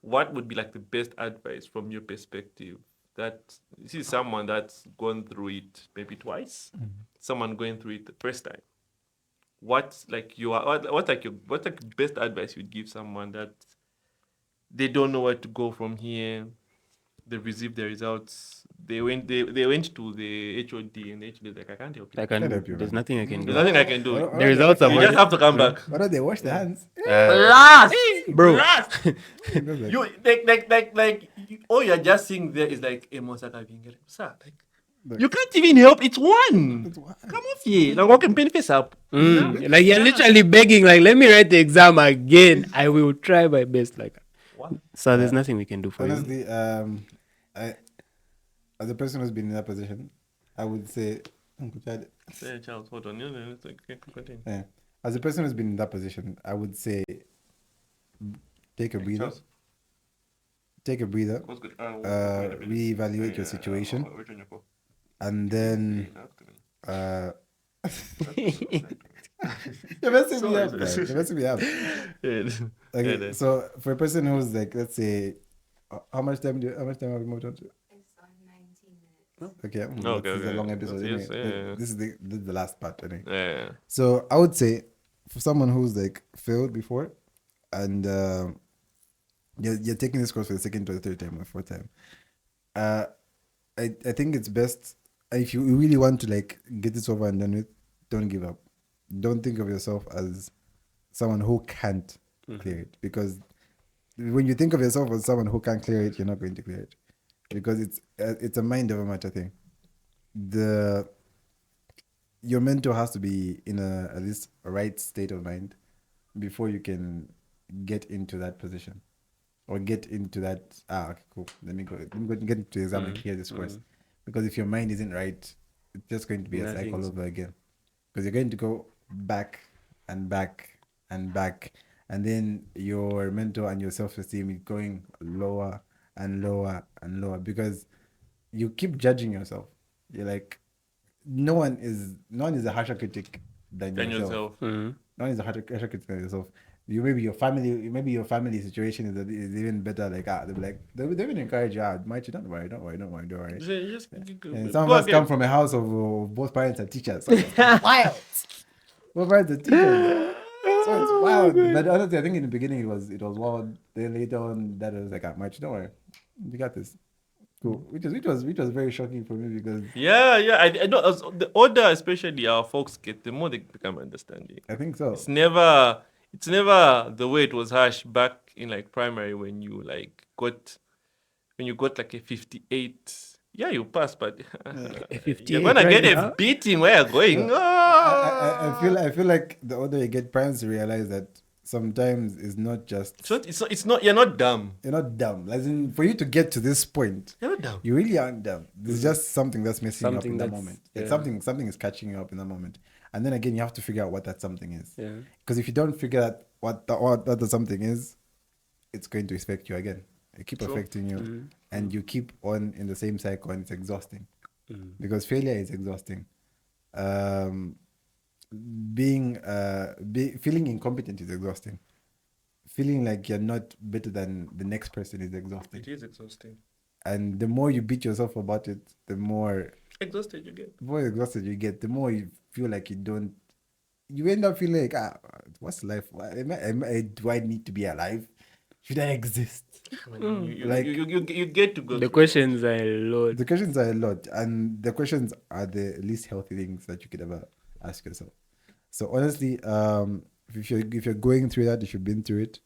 [SPEAKER 1] what would be like the best advice from your perspective? That this is someone that's gone through it maybe twice, someone going through it the first time. What's like what's like best advice you'd give someone that they don't know where to go from here? They've received the results. They went to the HOD and the HOD is like, I can't help you.
[SPEAKER 3] I can.
[SPEAKER 2] help you,
[SPEAKER 3] There's
[SPEAKER 2] man.
[SPEAKER 3] nothing I can
[SPEAKER 1] There's
[SPEAKER 3] do.
[SPEAKER 1] nothing I can do.
[SPEAKER 3] The results are
[SPEAKER 1] You just have to come back.
[SPEAKER 2] Why don't they wash their hands?
[SPEAKER 1] Last,
[SPEAKER 3] Bro.
[SPEAKER 1] last. You like all you're just seeing there is like Emosaka Vingere. Sir, like you can't even help. It's one. Come off here. Like walking pen face up.
[SPEAKER 3] Like you're literally begging, like, let me write the exam again. I will try my best. Like,
[SPEAKER 1] What?
[SPEAKER 3] so there's nothing we can do for you.
[SPEAKER 2] Honestly, as a person who's been in that position, I would say, Uncle Chad,
[SPEAKER 1] Hey, Charles, hold on. No, it's okay. Continue.
[SPEAKER 2] yeah. As a person who's been in that position, I would say, take a breather.
[SPEAKER 1] Charles,
[SPEAKER 2] Take a breather.
[SPEAKER 1] what's good?
[SPEAKER 2] Reevaluate your situation, and then you're messing me up, man. You're messing me up. Okay, so for a person who's like, let's say, how much time have we moved on to?
[SPEAKER 4] It's on 19 minutes.
[SPEAKER 2] Okay,
[SPEAKER 1] Okay,
[SPEAKER 2] this is a
[SPEAKER 1] okay.
[SPEAKER 2] long episode.
[SPEAKER 1] Yes,
[SPEAKER 2] Anyway.
[SPEAKER 1] yeah.
[SPEAKER 2] This is the last part. Anyway.
[SPEAKER 1] Yeah.
[SPEAKER 2] So I would say for someone who's like failed before, and you're taking this course for the second or the third time or fourth time, I think it's best if you really want to like get this over and done with. Don't give up. Don't think of yourself as someone who can't clear it, because when you think of yourself as someone who can't clear it, you're not going to clear it, because it's a mind over matter thing. Your mentor has to be in at least a right state of mind before you can get into that position or get into that. Okay, cool. Let me go get into the exam and clear this course. Because if your mind isn't right, it's just going to be a cycle over again. Because you're going to go back and back and back, and then your mental and your self-esteem is going lower and lower and lower because you keep judging yourself. You're like, no one is a harsher critic than yourself. No one is a harsher critic than yourself. Maybe your family situation is even better. Like they'll be like they even encourage you. Might you don't worry. And some of us come from a house of both parents are teachers. So it's wild. Both parents are teachers. So it's wild. But honestly, I think in the beginning it was wild. Then later on, that was like, Might you don't worry. You got this. Cool. Which was very shocking for me because
[SPEAKER 1] I know the older especially our folks get, the more they become understanding.
[SPEAKER 2] I think so.
[SPEAKER 1] It's never the way it was harsh back in like primary when you got like a 58. Yeah, you pass, but you're gonna get a beating where you're going.
[SPEAKER 2] I feel like the older you get, parents realize that sometimes it's not just
[SPEAKER 1] it's not you're not dumb.
[SPEAKER 2] You're not dumb. As in, for you to get to this point,
[SPEAKER 1] You're not dumb.
[SPEAKER 2] You really aren't dumb. There's just something that's messing you up in that
[SPEAKER 3] that's-
[SPEAKER 2] moment.
[SPEAKER 3] yeah.
[SPEAKER 2] It's something is catching you up in that moment. And then again, you have to figure out what that something is.
[SPEAKER 3] Yeah.
[SPEAKER 2] Because if you don't figure out what the something is, it's going to affect you again. It keep affecting you, and you keep on in the same cycle, and it's exhausting. Because failure is exhausting. Feeling incompetent is exhausting. Feeling like you're not better than the next person is exhausting.
[SPEAKER 1] It is exhausting.
[SPEAKER 2] And the more you beat yourself about it, the more
[SPEAKER 1] exhausted you get.
[SPEAKER 2] The more exhausted you get, the more you feel like you end up feeling like, what's life? Do I need to be alive? Should I exist?
[SPEAKER 1] I mean,
[SPEAKER 2] Like-
[SPEAKER 1] you get to go.
[SPEAKER 3] The
[SPEAKER 1] through
[SPEAKER 3] questions are a lot.
[SPEAKER 2] The questions are a lot, and the questions are the least healthy things that you could ever ask yourself. So honestly, if you're going through that, if you've been through it,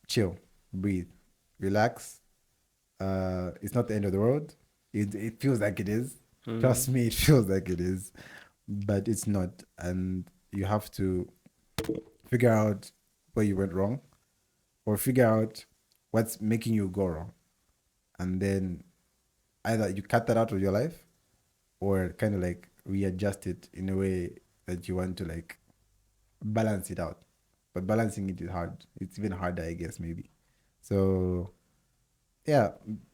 [SPEAKER 2] chill, breathe, relax. It's not the end of the world. It feels like it is. Trust me, it feels like it is, but it's not. And you have to figure out where you went wrong, or figure out what's making you go wrong, and then either you cut that out of your life, or kind of like readjust it in a way that you want to like balance it out. But balancing it is hard. It's even harder, I guess, maybe. So yeah,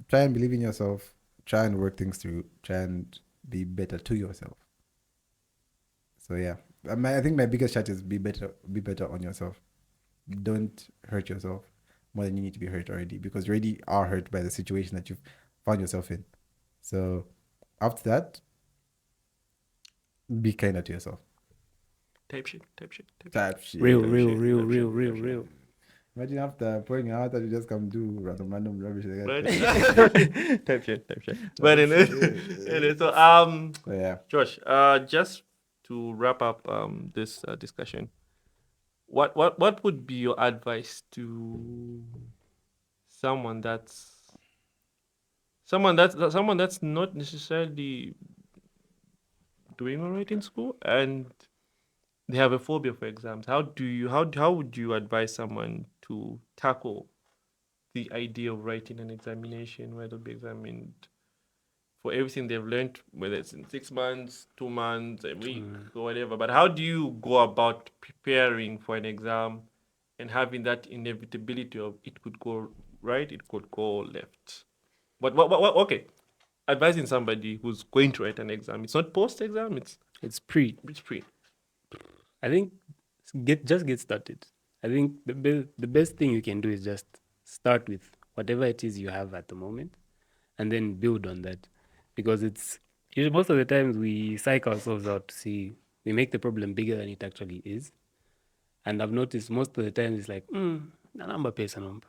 [SPEAKER 2] try and believe in yourself, try and work things through, try and be better to yourself. So yeah, I think my biggest shot is be better on yourself. Don't hurt yourself more than you need to be hurt already, because you already are hurt by the situation that you've found yourself in. So after that, be kinder to yourself.
[SPEAKER 1] type shit.
[SPEAKER 2] Type shit.
[SPEAKER 3] Real.
[SPEAKER 2] Imagine after pouring your heart out, you just come do random rubbish like that.
[SPEAKER 1] Right? type shit. But anyway, so
[SPEAKER 2] So yeah.
[SPEAKER 1] Josh, just to wrap up this discussion, what would be your advice to someone that's not necessarily doing all right in school and they have a phobia for exams? How would you advise someone to tackle the idea of writing an examination where they'll be examined for everything they've learned, whether it's in 6 months, 2 months, a week, or whatever? But how do you go about preparing for an exam and having that inevitability of it could go right, it could go left? What okay. Advising somebody who's going to write an exam. It's not post-exam,
[SPEAKER 3] It's pre.
[SPEAKER 1] it's pre.
[SPEAKER 3] I think get started. I think the best thing you can do is just start with whatever it is you have at the moment, and then build on that, because it's most of the times we psych ourselves out to see we make the problem bigger than it actually is. And I've noticed most of the time it's like, na number pesa number.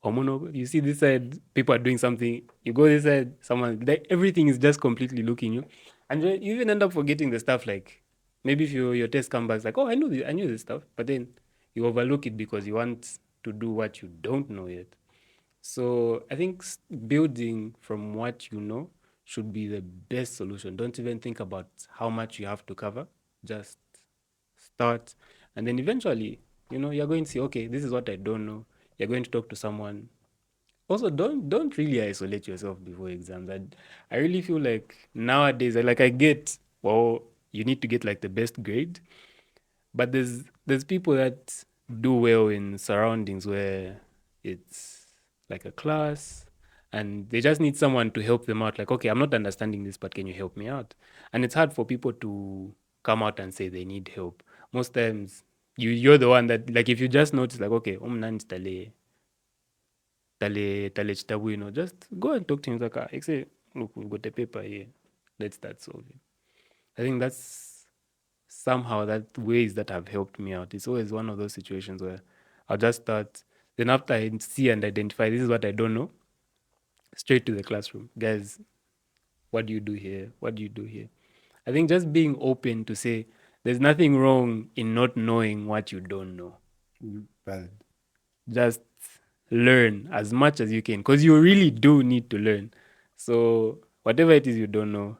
[SPEAKER 3] Or mono, you see this side, people are doing something. You go this side, someone, like, everything is just completely looking you, and you even end up forgetting the stuff. Like maybe if your test comes back, it's like, oh, I knew this stuff, but then you overlook it because you want to do what you don't know yet. So I think building from what you know should be the best solution. Don't even think about how much you have to cover. Just start, and then eventually, you're going to see, okay, this is what I don't know. You're going to talk to someone. Also, don't really isolate yourself before exams. I really feel like nowadays, I get, well, you need to get like the best grade, but there's people that do well in surroundings where it's like a class, and they just need someone to help them out. Like, okay, I'm not understanding this, but can you help me out? And it's hard for people to come out and say they need help. Most times, you're the one that, like, if you just notice, like, okay, tale chitabu, just go and talk to him. Like, say, look, we've got a paper here. Let's start solving. I think that's somehow that ways that have helped me out. It's always one of those situations where I'll just start. Then after I see and identify, this is what I don't know, straight to the classroom. Guys, what do you do here? What do you do here? I think just being open to say there's nothing wrong in not knowing what you don't know.
[SPEAKER 2] Valid.
[SPEAKER 3] Just learn as much as you can, because you really do need to learn. So whatever it is you don't know,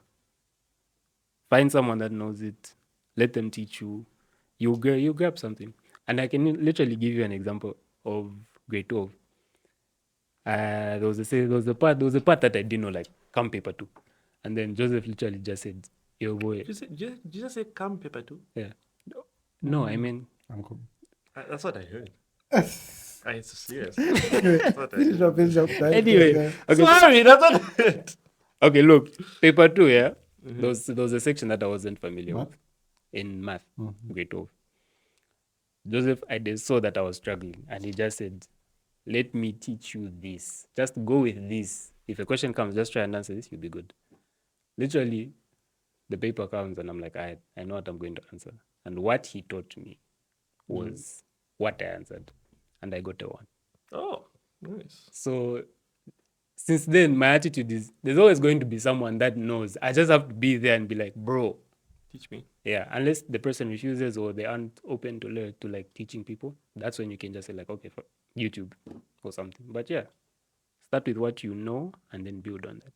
[SPEAKER 3] find someone that knows it, let them teach you. You grab something. And I can literally give you an example of grade 12. There was a part that I didn't know, like come paper 2. And then Joseph literally just said, yo boy.
[SPEAKER 1] Did you just say come paper too?
[SPEAKER 3] Yeah. No, I mean,
[SPEAKER 2] Uncle.
[SPEAKER 1] That's what I heard. It's serious.
[SPEAKER 2] Finish up.
[SPEAKER 3] anyway. Okay.
[SPEAKER 1] Sorry, that's what I heard.
[SPEAKER 3] Okay, look, paper 2, yeah. There was a section that I wasn't familiar
[SPEAKER 2] Math?
[SPEAKER 3] with in math, grade 12. Joseph, I just saw that I was struggling, and he just said, let me teach you this. Just go with this. If a question comes, just try and answer this, you'll be good. literally, the paper comes and I'm like, I know what I'm going to answer. And what he taught me was what I answered. And I got a 1.
[SPEAKER 1] Oh, nice.
[SPEAKER 3] So since then, my attitude is there's always going to be someone that knows. I just have to be there and be like, bro,
[SPEAKER 1] Teach me.
[SPEAKER 3] yeah. Unless the person refuses or they aren't open to learn to like teaching people, that's when you can just say like, okay, for YouTube or something. But yeah, start with what you know and then build on that.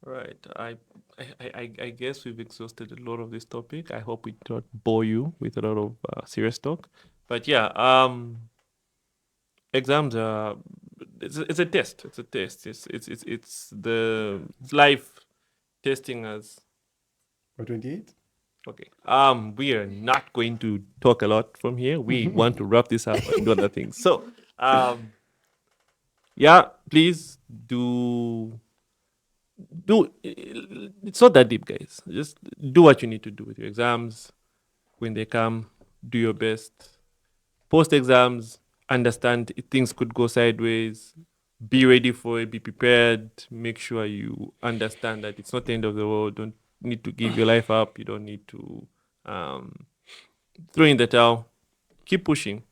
[SPEAKER 1] Right. I guess we've exhausted a lot of this topic. I hope we don't bore you with a lot of serious talk. But yeah, exams are it's a test. It's a test. It's life testing us.
[SPEAKER 2] For 28?
[SPEAKER 1] Okay. We are not going to talk a lot from here. We want to wrap this up and do other things. So, yeah, please do. It's not that deep, guys. Just do what you need to do with your exams. When they come, do your best. Post exams, understand things could go sideways. Be ready for it. Be prepared. Make sure you understand that it's not the end of the world. Don't need to give your life up. You don't need to throw in the towel. Keep pushing.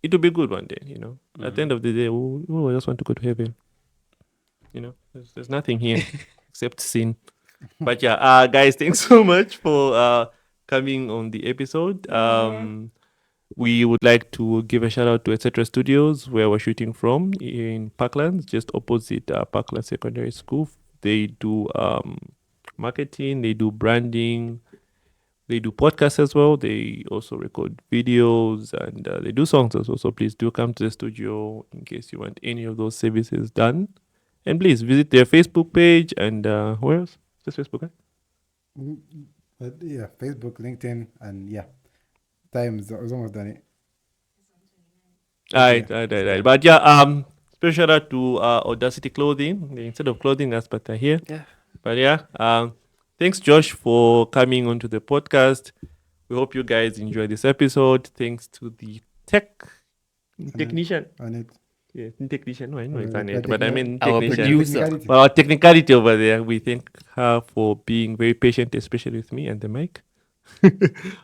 [SPEAKER 1] It will be good one day. At the end of the day, I just want to go to heaven. There's nothing here except sin. But yeah, guys, thanks so much for coming on the episode. We would like to give a shout out to Etc. Studios, where we're shooting from in Parklands, just opposite Parkland Secondary School. They do marketing, they do branding, they do podcasts as well. They also record videos and they do songs as well. So please do come to the studio in case you want any of those services done. And please visit their Facebook page and where else? Just Facebook, right?
[SPEAKER 2] But yeah, Facebook, LinkedIn, and yeah. Time is almost done it.
[SPEAKER 1] Right. But yeah, special shout out to Audacity Clothing. Instead of clothing us, but they're here.
[SPEAKER 3] Yeah.
[SPEAKER 1] But yeah, thanks Josh for coming onto the podcast. We hope you guys enjoy this episode. Thanks to the technician.
[SPEAKER 2] Annette.
[SPEAKER 1] Yeah, technician. No, I know it's
[SPEAKER 2] Uh,
[SPEAKER 1] Annette, but I mean
[SPEAKER 3] Our
[SPEAKER 1] technician.
[SPEAKER 3] producer.
[SPEAKER 2] Technicality.
[SPEAKER 1] Well, our technicality over there. We thank her for being very patient, especially with me and the mic.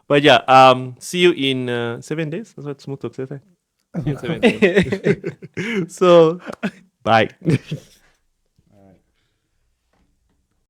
[SPEAKER 1] But yeah, see you in 7 days. That's what Smooth Talk says. Right? See you in 7 days. So, bye.